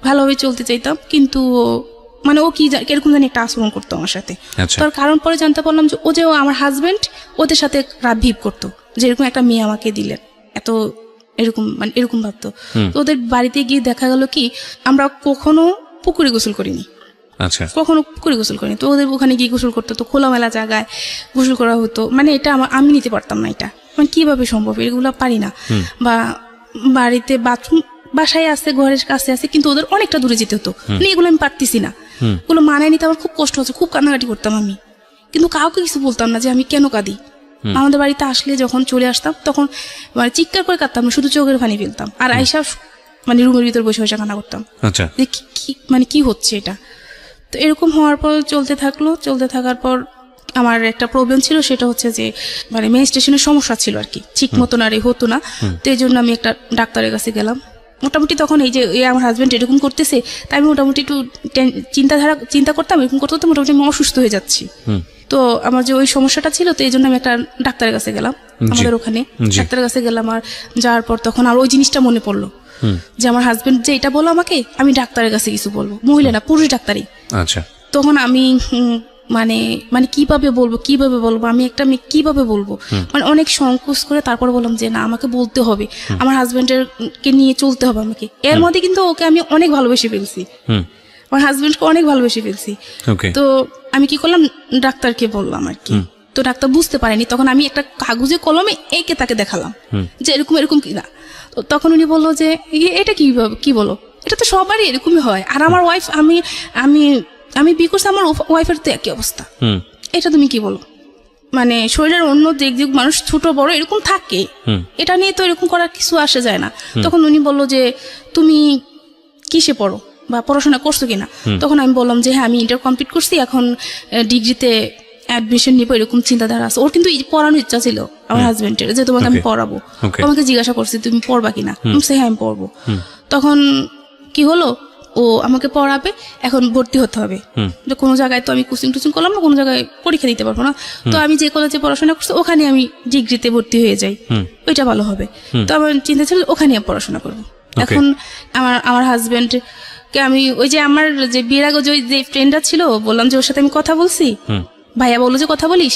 ভালোভাবে চলতে চাইতাম, কিন্তু মানে ও কিরকম জানি একটা আচরণ করতো আমার সাথে। তার কারণ পরে জানতে পারলাম যে ও আমার হাজবেন্ড ওদের সাথে রাত ভিপ করতো, যে এরকম একটা মেয়ে আমাকে দিলেন, এত এরকম মানে এরকম ভাবতো। তো ওদের বাড়িতে গিয়ে দেখা গেল কি, আমরা কখনো পুকুরে গোসল করিনি, কখনো পুকুরে গোসল করিনি। তো ওদের ওখানে গিয়ে গোসল করতো, তো খোলামেলা জায়গায় গোসল করা হতো, মানে এটা আমি নিতে পারতাম না, এটা মানে কিভাবে সম্ভব, এগুলো পারি না। বা বাড়িতে বাথরুম বাসায় আছে, ঘরের কাছে আছে, কিন্তু ওদের অনেকটা দূরে যেতে হতো, মানে এগুলো আমি পারতেছি না, ওগুলো মানায় নিতে আমার খুব কষ্ট হচ্ছে, খুব কান্নাকাটি করতাম আমি, কিন্তু কাউকে কিছু বলতাম না যে আমি কেন কাঁদি। আমাদের বাড়িতে আসলে যখন চলে আসতাম তখন মানে চিৎকার করে কাঁদতাম না, শুধু চোখের পানি ফেলতাম, আর আইসা মানে রুমের ভিতর বসে বসে কান্না করতাম যে মানে কি হচ্ছে এটা। তো এরকম হওয়ার পর চলতে থাকার পর আমার একটা প্রবলেম ছিল, সেটা হচ্ছে যে মানে মেনস্ট্রুয়েশনের সমস্যা ছিল আর কি, ঠিক মতন আর হতো না। তো এই জন্য আমি একটা ডাক্তারের কাছে গেলাম। মোটামুটি তখন এই যে আমার হাজব্যান্ড এরকম করতেছে, তাই আমি মোটামুটি একটু চিন্তা করতাম, এরকম করতে মোটামুটি আমি অসুস্থ হয়ে যাচ্ছি। তো আমার যে ওই সমস্যাটা ছিল, তো এই জন্য আমি একটা ডাক্তারের কাছে গেলাম। আমাদের ওখানে জি। ডাক্তারের কাছে গেলাম। আর যাওয়ার পর তখন আর ওই জিনিসটা মনে পড়লো যে আমার হাজবেন্ড যে এটা বলো আমাকে, আমি ডাক্তারের কাছে কিছু বলবো, মহিলা না পুরুষ ডাক্তারই। আচ্ছা তখন আমি মানে মানে কিভাবে বলবো আমি একটা মেয়ে কিভাবে বলবো, মানে অনেক সংকোচ করে তারপর বললাম যে না আমাকে বলতে হবে, আমার হাজবেন্ডের কে নিয়ে চলতে হবে আমাকে। এর মধ্যে কিন্তু ওকে আমি অনেক ভালোবেসে ফেলছি, আমার হাজবেন্ডকে অনেক ভালোবেসে ফেলছি। ওকে তো আমি কি করলাম, ডাক্তারকে বললাম আর কি। তো ডাক্তার বুঝতে পারেনি, তখন আমি একটা কাগজে কলমে এঁকে তাকে দেখালাম যে এরকম এরকম কিনা। তো তখন উনি বললো যে এটা কি বলো, এটা তো সবারই এরকমই হয়। আর আমার ওয়াইফ আমি আমি আমি বিয়ে করছি, আমার ওয়াইফের তো একই অবস্থা, এটা তুমি কি বলো? মানে শরীরের অন্য দিক দিক মানুষ ছোট বড় এরকম থাকে, এটা নিয়ে তো এরকম করার কিছু আসে যায় না। তখন উনি বললো যে তুমি কিসে পড়ো বা পড়াশোনা করছো কিনা? তখন আমি বললাম যে হ্যাঁ আমি ইন্টার কমপ্লিট করছি, এখন ডিগ্রিতে অ্যাডমিশন নিবো, এরকম চিন্তাধারা আছে। ওর কিন্তু পড়ানোর ইচ্ছা ছিল আমার হাজবেন্ডের, যে তোমাকে আমি পড়াবো। আমাকে জিজ্ঞাসা করছি তুমি পড়বা কিনা, হ্যাঁ আমি পড়বো। তখন কি হলো, ও আমাকে পড়াবে, এখন ভর্তি হতে হবে। যে কোনো জায়গায় তো আমি কোচিং টুচিং করলাম না, কোনো জায়গায় পরীক্ষা দিতে পারবো না। তো আমি যে কলেজে পড়াশোনা করছি ওখানে আমি ডিগ্রিতে ভর্তি হয়ে যাই, ওইটা ভালো হবে। তো আমার চিন্তা ছিল ওখানে আমি পড়াশোনা করবো। এখন আমার হাজবেন্ড কে আমি ওই যে আমার যে বিয়ের আগে যে ফ্রেন্ডটা ছিল, বললাম যে ওর সাথে আমি কথা বলছি, ভাইয়া বললো যে কথা বলিস,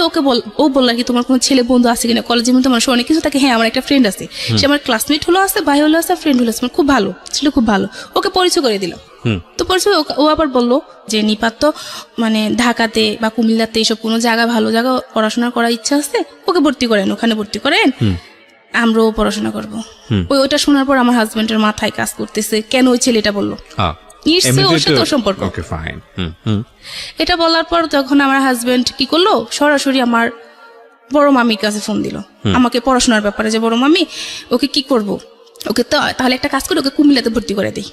ওকে ও বললো কি তোমার কোনো ছেলে বন্ধু আছে কিনা, কলেজের মধ্যে মানুষ অনেক কিছু থাকে। হ্যাঁ আমার একটা ফ্রেন্ড আছে, সে আমার ক্লাসমেট হলো আছে, ভাই হলো আছে, ফ্রেন্ড হলো আছে, খুব ভালো ছিল, খুব ভালো। ওকে পরিচয় করে দিল। তো পরিচয় ও আবার বললো যে নিপাত তো মানে ঢাকাতে বা কুমিল্লাতে এইসব কোনো জায়গা ভালো জায়গা পড়াশোনা করার ইচ্ছা আছে, ওকে ভর্তি করেন, ওখানে ভর্তি করেন, আমরাও পড়াশোনা করবো। ওইটা শোনার পর আমার হাজবেন্ডের মাথায় কাজ করতেছে, কেন ওই ছেলেটা বললো, সম্পর্ক। এটা বলার পর যখন আমার হাজবেন্ড কি করলো, সরাসরি আমার বড় মামির কাছে ফোন দিল আমাকে পড়াশোনার ব্যাপারে, যে বড় মামি ওকে কি করব, ওকে তো তাহলে একটা কাজ করে ওকে কুমিল্লাতে ভর্তি করে দেই,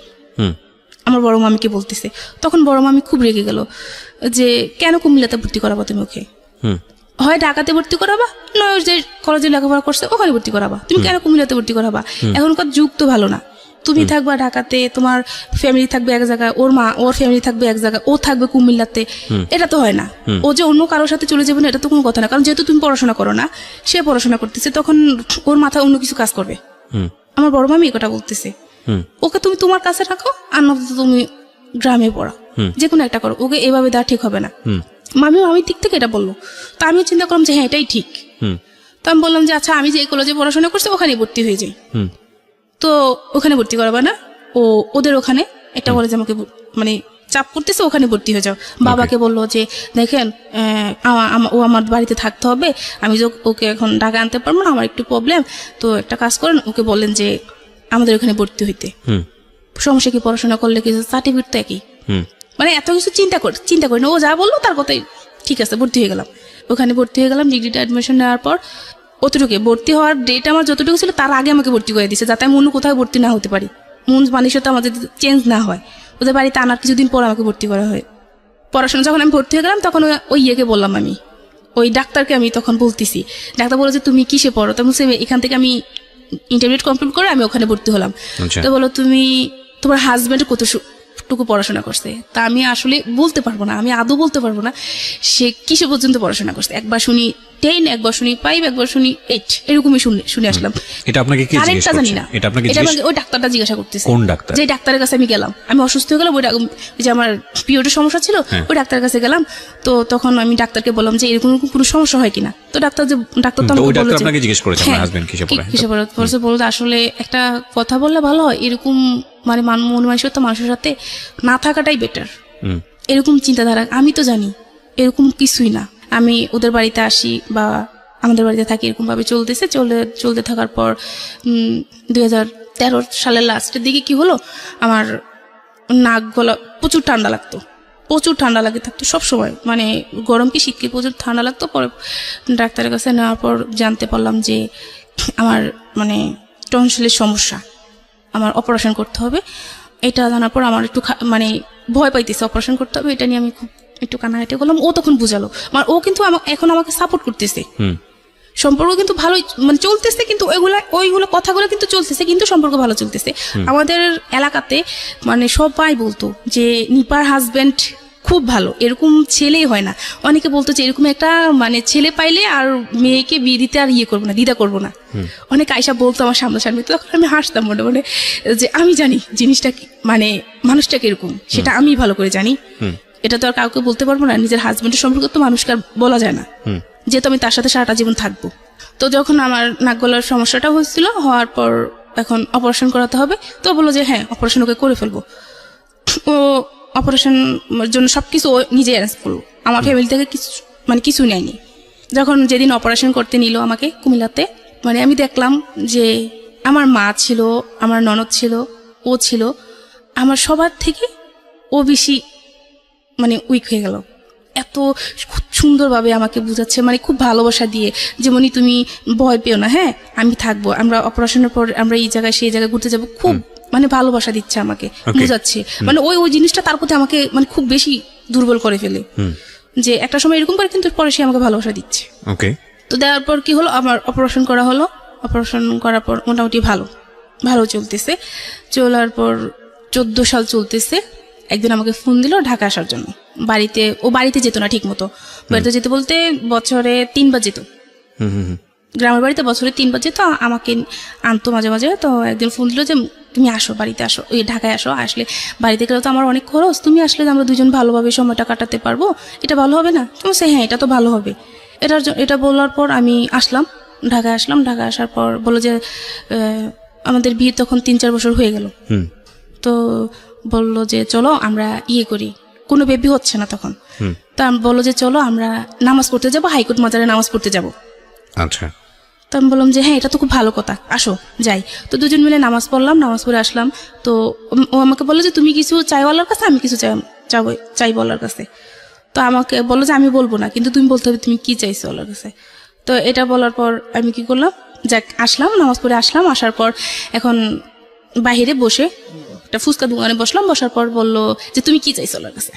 আমার বড় মামিকে বলতেছে। তখন বড় মামি খুব রেগে গেল যে কেন কুমিল্লাতে ভর্তি করাবো তুমি ওকে, হয় ঢাকাতে ভর্তি করাবা, নয় যে কলেজে লেখাপড়া করছে ওখানে ভর্তি করাবা, তুমি কেন কুমিল্লাতে ভর্তি করাবা? এখনকার যুগ তো ভালো না, তুমি থাকবা ঢাকাতে, তোমার ফ্যামিলি থাকবে এক জায়গায়, ওর ফ্যামিলি থাকবে এক জায়গায়, ও থাকবে কুমিল্লাতে, এটা তো হয় না। ও যে অন্য কারোর সাথে চলে যাবে না, এটা তো কোনো কথা না। কারণ যেহেতু তুমি পড়াশোনা করো না, সে পড়াশোনা করতেছে, তখন ওর মাথায় অন্য কিছু কাজ করবে। আমার বড় মামি এটা বলতেছে, ওকে তুমি তোমার কাছে রাখো, আর নয়তো তুমি গ্রামে পড়াও, যে কোনো একটা করো, ওকে এভাবে দেওয়া ঠিক হবে না। মামির দিক থেকে এটা বললো। তো আমিও চিন্তা করলাম যে হ্যাঁ এটাই ঠিক। তো আমি বললাম যে আচ্ছা আমি যে কলেজে পড়াশোনা করছি ওখানে ভর্তি হয়ে যাই। তো ওখানে ভর্তি করাবা না, ওদের ওখানে একটা কলেজে আমাকে মানে চাপ করতেছে, ওখানে ভর্তি হয়ে যাও। বাবাকে বললো যে দেখেন ও আমার বাড়িতে থাকতে হবে, আমি যে ওকে এখন ঢাকা আনতে পারবো না, আমার একটু প্রবলেম, তো একটা কাজ করেন, ওকে বলেন যে আমাদের ওখানে ভর্তি হইতে, সমস্যা কি, পড়াশোনা করলে কিছু সার্টিফিকেট তো একই। মানে এত কিছু চিন্তা করি না, ও যা বললো তার কথাই ঠিক আছে, ভর্তি হয়ে গেলাম। ওখানে ভর্তি হয়ে গেলাম, ডিগ্রিটা অ্যাডমিশন নেওয়ার পর অতটুকু ভর্তি হওয়ার ডেট আমার যতটুকু ছিল তার আগে আমাকে ভর্তি করে দিয়েছে, যাতে আমি অন্য কোথাও ভর্তি না হতে পারি, মন মানসিকতা আমাদের চেঞ্জ না হয়। ওদের বাড়িতে আনার কিছুদিন পর আমাকে ভর্তি করা হয়। পড়াশোনা যখন আমি ভর্তি হয়ে গেলাম তখন ওই ইয়েকে বললাম, আমি ওই ডাক্তারকে আমি তখন বলতেছি, ডাক্তার বলো যে তুমি কিসে পড়ো? তখন এখান থেকে আমি ইন্টারমিডিয়েট কমপ্লিট করে আমি ওখানে ভর্তি হলাম। তো বলো তুমি তোমার হাজবেন্ড কতটুকু পড়াশোনা করছে? তা আমি আসলে বলতে পারবো না, আমি আদৌ বলতে পারবো না সে কিসে পর্যন্ত পড়াশোনা করছে। একবার শুনি 10, একবার শুনি 5, একবার শুনি 8, এরকমই শুনে আসলাম। এটা আপনাকে কি জিজ্ঞেস করছে? জানি না, এটা ওই ডাক্তারটা জিজ্ঞাসা করতেছে। কোন ডাক্তার? যে ডাক্তারের কাছে আমি গেলাম, আমি অসুস্থ হয়ে গেলাম, ওই যে আমার পিরিয়ডের সমস্যা ছিল, ওই ডাক্তারের কাছে গেলাম। তো তখন আমি ডাক্তারকে বললাম যে এরকম কোনো সমস্যা হয় কিনা। তো ডাক্তার তো আমাকে বলল, আপনাকে জিজ্ঞেস করেছে আমার হাজবেন্ড কিসে পড়ে, বলতে আসলে একটা কথা বললে ভালো হয়, এরকম মানে মন মানসিকতা মানুষের সাথে না থাকাটাই বেটার, এরকম চিন্তাধারা। আমি তো জানি এরকম কিছুই না। আমি ওদের বাড়িতে আসি বা আমাদের বাড়িতে থাকি, এরকম ভাবে চলতে থাকার পর 2013 সালের লাস্টের দিকে কি হলো, আমার নাক গলা প্রচুর ঠান্ডা লাগে থাকতো সবসময়, মানে গরম কি শীত কি প্রচুর ঠান্ডা লাগতো। পরে ডাক্তারের কাছে নেওয়ার পর জানতে পারলাম যে আমার মানে টনসিলের সমস্যা, আমার অপারেশন করতে হবে। এটা জানার পর আমার একটু মানে ভয় পাইতেছে, অপারেশন করতে হবে, এটা নিয়ে আমি খুব একটু কান্নাকাটি করলাম। ও তখন বুঝালো, মানে ও কিন্তু এখন আমাকে সাপোর্ট করতেছে, সম্পর্ক কিন্তু ভালোই মানে চলতেছে, কিন্তু ওইগুলো কথাগুলো কিন্তু চলতেছে, কিন্তু সম্পর্ক ভালো চলতেছে। আমাদের এলাকাতে মানে সবাই বলতো যে নিপার হাজবেন্ড খুব ভালো, এরকম ছেলেই হয় না। অনেকে বলতো যে এরকম একটা মানে ছেলে পাইলে আর মেয়েকে বিয়ে দিতে আর ইয়ে করবো না, দ্বিধা করবো না। অনেক আয়সা বলতো আমার সামনাসামনি, তো তখন আমি হাসতাম মনে মনে যে আমি জানি জিনিসটা মানে মানুষটা কিরকম সেটা আমি ভালো করে জানি। এটা তো আর কাউকে বলতে পারবো না, নিজের হাজবেন্ডের সম্পর্কে তো মানুষকে আর বলা যায় না, যেহেতু আমি তার সাথে সারাটা জীবন থাকবো। তো যখন আমার নাক গলার সমস্যাটা হয়েছিল, হওয়ার পর এখন অপারেশন করাতে হবে, তো বললো যে হ্যাঁ অপারেশন ওকে করে ফেলবো। ও অপারেশন জন্য সবকিছু ও নিজে অ্যারেঞ্জ করলো, আমার ফ্যামিলি থেকে কিছু মানে কিছু নেয়নি। যখন যেদিন অপারেশন করতে নিল আমাকে কুমিল্লাতে, মানে আমি দেখলাম যে আমার মা ছিল, আমার ননদ ছিল, ও ছিল, আমার সবার থেকে ও বেশি মানে উইক হয়ে গেল। এত খুব সুন্দরভাবে আমাকে বুঝাচ্ছে, মানে খুব ভালোবাসা দিয়ে, যেমনই তুমি ভয় পেও না, হ্যাঁ আমি থাকবো, আমরা অপারেশনের পর আমরা এই জায়গায় সেই জায়গায় ঘুরতে যাবো, খুব মানে ভালোবাসা দিচ্ছে আমাকে, বুঝাচ্ছে। মানে ওই জিনিসটা তার প্রতি আমাকে মানে খুব বেশি দুর্বল করে ফেলে, যে একটা সময় এরকম করে কিন্তু পরে সে আমাকে ভালোবাসা দিচ্ছে। তো দেওয়ার পর কি হলো, আমার অপারেশন করা হলো। অপারেশন করার পর মোটামুটি ভালো চলতেছে। চলার পর 14 সাল চলতেছে। একদিন আমাকে ফোন দিল ঢাকা আসার জন্য। বাড়িতে যেত না ঠিক মতো, বাড়িতে যেতে বলতে বছরে 3 বার যেত, গ্রামের বাড়িতে বছরে 3 বার যেত, আমাকে আনতো মাঝে মাঝে। তো একদিন ফোন দিল যে তুমি আসো, বাড়িতে আসো, ওই ঢাকায় আসো, আসলে বাড়িতে গেলে তো আমার অনেক খরচ, তুমি আসলে আমরা দুজন ভালোভাবে সময়টা কাটাতে পারবো, এটা ভালো হবে না? তুমি সে হ্যাঁ এটা তো ভালো হবে। এটা বলার পর আমি আসলাম, ঢাকায় আসলাম। ঢাকায় আসার পর বললো যে আমাদের বিয়ে তখন 3-4 বছর হয়ে গেল। তো বললো যে চলো আমরা ইয়ে করি, কোনো বেবি হচ্ছে না তখন। তো আমি বললো যে চলো আমরা নামাজ পড়তে যাবো, হাইকোর্ট মাজারে নামাজ পড়তে যাবো। আচ্ছা। তো আমি বললাম যে হ্যাঁ এটা তো খুব ভালো কথা, আসো যাই। তো দুজন মিলে নামাজ পড়লাম, নামাজ পড়ে আসলাম। তো ও আমাকে বললো যে তুমি কিছু চাইও আল্লাহর কাছে, আমি কিছু চাইবো আল্লাহর কাছে। তো আমাকে বললো যে আমি বলবো না, কিন্তু তুমি বলতে হবে তুমি কি চাইছো আল্লাহর কাছে। তো এটা বলার পর আমি কি করলাম, যাক আসলাম, নামাজ পড়ে আসলাম। আসার পর এখন বাহিরে বসে একটা ফুচকা দোকানে বসলাম। বসার পর বললো যে তুমি কি চাইছো আল্লাহর কাছে।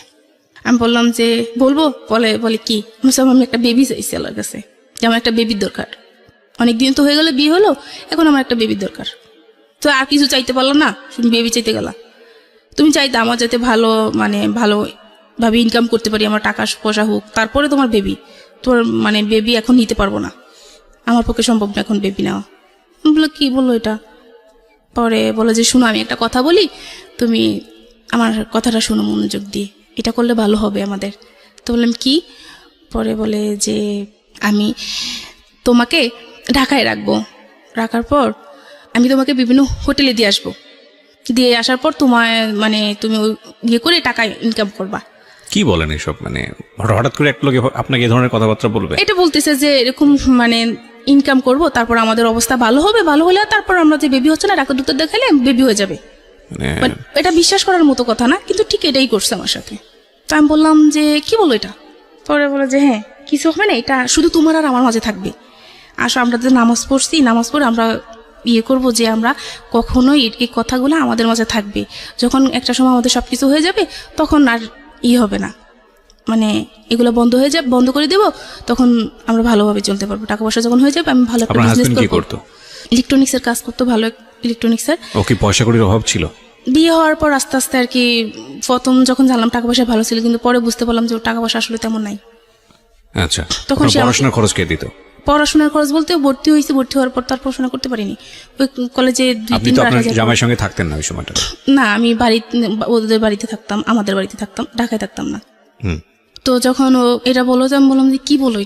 আমি বললাম যে বলবো, বলে কি, আমি একটা বেবি চাইছি আল্লাহর কাছে, যে আমার একটা বেবির দরকার, অনেকদিন তো হয়ে গেলো বিয়ে হলো, এখন আমার একটা বেবির দরকার। তো আর কিছু চাইতে পারলাম না, শুধু বেবি চাইতে গেলা। তুমি চাইতে আমার যাতে ভালোভাবে ইনকাম করতে পারি, আমার টাকা পয়সা হোক, তারপরে তোমার বেবি। তোমার মানে বেবি এখন নিতে পারবো না, আমার পক্ষে সম্ভব না এখন বেবি নেওয়া। বললো কি বললো এটা? পরে বলো যে শুনো আমি একটা কথা বলি, তুমি আমার কথাটা শোনো মনোযোগ দিয়ে, এটা করলে ভালো হবে আমাদের। তো বললাম কি? পরে বলে যে আমি তোমাকে ঢাকায় রাখার পর আমি তোমাকে বিভিন্ন হোটেলে দিয়ে আসবো, দিয়ে আসার পর তোমায় মানে তুমি ইয়ে করে টাকা ইনকাম করবা। কি বলেন এসব? মানে হঠাৎ করে এক লোকে আপনাকে এই ধরনের কথাবার্তা বলবে? এটা বলতেছে যে এরকম মানে ইনকাম করব, তারপর আমাদের অবস্থা ভালো হবে, ভালো হলে তারপর আমরা যে বেবি হচ্ছে না ডাক্তার দেখালে বেবি হয়ে যাবে। এটা বিশ্বাস করার মতো কথা না, কিন্তু ঠিক এটাই করছে আমার সাথে। তো আমি বললাম যে কি বলো এটা? পরে বলে যে হ্যাঁ কিছু হবে না, এটা শুধু তোমার আর আমার মাঝে থাকবে। আসো আমরা যে নামাজ পড়ছি, নামাজ পড়ে আমরা ইয়ে করবো যে আমরা কখনোই এই কথাগুলো আমাদের মাঝে থাকবে, যখন একটা সময় আমাদের সবকিছু হয়ে যাবে তখন আর হবে না, মানে এগুলো বন্ধ করে দেব, তখন আমরা ভালোভাবে চলতে পারবো। টাকা পয়সা যখন হয়ে যাবে আমি ভালো একটা বিজনেস করব। ইলেকট্রনিক্সের কাজ করতো, ভালো ইলেকট্রনিক্সের। ও কি পয়সা কড়ির অভাব ছিল? বিয়ে হওয়ার পর আস্তে আস্তে আর কি, প্রথম যখন জানলাম টাকা পয়সা ভালো ছিল, কিন্তু পরে বুঝতে পারলাম যে টাকা পয়সা আসলে তেমন নাই। আচ্ছা, তখন পড়াশোনার খরচ কে দিত? পড়াশোনার খরচ বলতে ভর্তি হয়েছি, ভর্তি হওয়ার পর তার পড়াশোনা করতে পারিনি। ওই কলেজে 2-3 বার জামাইয়ের সঙ্গে থাকতেন না ওই সময়টা? না, আমি ওদের বাড়িতে থাকতাম, আমাদের বাড়িতে থাকতাম, ঢাকায় থাকতাম না। তো যখন ও এটা বললো, যে আমি বললাম যে কি বলো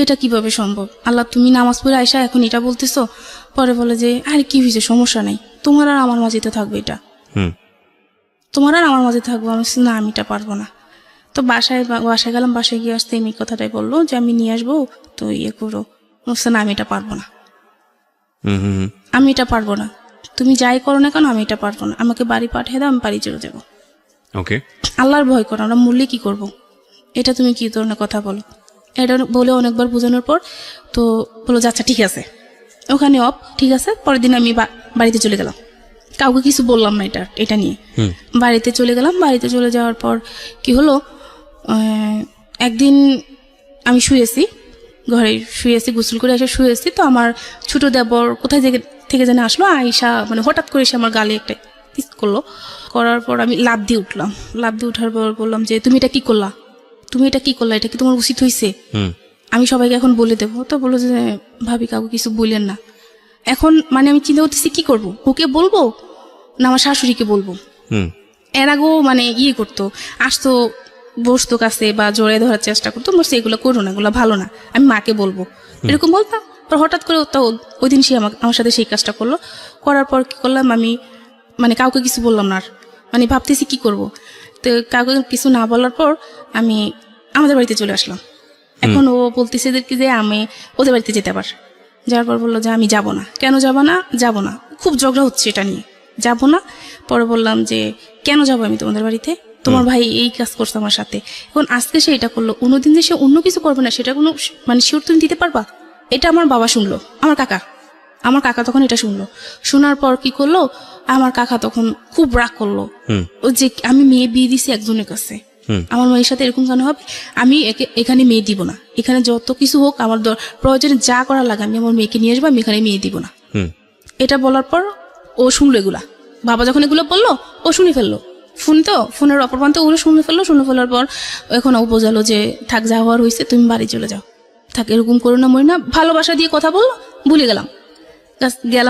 এটা কিভাবে সম্ভব? আল্লাহ তুমি নামাজ পড়ে আয়সা এখন এটা বলতেছো? পরে বলে যে আরে কি হয়েছে, সমস্যা নাই, তোমার আর আমার মাঝে তো থাকবে, এটা তোমার আর আমার মাঝে থাকবো। আমি না, আমি এটা পারবো না। তো বাসায় গেলাম, বাসায় গিয়ে আসতে এই কথাটাই বললো যে আমি নিয়ে আসবো, তো ইয়ে করো। না, আমি এটা পারবো না, আমি এটা পারবো না, তুমি যাই করো না কেন আমি এটা পারবো না, আমাকে বাড়ি পাঠিয়ে দাও, আমি বাড়ি চলে যাবো। ওকে, আল্লাহর ভয় করো, আমরা মূল্যে কি করব, এটা তুমি কি ধরনের কথা বলো? এটা বলে অনেকবার বোঝানোর পর তো বলো যে আচ্ছা ঠিক আছে, ওখানে ঠিক আছে। পরের দিন আমি বাড়িতে চলে গেলাম, কাউকে কিছু বললাম না এটা নিয়ে। বাড়িতে চলে গেলাম। বাড়িতে চলে যাওয়ার পর কি হলো, একদিন আমি ঘরে শুয়েছি, গোসল করে এসে শুয়েছি। তো আমার ছোট দেবর কোথায় থেকে যেন আসলো, আয়সা মানে হঠাৎ করে এসে আমার গালে একটা কিস করলো, করার পর আমি লাফ দিয়ে উঠলাম। লাফ দিয়ে উঠার পর বললাম যে তুমি এটা কি করলা, তুমি এটা কি করলা, এটা কি তোমার উচিত হয়েছে? আমি সবাইকে এখন বলে দেবো। তো বললো যে ভাবি কাউকে কিছু বললেন না। এখন মানে আমি চিন্তা করতেছি কি করবো, ওকে বলবো না আমার শাশুড়িকে বলবো। এর আগেও মানে ইয়ে করতো, আসতো বসতো কাছে বা জড়িয়ে ধরার চেষ্টা করতো, বলছে এগুলো করো না, এগুলো ভালো না, আমি মাকে বলবো, এরকম বলতাম। পর হঠাৎ করে তো ওই দিন সে আমার সাথে সেই কাজটা করলো। করার পর কি করলাম, আমি মানে কাউকে কিছু বললাম না আর, মানে ভাবতেছি কি করব। তো কাউকে কিছু না বলার পর আমি আমাদের বাড়িতে চলে আসলাম। এখন ও বলতেছে যে আমি ওদের বাড়িতে যেতে পার। যাওয়ার পর বললো যে আমি যাব না। কেন যাব না? যাব না, খুব ঝগড়া হচ্ছে এটা নিয়ে, যাব না। পরে বললাম যে কেন যাবো আমি তোমাদের বাড়িতে, তোমার ভাই এই কাজ করছে আমার সাথে, এখন আজকে সে এটা করলো, অন্যদিন যে সে অন্য কিছু করবে না সেটা কোনো মানে শিওর তুমি দিতে পারবা? এটা আমার বাবা শুনলো, আমার কাকা তখন এটা শুনলো। শোনার পর কি করলো, আমার কাকা তখন খুব রাগ করলো যে আমি মেয়ে বিয়ে দিছি একজনের কাছে, আমার মেয়ের সাথে এরকম কেন হবে, আমি এখানে মেয়ে দিব না, এখানে যত কিছু হোক আমার প্রয়োজনে যা করা লাগে আমি আমার মেয়েকে নিয়ে আসবো, আমি এখানে মেয়ে দিব না। এটা বলার পর ও শুনলো এগুলা, বাবা যখন এগুলো বললো ও শুনে ফেললো, ফোনের অপর প্রান্তে ওগুলো শুনে ফেলার পর এখন ও বোঝালো যে থাক, যা হওয়ার হয়েছে তুমি বাড়ি চলে যাও, থাক এরকম করো না, মরি না, ভালোবাসা দিয়ে কথা বললো, ভুলে গেলাম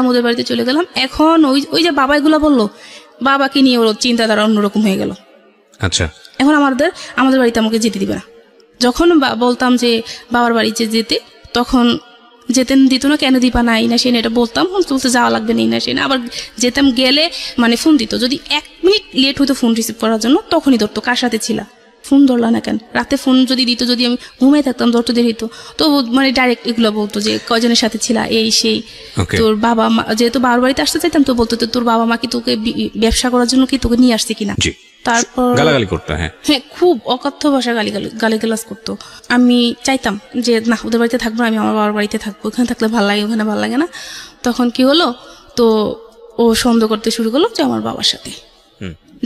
ওদের বাড়িতে চলে গেলাম। এখন ওই যে বাবা এগুলো বললো, বাবাকে নিয়ে ওর চিন্তাধারা অন্যরকম হয়ে গেল। আচ্ছা, এখন আমাদের বাড়িতে আমাকে যেতে দিবে না। যখন বলতাম যে বাবার বাড়িতে যেতে, তখন যেতে দিত না, কেন দিবা না, এই না সে না, এটা বলতাম, চলতে যাওয়া লাগবে না, এই না সে না। আবার যেতাম গেলে মানে ফোন দিত, যদি 1 মিনিট লেট হইতো ফোন রিসিভ করার জন্য তখনই ধরতো, কার সাথে ছিল, ফোন ধরলা না কেন, রাতে ফোন যদি দিত, যদি আমি ঘুমাই থাকতাম ধরতো দেরি হইতো, তো মানে ডাইরেক্ট এগুলো বলতো যে কয়জনের সাথে ছিল এই সেই। তোর বাবা মা, যেহেতু বাবার বাড়িতে আসতে চাইতাম, তো বলতো তোর বাবা মা কি তোকে ব্যবসা করার জন্য কি তোকে নিয়ে আসছে কিনা। তারপর গালাগালি করতো, হ্যাঁ, খুব অকথ্য ভাষা গালিগালাজ করতো। আমি চাইতাম যে না, ওদের বাড়িতে থাকবো, আমি আমার বাবার বাড়িতে থাকবো, ওখানে থাকলে ভালো লাগে, ওখানে ভালো লাগে না। তখন কি হলো, তো ও সন্দেহ করতে শুরু করলো যে আমার বাবার সাথে,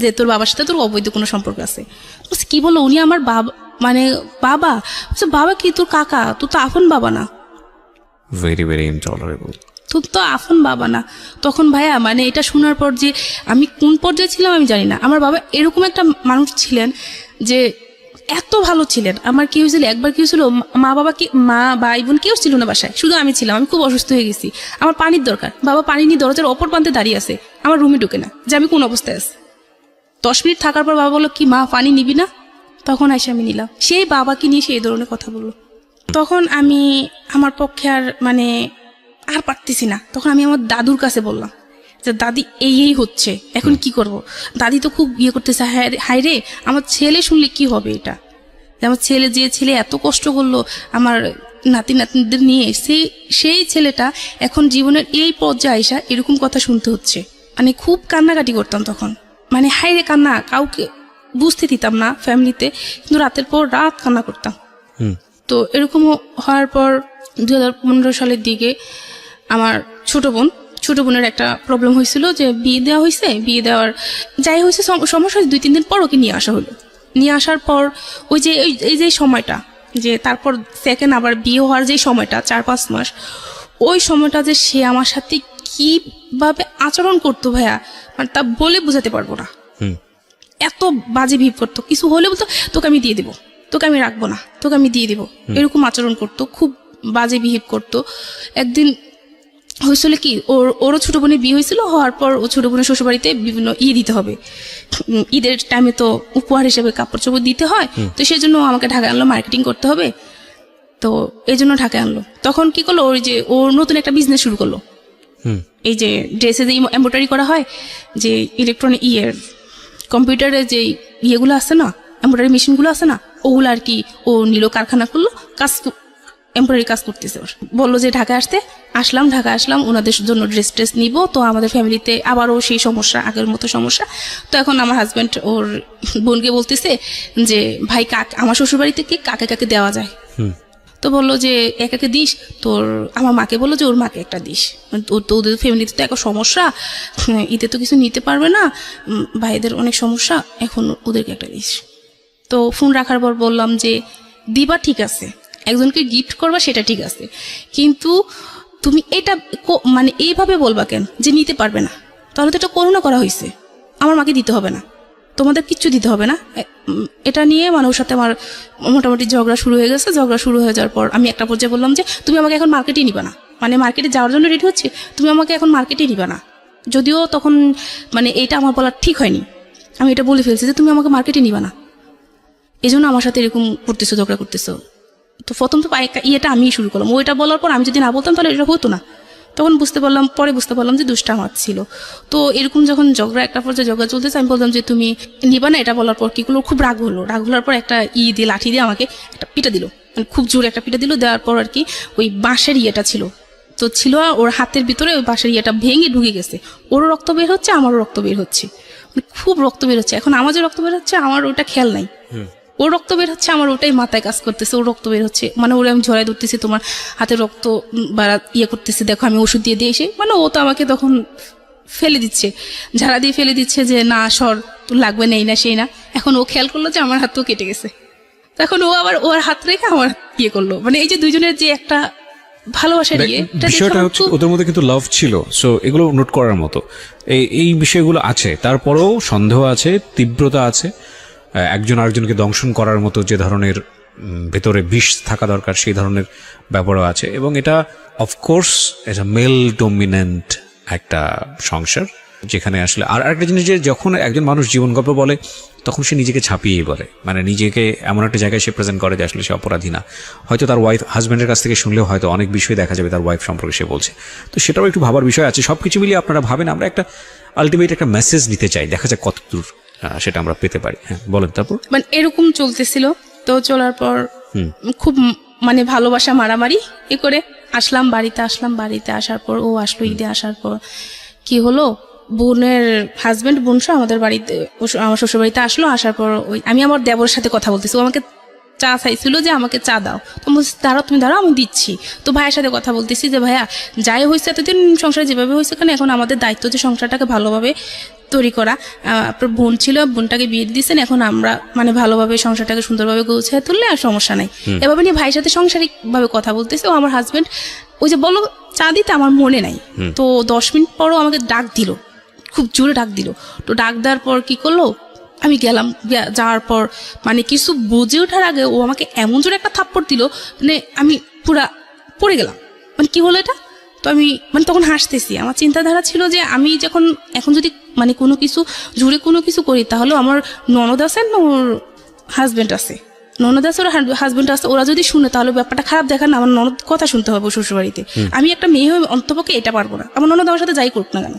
যে তোর বাবার সাথে তোর অবৈধ কোনো সম্পর্ক আছে। কি বললো, উনি আমার বাবা, মানে বাবা, বাবা কি তোর কাকা, তোর তো আপন বাবা না, ভেরি ভেরি ইনটলারেবল, তোর তো আপন বাবা না। তখন ভাইয়া মানে এটা শোনার পর যে আমি কোন পর্যায়ে ছিলাম আমি জানি না। আমার বাবা এরকম একটা মানুষ ছিলেন যে এত ভালো ছিলেন। আমার কি হয়েছিল, একবার কি হয়েছিল, মা ভাই বোন কেউ ছিল না বাসায়, শুধু আমি ছিলাম। আমি খুব অসুস্থ হয়ে গেছি, আমার পানির দরকার, বাবা পানি নিয়ে দরজার অপর প্রান্তে দাঁড়িয়ে আছে, আমার রুমে ঢুকে না যে আমি কোন অবস্থায় আছি। 10 মিনিট থাকার পর বাবা বললো কি মা পানি নিবি না, তখন আইসা আমি নিলাম। সেই বাবাকে নিয়ে সেই ধরনের কথা বললো। তখন আমি আমার পক্ষে আর পারতেছি না। তখন আমি আমার দাদুর কাছে বললাম যে দাদি এই হচ্ছে, এখন কি করব। দাদি তো খুব করতেছে, হাই রে আমার ছেলে শুনলে কি হবে, এটা আমার ছেলে এত কষ্ট করলো আমার নাতিদের নিয়ে, সেই ছেলেটা এখন জীবনের এই পর্যায়ে আইসা এরকম কথা শুনতে হচ্ছে। মানে খুব কান্নাকাটি করতাম তখন, মানে হাই রে কান্না, কাউকে বুঝতে দিতাম না ফ্যামিলিতে, কিন্তু রাতের পর রাত কান্না করতাম। তো এরকম হওয়ার পর 2015 সালের দিকে আমার ছোট বোনের একটা প্রবলেম হয়েছিল, যে বিয়ে দেওয়া হয়েছে, বিয়ে দেওয়ার যাই হয়েছে সমস্যা, 2-3 দিন পর ওকে নিয়ে আসা হলো। নিয়ে আসার পর এই যে সময়টা, যে তারপর সেকেন্ড আবার বিয়ে হওয়ার যে সময়টা 4-5 মাস, ওই সময়টা যে সে আমার সাথে কিভাবে আচরণ করতো ভাইয়া, মানে তা বলে বোঝাতে পারবো না। এত বাজে বিহেভ করতো, কিছু হলে বলতো তোকে আমি দিয়ে দেবো, তোকে আমি রাখবো না, তোকে আমি দিয়ে দেবো, এরকম আচরণ করতো, খুব বাজে বিহেভ করতো। একদিন হয়েছিল কি, ওরও ছোট বোনের বিয়ে হয়েছিল, হওয়ার পর ও ছোট বোনের শ্বশুরবাড়িতে বিভিন্ন দিতে হবে, ঈদের টাইমে তো উপহার হিসেবে কাপড় চোপড় দিতে হয়, তো সেই জন্য আমাকে ঢাকায় আনলো, মার্কেটিং করতে হবে, তো এই জন্য ঢাকায় আনলো। তখন কি করলো, ওর নতুন একটা বিজনেস শুরু করলো, এই যে ড্রেসে যে এমব্রয়ডারি করা হয়, যে ইলেকট্রনিক কম্পিউটারে যে ইয়েগুলো আছে না, এমব্রয়ডারি মেশিনগুলো আছে না, ওগুলো আর কি ও নিল, কারখানা করলো, এমব্রয়ডারি কাজ করতেছে। ওর বললো যে ঢাকায় আসলাম, ওনাদের জন্য ড্রেস নিব। তো আমাদের ফ্যামিলিতে আবারও সেই সমস্যা, আগের মতো সমস্যা। তো এখন আমার হাজব্যান্ড ওর বোনকে বলতেছে যে ভাই আমার শ্বশুরবাড়িতে কি কাকে দেওয়া যায়। তো বললো যে একাকে দিস, আমার মাকে বললো যে ওর মাকে একটা দিস, তো ওদের ফ্যামিলিতে তো একটা সমস্যা, ঈদে তো কিছু নিতে পারবে না, ভাইদের অনেক সমস্যা, এখন ওদেরকে একটা দিস। তো ফোন রাখার পর বললাম যে দিবা ঠিক আছে, একজনকে গিফট করবা সেটা ঠিক আছে, কিন্তু তুমি এটা মানে এইভাবে বলবা কেন যে নিতে পারবে না, তাহলে তো এটা করোনা করা হয়েছে, আমার মাকে দিতে হবে না, তোমাদের কিচ্ছু দিতে হবে না। এটা নিয়ে মানে ওর সাথে আমার মোটামুটি ঝগড়া শুরু হয়ে গেছে। ঝগড়া শুরু হয়ে যাওয়ার পর আমি একটা পর্যায়ে বললাম যে তুমি আমাকে এখন মার্কেটে নিবা না, মানে মার্কেটে যাওয়ার জন্য রেডি হচ্ছে, তুমি আমাকে এখন মার্কেটে নিবা না। যদিও তখন মানে এটা আমার বলা ঠিক হয়নি, আমি এটা বলে ফেলছি যে তুমি আমাকে মার্কেটে নিবা না, এই জন্য আমার সাথে এরকম করতেছো, ঝগড়া করতেছো। তো প্রথম তো ইয়েটা আমিই শুরু করলাম। ওইটা বলার পর আমি যদি না বলতাম তাহলে এটা হতো না। তখন পরে বুঝতে পারলাম যে দুষ্টা আমার ছিল। তো এরকম যখন ঝগড়া একটা পর্যায়ে ঝগড়া চলতেছে, আমি বললাম যে তুমি নিবা না। এটা বলার পর কি করলো, খুব রাগ হলো। রাগ হওয়ার পর একটা দিয়ে লাঠি দিয়ে আমাকে একটা পিটা দিল, মানে খুব জোরে একটা পিটা দিল। দেওয়ার পর আর কি ওই বাঁশের ইয়েটা ছিল, তো ছিল ওর হাতের ভিতরে ওই বাঁশের ইয়েটা ভেঙে ঢুকে গেছে। ওরও রক্ত বের হচ্ছে, আমারও রক্ত বের হচ্ছে, মানে খুব রক্ত বের হচ্ছে। এখন আমার যে রক্ত বের হচ্ছে আমার ওটা খেয়াল নাই, ওর রক্ত বের হচ্ছে, আমার ওটাই মাথায় কাজ করতেছে। ওর রক্ত বের হচ্ছে, মানে ওরে আমি ঝরাই ধরতেছি, তোমার হাতে রক্ত বাড়া ইয়ে করতেছে, দেখো আমি ওষুধ দিয়ে এসে, মানে ও তো আমাকে তখন ফেলে দিচ্ছে, ঝাড়া দিয়ে ফেলে দিচ্ছে যে না সর, তোর লাগবে নেই না সেই না। এখন ও খেয়াল করলো যে আমার হাত তো কেটে গেছে, তখন ও আবার ওর হাত রেখে আমার ইয়ে করলো। মানে এই যে দুইজনের যে একটা ভালোবাসা নিয়ে বিষয়টা হচ্ছে ওদের মধ্যে কিন্তু লাভ ছিল, সো এগুলো নোট করার মতো। এই বিষয়গুলো আছে, তারপরেও সন্দেহ আছে, তীব্রতা আছে, একজন আরেকজনকে দংশন করার মতো যে ধরনের ভেতরে বিষ থাকা দরকার সেই ধরনের ব্যাপারও আছে। এবং এটা অফকোর্স এটা মেল ডমিনেন্ট একটা সংসার, যেখানে আসলে আর একটা জিনিস যে যখন একজন মানুষ জীবন গল্প বলে তখন সে নিজেকে ছাপিয়েই বলে, মানে নিজেকে এমন একটা জায়গায় সে প্রেজেন্ট করে যে আসলে সে অপরাধী না। হয়তো তার ওয়াইফ হাজব্যান্ডের কাছ থেকে শুনলেও হয়তো অনেক বিষয় দেখা যাবে তার ওয়াইফ সম্পর্কে সে বলছে, তো সেটাও একটু ভাবার বিষয় আছে। সবকিছু মিলিয়ে আপনারা ভাবেন আমরা একটা আলটিমেট একটা মেসেজ নিতে চাই, দেখা যাক কতদূর সেটা আমরা পেতে পারি। হ্যাঁ বলেন। তারপর মানে এরকম চলতেছিল, তো চলার পর খুব মানে ভালোবাসা মারামারি এ করে আসলাম বাড়িতে আসার পর ও আসলো। ঈদে আসার পর কি হলো, বোনের হাজবেন্ড বোনসহ আমাদের বাড়িতে, আমার শ্বশুর বাড়িতে আসলো। আসার পর ওই আমি আমার দেবরের সাথে কথা বলতেছি, ও আমাকে চা চাইছিল যে আমাকে চা দাও, তো বলছি দাঁড়াও তুমি দাঁড়াও আমি দিচ্ছি। তো ভাইয়ের সাথে কথা বলতেছি যে ভাইয়া যাই হয়েছে এতদিন সংসার যেভাবে হয়েছে, কারণ এখন আমাদের দায়িত্ব যে সংসারটাকে ভালোভাবে তৈরি করা। আপনার বোন ছিল, বোনটাকে বিয়ে দিয়েছেন, এখন আমরা মানে ভালোভাবে সংসারটাকে সুন্দরভাবে গোছায় তুললে আর সমস্যা নাই। এভাবে নিয়ে ভাইয়ের সাথে সাংসারিক ভাবে কথা বলতেছে। ও আমার হাজবেন্ড ওই যে বলো চা দিতে আমার মনে নাই, তো 10 মিনিট পরও আমাকে ডাক দিল, খুব জোরে ডাক দিল। তো ডাক দেওয়ার পর কি করলো, আমি গেলাম, যাওয়ার পর মানে কিছু বুঝে ওঠার আগে ও আমাকে এমন জোরে একটা থাপ্পড় দিল, মানে আমি পুরা পড়ে গেলাম, মানে কি হলো এটা। তো আমি মানে তখন হাসতেছি, আমার চিন্তাধারা ছিল যে আমি যখন এখন যদি মানে কোনো কিছু জোরে কোনো কিছু করি তাহলে আমার ননদ আছে, ওর হাজবেন্ড আছে, ননদ আছে, ওর হাজবেন্ড আছে, ওরা যদি শুনে তাহলে ব্যাপারটা খারাপ দেখার না, আমার ননদ কথা শুনতে হবে শ্বশুরবাড়িতে। আমি একটা মেয়ে হয়ে অন্তপক্ষে এটা পারবো না, আমার ননদ আমার সাথে যাই করুক না কেন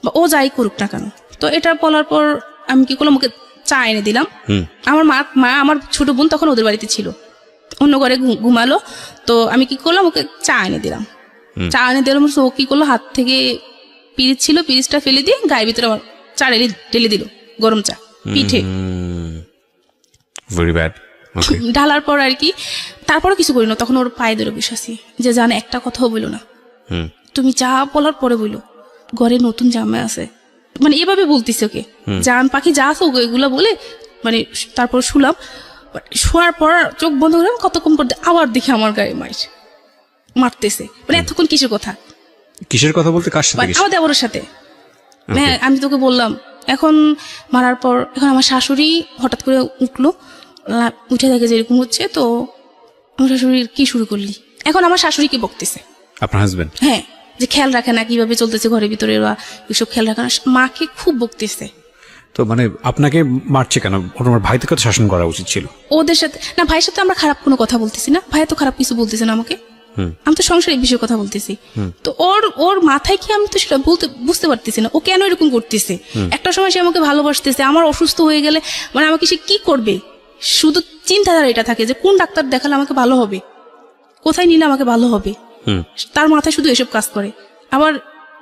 বা ও যাই করুক না কেন। তো এটা বলার পর আমি কি করলাম, ওকে চা এনে দিলাম। আমার মা আমার ছোট বোন তখন ওদের বাড়িতে ছিল, অন্য ঘরে ঘুমালো। তো আমি কি করলাম, ওকে চা এনে দিলাম। চা এনে দিলাম, ও কি করলো, হাত থেকে পিরিচ ছিল, পিরিচটা ফেলে দিয়ে গায়ের ভিতরে আমার চা ঢেলে দিল, গরম চা পিঠে। Very bad. ঢালার পর আর কি তারপরে কিছু করি না, তখন ওর পায়ে ধরে বসেছি যে জানে একটা কথাও বলো না, তুমি চা বলার পরে বললো ঘরে নতুন জামাই আছে, মানে এভাবে বলতেছে ওকে, জান পাখি যা আছে এগুলো বলে মানে। তারপর শুলাম, শোয়ার পর চোখ বন্ধ করলাম, কতক্ষণ পর আবার দেখি আমার গায়ে মারতেছে, মানে এতক্ষণ কিসের কথা বলতে কার সাথে? আমার দেবরের সাথে। হ্যাঁ আমি তোকে বললাম। এখন মারার পর এখন আমার শাশুড়ি হঠাৎ করে উঠলো, উঠে দেখে যে এরকম হচ্ছে। তো আমার শাশুড়ি কি শুরু করলি, এখন আমার শাশুড়িকে বকতেছে আপনার হাজবেন্ড, হ্যাঁ, যে খেয়াল রাখে না কিভাবে চলতেছে ঘরের ভিতরে, ওরা এসব খেয়াল রাখে না, মাকে খুব বকতেছে। তো মানে আপনাকে মারছে কেন? ওনার ভাই থেকে তো শাসন করা উচিত ছিল। ওদের সাথে না, ভাইয়ের সাথে আমরা খারাপ কোনো কথা বলতেছি না, ভাই তো খারাপ কিছু বলতেছে না আমাকে, আমি তো সংসারের বিষয়ে কথা বলতেছি। তো ওর মাথায় কি আমি তো সেটা বুঝতে পারতেছি না, ও কেন এরকম করতেছে। একটা সময় সে আমাকে ভালোবাসতেছে, আমার অসুস্থ হয়ে গেলে মানে আমাকে সে কি করবে, শুধু চিন্তাধারা এটা থাকে যে কোন ডাক্তার দেখালে আমাকে ভালো হবে, কোথায় নিলে আমাকে ভালো হবে, তার মাথায় শুধু এসব কাজ করে। আবার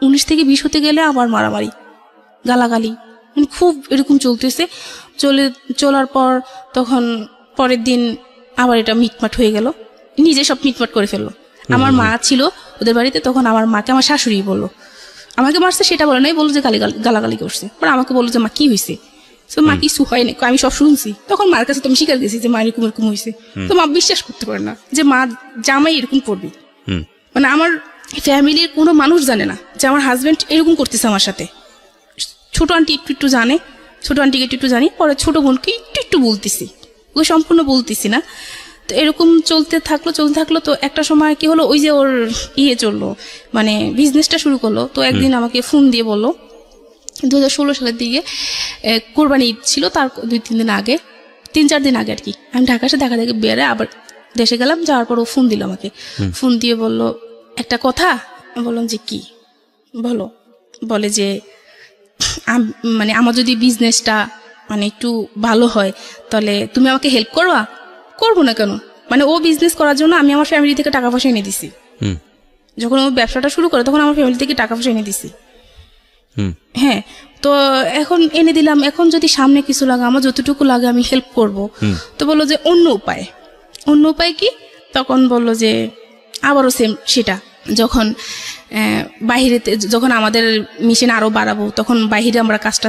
19 থেকে 20 হতে গেলে আবার মারামারি গালাগালি, মানে খুব এরকম চলতেছে। চলার পর তখন পরের দিন আবার এটা মিটমাট হয়ে গেল, নিজে সব মিটমাট করে ফেললো। আমার মা ছিল ওদের বাড়িতে, তখন আমার মাকে আমার শাশুড়ি বললো, আমাকে মারছে সেটা বলে নাই, বললো যে গালাগালি করছে। পরে আমাকে বললো যে মা কি হয়েছে, তো মা কিছু হয় না, আমি সব শুনছি। তখন মার কাছে তুমি স্বীকার গেছি যে মা এরকম এরকম হয়েছে। তো মা বিশ্বাস করতে পারে না যে মা জামাই এরকম করবে, মানে আমার ফ্যামিলির কোনো মানুষ জানে না যে আমার হাজবেন্ড এরকম করতেছে আমার সাথে। ছোট আন্টি একটু একটু জানে, ছোট আন্টিকে একটু একটু জানি, পরে ছোট বোনকে একটু একটু বলতেছি, ওকে সম্পূর্ণ বলতেছি না। তো এরকম চলতে থাকলো। তো একটা সময় কি হলো, ওই যে ওর চললো, মানে বিজনেসটা শুরু করলো। তো একদিন আমাকে ফোন দিয়ে বললো, 2016 সালের দিকে কোরবানি ঈদ ছিল, তার 2-3 দিন আগে, 3-4 দিন আগে আর কি। আমি ঢাকা এসে দেখা দেখে বেড়ে আবার দেশে গেলাম। যাওয়ার পর ও ফোন দিল আমাকে, ফোন দিয়ে বললো একটা কথা। বললাম যে কি? বলে যে মানে আমার যদি বিজনেসটা মানে একটু ভালো হয় তাহলে তুমি আমাকে হেল্প করবা। করবো না কেন, মানে ও বিজনেস করার জন্য আমি আমার ফ্যামিলি থেকে টাকা পয়সা এনে দিছি। যখন ও ব্যবসাটা শুরু করে তখন আমার ফ্যামিলি থেকে টাকা পয়সা এনে দিছি। হ্যাঁ, তো এখন এনে দিলাম, এখন যদি সামনে কিছু লাগে, আমার যতটুকু লাগে আমি হেল্প করব। তো বললো যে অন্য উপায় কি? তখন বললো যে আবারও সেম সেটা, যখন বাহিরেতে, যখন আমাদের মিশন আরো বাড়াবো, তখন বাহিরে আমরা কাজটা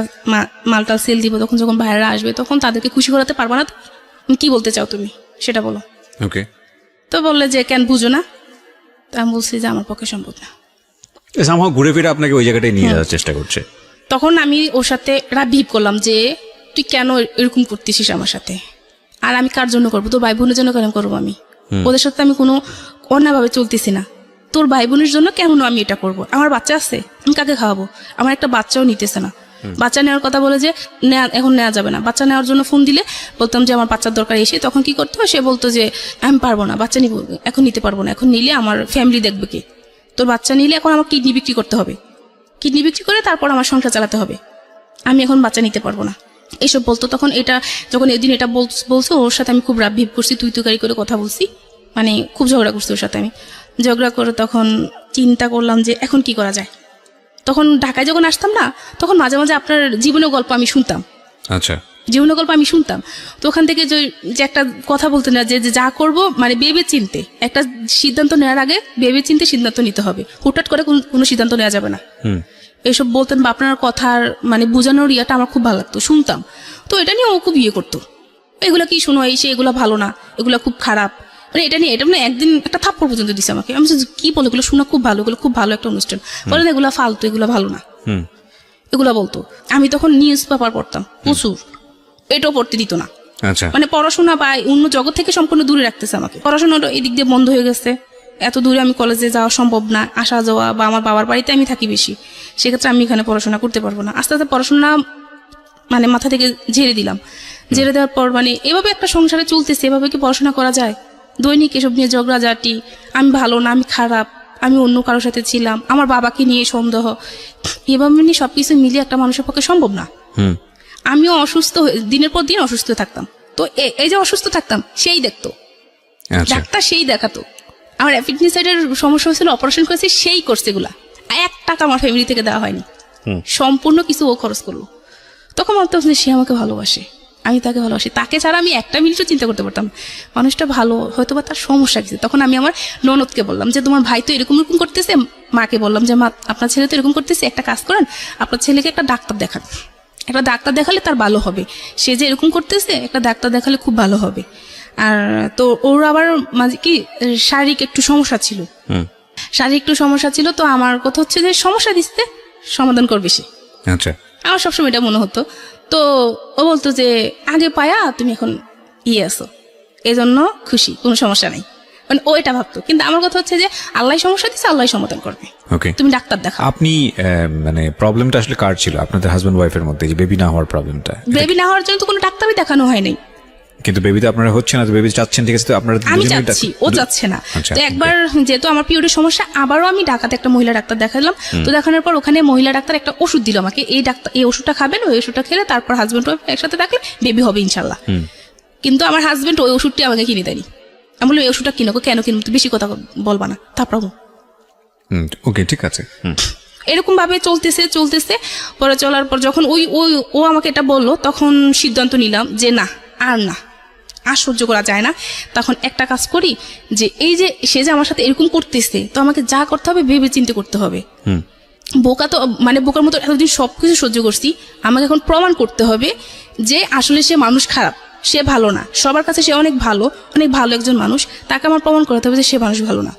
মালটাল সেল দিব, তখন যখন বাইরে আসবে তখন তাদেরকে খুশি করাতে পারবো না। কি বলতে চাও তুমি সেটা বলো। ওকে। তো বললে যে কেন বুঝো না? তা আমি বলছি যে আমার পক্ষে সম্ভব না। আমার ঘুরে ফিরে আপনাকে ওই জায়গাটায় নিয়ে যাওয়ার চেষ্টা করছে। তখন আমি ওর সাথে রাবিব করলাম যে তুই কেন এরকম করতেছিস আমার সাথে, আর আমি কার জন্য করবো? তোর ভাই বোনের জন্য কেন করবো? আমি ওদের সাথে আমি কোনো অন্যায়ভাবে চলতেছি না, তোর ভাই বোনের জন্য কেন আমি এটা করব? আমার বাচ্চা আছে, আমি কাকে খাওয়াবো? আমার একটা বাচ্চাও নিতেছে না। বাচ্চা নেওয়ার কথা বলে যে এখন নেওয়া যাবে না। বাচ্চা নেওয়ার জন্য ফোন দিলে বলতাম যে আমার বাচ্চার দরকার, এসে তখন কি করতো, সে বলতো যে আমি পারবো না, বাচ্চা নিব, এখন নিতে পারবো না, এখন নিলে আমার ফ্যামিলি দেখবে কে? তোর বাচ্চা নিলে এখন আমার কিডনি বিক্রি করতে হবে, কিডনি বিক্রি করে তারপর আমার সংসার চালাতে হবে, আমি এখন বাচ্চা নিতে পারবো না, এইসব বলতো। তখন এটা যখন এদিন এটা বলছো, ওর সাথে আমি খুব রাগ করছি, তুই তুকারি করে কথা বলছি, মানে খুব ঝগড়া করছি ওর সাথে। আমি ঝগড়া করে তখন চিন্তা করলাম যে এখন কি করা যায়। তখন ঢাকায় যখন আসতাম না, তখন মাঝে মাঝে আপনার জীবনের গল্প আমি শুনতাম। আচ্ছা, জীবনের গল্প আমি শুনতাম। তো ওখান থেকে যে একটা কথা বলতে না, যে যা করব মানে ভেবে চিনতে, একটা সিদ্ধান্ত নেওয়ার আগে ভেবে চিনতে সিদ্ধান্ত নিতে হবে, হুটহাট করে কোনো সিদ্ধান্ত নেওয়া যাবে না। এইসব বলতেন বা আপনার কথার মানে বোঝানোর ইয়াটা আমার খুব ভালো লাগতো, শুনতাম। তো এটা নিয়ে ও খুব করতো, এগুলা কি শোনো, এই সে এগুলো ভালো না, এগুলো খুব খারাপ, মানে এটা মানে একদিন একটা থাপ্পড় পর্যন্ত দিছে আমাকে। আমি কি বলে, এগুলো শোনা খুব ভালো, এগুলো খুব ভালো একটা অনুষ্ঠান, বলেন এগুলো ফালতু, এগুলো ভালো না, এগুলো বলতো। আমি তখন নিউজ পেপার পড়তাম প্রচুর, এটাও পড়তে দিত না। আচ্ছা, মানে পড়াশোনা বা অন্য জগৎ থেকে সম্পূর্ণ দূরে রাখতেছে আমাকে। পড়াশোনাটা এদিক দিয়ে বন্ধ হয়ে গেছে, এত দূরে আমি কলেজে যাওয়া সম্ভব না, আসা যাওয়া, বা আমার বাবার বাড়িতে আমি থাকি বেশি, সেক্ষেত্রে আমি এখানে পড়াশোনা করতে পারবো না। আস্তে আস্তে পড়াশোনা মানে মাথা থেকে ঝেড়ে দিলাম। ঝেড়ে দেওয়ার পর মানে এভাবে একটা সংসারে চলতেছে, এভাবে কি পড়াশোনা করা যায়? দৈনিক এসব নিয়ে ঝগড়াঝাটি, আমি ভালো না, আমি খারাপ, আমি অন্য কারোর সাথে ছিলাম, আমার বাবাকে নিয়ে সন্দেহ, এভাবে নিয়ে সবকিছু মিলিয়ে একটা মানুষের পক্ষে সম্ভব না। আমিও অসুস্থ, দিনের পর দিন অসুস্থ থাকতাম। তো এই যে অসুস্থ থাকতাম, সেই দেখতো ডাক্তার, সেই দেখাতো। আমার অ্যাপেন্ডিসাইটের সমস্যা হয়েছিল, অপারেশন করেছি, সেই করছে এগুলা। 1 টাকা আমার ফ্যামিলি থেকে দেওয়া হয়নি, সম্পূর্ণ কিছু ও খরচ করলো। তখন ভাবতাম যে সে আমাকে ভালোবাসে, আমি তাকে ভালোবাসি, তাকে ছাড়া আমি একটা মিনিটও চিন্তা করতে পারতাম। মানুষটা ভালো, হয়তো বা তার সমস্যা কিছু। তখন আমি আমার ননদকে বললাম যে তোমার ভাই তো এরকম করতেছে। মাকে বললাম যে মা, আপনার ছেলে তো এরকম করতেছে, একটা কাজ করেন, আপনার ছেলেকে একটা ডাক্তার দেখান, একটা ডাক্তার দেখালে তার ভালো হবে, সে যে এরকম করতেছে একটা ডাক্তার দেখালে খুব ভালো হবে। আর তো ওর আবার মাঝে কি শারীরিক একটু সমস্যা ছিল, তো আমার কথা হচ্ছে যে সমস্যা দিচ্ছে সমাধান করবে সে। আচ্ছা, আমার সবসময় এটা মনে হতো। তো ও বলতো যে আগে পায়া তুমি এখন আসো, এই জন্য খুশি, কোনো সমস্যা নাই, মানে ও এটা ভাবতো। কিন্তু আমার কথা হচ্ছে যে আল্লাহ সমস্যা দিচ্ছে, আল্লাহ সমাধান করবে, তুমি ডাক্তার দেখাও। আপনি মানে প্রবলেমটা আসলে কার ছিল, আপনাদের হাজবেন্ড ওয়াইফের মধ্যে, যে বেবি না হওয়ার প্রবলেমটা? বেবি না হওয়ার জন্য তো কোনো ডাক্তারই দেখানো হয়নি, কিন্তু বেবি তো আপনারা হচ্ছে না, তো বেবি চাচ্ছেন, ঠিক আছে, তো আপনারা আমি চাচ্ছি, ও চাচ্ছে না। তো একবার যেহেতু আমার পিরিয়ডের সমস্যা, আবারও আমি ঢাকাতে একটা মহিলা ডাক্তার দেখালাম। তো দেখানোর পর ওখানে মহিলা ডাক্তার একটা ওষুধ দিল আমাকে, এই ওষুধটা খাবেন, ওই ওষুধটা খেলে তারপর হাজবেন্ড ওয়াইফ একসাথে থাকলে বেবি হবে ইনশাল্লাহ। কিন্তু আমার হাজবেন্ড ওই ওষুধটি আমাকে কিনে দেয়নি। আমি বললাম এই ওষুধটা কিনো, কেন কিনবো, বেশি কথা বলবা না, তারপর ওকে, ঠিক আছে। এরকম ভাবে চলতেছে। পরে চলার পর যখন ও আমাকে এটা বললো, তখন সিদ্ধান্ত নিলাম যে না, আর সহ্য করা যায় না। তখন একটা কাজ করি, যে এই যে সে যে আমার সাথে এরকম করতেছে, তো আমাকে যা করতে হবে ভেবে চিন্তে করতে হবে। বোকা তো মানে বোকার মতো এতদিন সবকিছু সহ্য করছি, আমাকে এখন প্রমাণ করতে হবে যে আসলে সে মানুষ খারাপ, সে ভালো না। সবার কাছে সে অনেক ভালো একজন মানুষ, তাকে আমার প্রমাণ করতে হবে যে সে মানুষ ভালো না।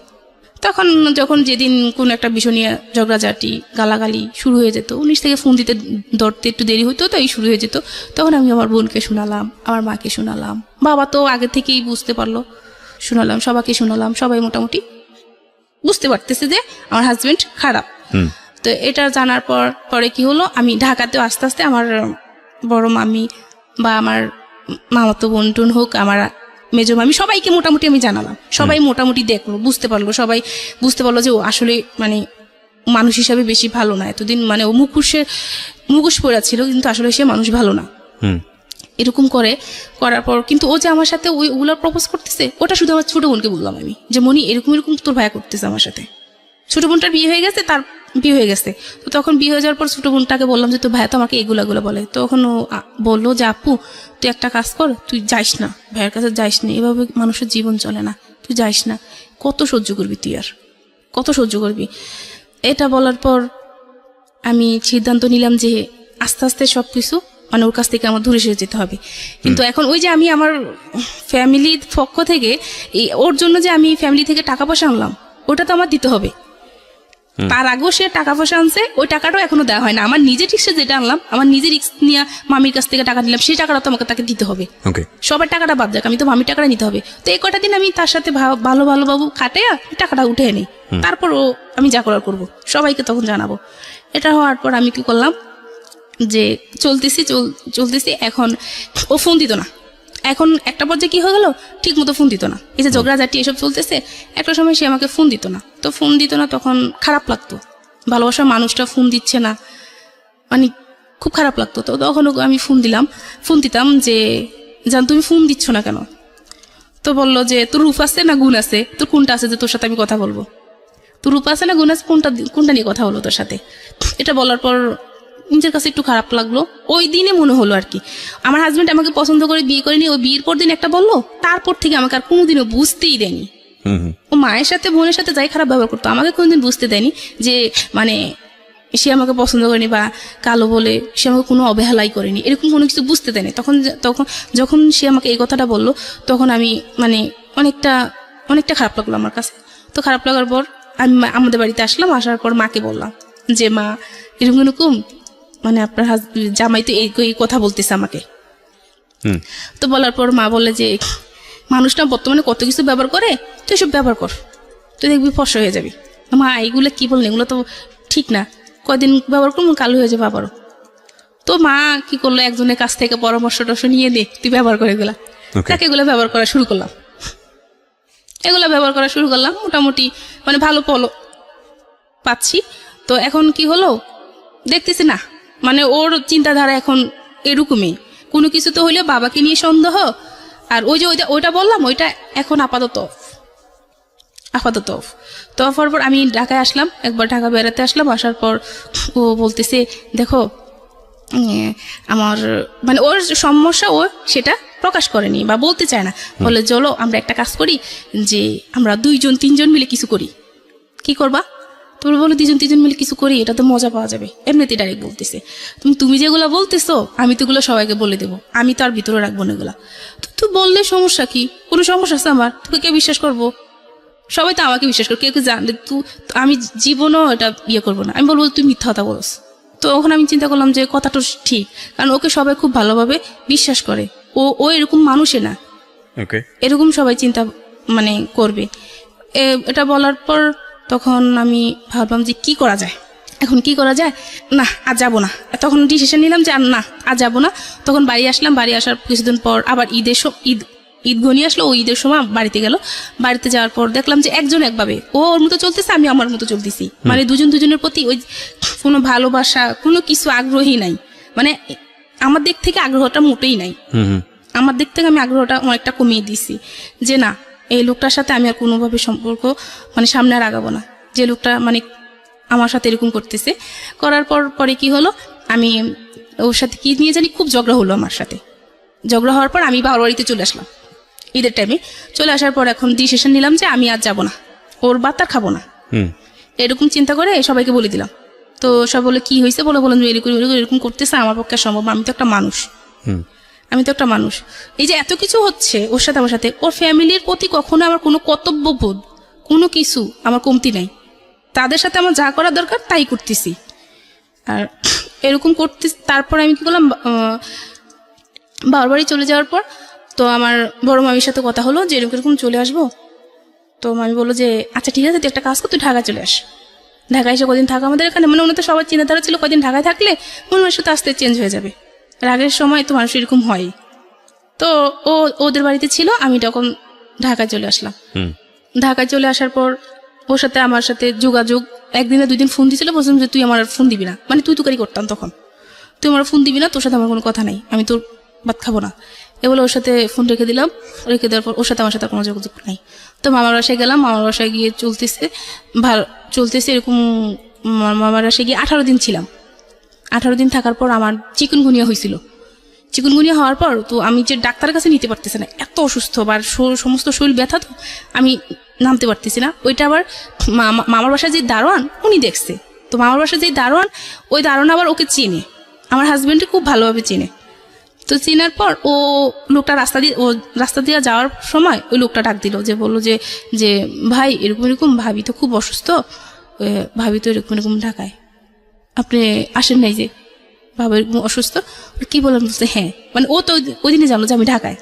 তখন যখন যেদিন কোন একটা বিষয় নিয়ে ঝগড়াঝাটি গালাগালি শুরু হয়ে যেত, 19 থেকে ফোন দিতে ধরতে একটু দেরি হতো, তো এই শুরু হয়ে যেত। তখন আমি আমার বোনকে শোনালাম, আমার মাকে শোনালাম, বাবা তো আগে থেকেই বুঝতে পারলো, শোনালাম, সবাইকে শোনালাম। সবাই মোটামুটি বুঝতে পারতেছে যে আমার হাজবেন্ড খারাপ। তো এটা জানার পরে কি হলো, আমি ঢাকাতেও আস্তে আস্তে আমার বড় মামি বা আমার মামাতো বোন টুন হোক, আমার মেজো মামি, সবাইকে মোটামুটি আমি জানালাম। সবাই মোটামুটি দেখলো, বুঝতে পারলো, সবাই বুঝতে পারলো যে ও আসলে মানে মানুষ হিসাবে বেশি ভালো না। এতদিন মানে ও মুখোশ পড়া ছিল, কিন্তু আসলে সে মানুষ ভালো না। এরকম করার পর কিন্তু ও যে আমার সাথে ওগুলো প্রপোজ করতেছে, ওটা শুধু আমার ছোট বোনকে বললাম আমি, যে মনি এরকম তোর ভাইয়া করতেছে আমার সাথে। ছোট বোনটার বিয়ে হয়ে গেছে, তার বিয়ে হয়ে গেছে। তো তখন বিয়ে হয়ে যাওয়ার পর ছোট বোনটাকে বললাম যে তোর ভাইয়া তো আমাকে এগুলা বলে। তখন ও বললো যে আপু তুই একটা কাজ কর, তুই যাইস না, ভাইয়ের কাছে যাইস না, এভাবে মানুষের জীবন চলে না, তুই যাইস না, কত সহ্য করবি তুই, আর কত সহ্য করবি। এটা বলার পর আমি সিদ্ধান্ত নিলাম যে আস্তে আস্তে সবকিছু মানে ওর কাছ থেকে আমার দূরে সরে যেতে হবে। কিন্তু এখন ওই যে আমি আমার ফ্যামিলির পক্ষ থেকে ওর জন্য যে আমি ফ্যামিলি থেকে টাকা পয়সা আনলাম, ওটা তো আমার দিতে হবে। তার আগেও সে টাকা পয়সা আনছে, ওই টাকাটাও এখনো দেওয়া হয় না। আমার নিজের রিক্সে যেটা আনলাম, আমার নিজের রিক্স নিয়ে মামির কাছ থেকে টাকা নিলাম, সেই টাকাটা তো আমাকে তাকে দিতে হবে। সবার টাকাটা বাদ যাক, আমি তো মামির টাকাটা নিতে হবে। তো এই কটা দিন আমি তার সাথে ভালো বাবু খাটে টাকাটা উঠে এনে তারপর আমি যা করার করবো, সবাইকে তখন জানাবো। এটা হওয়ার পর আমি কি করলাম, যে চলতেছি। এখন ও ফোন দিত না। এখন একটা পর্যায়ে কি হয়ে গেল, ঠিক মতো ফোন দিত না। এই যে ঝগড়াঝাটি এসব চলতেছে, একটা সময় সে আমাকে ফোন দিত না। তো ফোন দিত না, তখন খারাপ লাগতো, ভালোবাসার মানুষটা ফোন দিচ্ছে না, মানে খুব খারাপ লাগতো। তো তখন আমি ফোন দিতাম যে জান তুমি ফোন দিচ্ছ না কেন? তো বললো যে তোর রূপ আছে না গুণ আছে, তোর কোনটা আছে যে তোর সাথে আমি কথা বলবো? তোর রূপ আছে না গুণ আছে, কোনটা নিয়ে কথা বলবো তোর সাথে? এটা বলার পর নিজের কাছে একটু খারাপ লাগলো। ওই দিনে মনে হলো আর কি আমার হাজবেন্ড আমাকে পছন্দ করে বিয়ে করেনি। ওই বিয়ের পর দিন একটা বললো, তারপর থেকে আমাকে আর কোনোদিনও বুঝতেই দেয়নি। ও মায়ের সাথে বোনের সাথে যাই খারাপ ব্যবহার করতো, আমাকে কোনোদিন বুঝতে দেয়নি যে মানে সে আমাকে পছন্দ করেনি বা কালো বলে সে আমাকে কোনো অবহেলাই করেনি, এরকম কোনো কিছু বুঝতে দেয়নি। যখন সে আমাকে এই কথাটা বললো, তখন আমি মানে অনেকটা খারাপ লাগলো আমার কাছে। তো খারাপ লাগার পর আমি আমাদের বাড়িতে আসলাম। আসার পর মাকে বললাম যে মা এরকম মানে আপনার জামাই তো এই কথা বলতেছে আমাকে। তো বলার পর মা বলে যে মানুষটা বর্তমানে কত কিছু ব্যবহার করে, তুই এসব ব্যবহার কর, তুই দেখবি ফসা হয়ে যাবি। মা এইগুলো কি বললেন, এগুলো তো ঠিক না, কয়দিন ব্যবহার করবো কালো হয়ে যাবে আবারও। তো মা কি করলো, একজনের কাছ থেকে পরামর্শ নিয়ে দে, তুই ব্যবহার করে এগুলা। তাকে এগুলো ব্যবহার করা শুরু করলাম। মোটামুটি মানে ভালো পাচ্ছি। তো এখন কি হলো দেখতেছি না, মানে ওর চিন্তাধারা এখন এরকমই, কোনো কিছু তো হইলে বাবাকে নিয়ে সন্দেহ। আর ওই যে ওইটা বললাম, ওইটা এখন আপাতত তো হওয়ার পর আমি ঢাকায় আসলাম, একবার ঢাকা বেড়াতে আসলাম। আসার পর ও বলতেছে দেখো আমার মানে ওর সমস্যা, ও সেটা প্রকাশ করেনি বা বলতে চায় না। বলে চলো আমরা একটা কাজ করি, যে আমরা 2-3 মিলে কিছু করি। কি করবা? তোমরা বলো 2-3 মিলে কিছু করি, এটা তো মজা পাওয়া যাবে। এমনিতে ডাইরেক্ট বলতেছে, তুমি যেগুলো বলতেছো আমি তো এগুলো সবাইকে বলে দেবো, আমি তো আর ভিতরে রাখবো না এগুলা। তো তুই বললে সমস্যা কি, কোনো সমস্যা আছে আমার? তোকে কে বিশ্বাস করবো? সবাই তো আমাকে বিশ্বাস করো, কেউ জানলে আমি জীবনও এটা করবো না। আমি বলবো তুই মিথ্যা কথা বলস। তো ওখানে আমি চিন্তা করলাম যে কথাটা ঠিক, কারণ ওকে সবাই খুব ভালোভাবে বিশ্বাস করে, ও এরকম মানুষে না, এরকম সবাই চিন্তা মানে করবে। এটা বলার পর তখন আমি ভাবলাম যে কি করা যায়, এখন কি করা যায়, না আজ যাবো না। তখন ডিসিশন নিলাম যে না আজ যাবো না। তখন বাড়ি আসলাম। বাড়ি আসার কিছুদিন পর আবার ঈদ ঘনিয়ে আসলো। ও ঈদের সময় বাড়িতে গেল। বাড়িতে যাওয়ার পর দেখলাম যে একজন একভাবে, ও ওর মতো চলতেছে, আমি আমার মতো চলতেছি। মানে দুজনের প্রতি ওই কোনো ভালোবাসা, কোনো কিছু আগ্রহী নাই। মানে আমার দিক থেকে আগ্রহটা মোটেই নাই। আমার দিক থেকে আমি আগ্রহটা অনেকটা কমিয়ে দিছি, যে না এই লোকটার সাথে আমি আর কোনোভাবে সম্পর্ক মানে সামনে আর আগাবো না। যে লোকটা মানে আমার সাথে এরকম করতেছে। করার পরে কি হলো, আমি ওর সাথে কি নিয়ে জানি খুব ঝগড়া হলো আমার সাথে। ঝগড়া হওয়ার পর আমি বাবার বাড়িতে চলে আসলাম ঈদের টাইমে। চলে আসার পর এখন ডিসিশন নিলাম যে আমি আর যাবো না, ওর ভাত আর খাবো না, এরকম চিন্তা করে সবাইকে বলে দিলাম। তো সব বলে কি হয়েছে, বললাম যে এরকম করতেছে, আমার পক্ষে সম্ভব, আমি তো একটা মানুষ। এই যে এত কিছু হচ্ছে ওর সাথে, আমার সাথে ওর ফ্যামিলির প্রতি কখনো আমার কোনো কর্তব্যবোধ, কোনো কিছু আমার কমতি নাই, তাদের সাথে আমার যা করা দরকার তাই করতেছি। আর এরকম করতে তারপর আমি কি করলাম, বাবার বাড়ি চলে যাওয়ার পর তো আমার বড় মামির সাথে কথা হলো যে এরকম এরকম চলে আসবো। তো মামি বললো যে আচ্ছা ঠিক আছে, তুই একটা কাজ কর, তুই ঢাকায় চলে আস। ঢাকায় এসে কদিন থাকা আমাদের এখানে, মানে উনি তো সবার চিন্তাধারা ছিল কদিন ঢাকায় থাকলে মানুষের সাথে আস্তে চেঞ্জ হয়ে যাবে। আর আগের সময় তো মানুষ এরকম হয়। তো ওদের বাড়িতে ছিল, আমি তখন ঢাকায় চলে আসলাম। ঢাকায় চলে আসার পর ওর সাথে আমার সাথে যোগাযোগ, একদিনে 2 দিন ফোন দিয়েছিল, বলছিলাম যে তুই আমার ফোন দিবি না, মানে তুই তুকারি করতাম তখন, তুই আমার ফোন দিবি না, তোর সাথে আমার কোনো কথা নাই, আমি তোর ভাত খাবো না। এ বলে ওর সাথে ফোন রেখে দিলাম। রেখে দেওয়ার পর ওর সাথে আমার সাথে কোনো যোগাযোগ নাই। তো মামার বাসায় গেলাম, মামার বাসায় গিয়ে চলতেছে এরকম। মামার বাসায় গিয়ে 18 দিন ছিলাম। 18 দিন থাকার পর আমার চিকুনগুনিয়া হয়েছিল। চিকুনগুনিয়া হওয়ার পর তো আমি যে ডাক্তারের কাছে নিতে পারতেছি না, এত অসুস্থ, বা সমস্ত শরীর ব্যথা, তো আমি নামতে পারতেছি না। ওইটা আবার মামার বাসায় যে দারোয়ান উনি দেখছে। তো মামার বাসায় যে দারোয়ান, ওই দারোয়ান আবার ওকে চেনে, আমার হাজবেন্ডকে খুব ভালোভাবে চেনে। তো চেনার পর ও লোকটা রাস্তা দিয়ে যাওয়ার সময় ওই লোকটা ডাক দিল, যে বললো যে ভাই এরকম এরকম ভাবি তো খুব অসুস্থ, ভাবি তো এরকম এরকম ঢাকায়, আপনি আসেন নাই যে, ভাবি এরকম অসুস্থ। কি বললাম, বলছে হ্যাঁ, মানে ও তো ওই দিনই জানলো যে আমি ঢাকায়।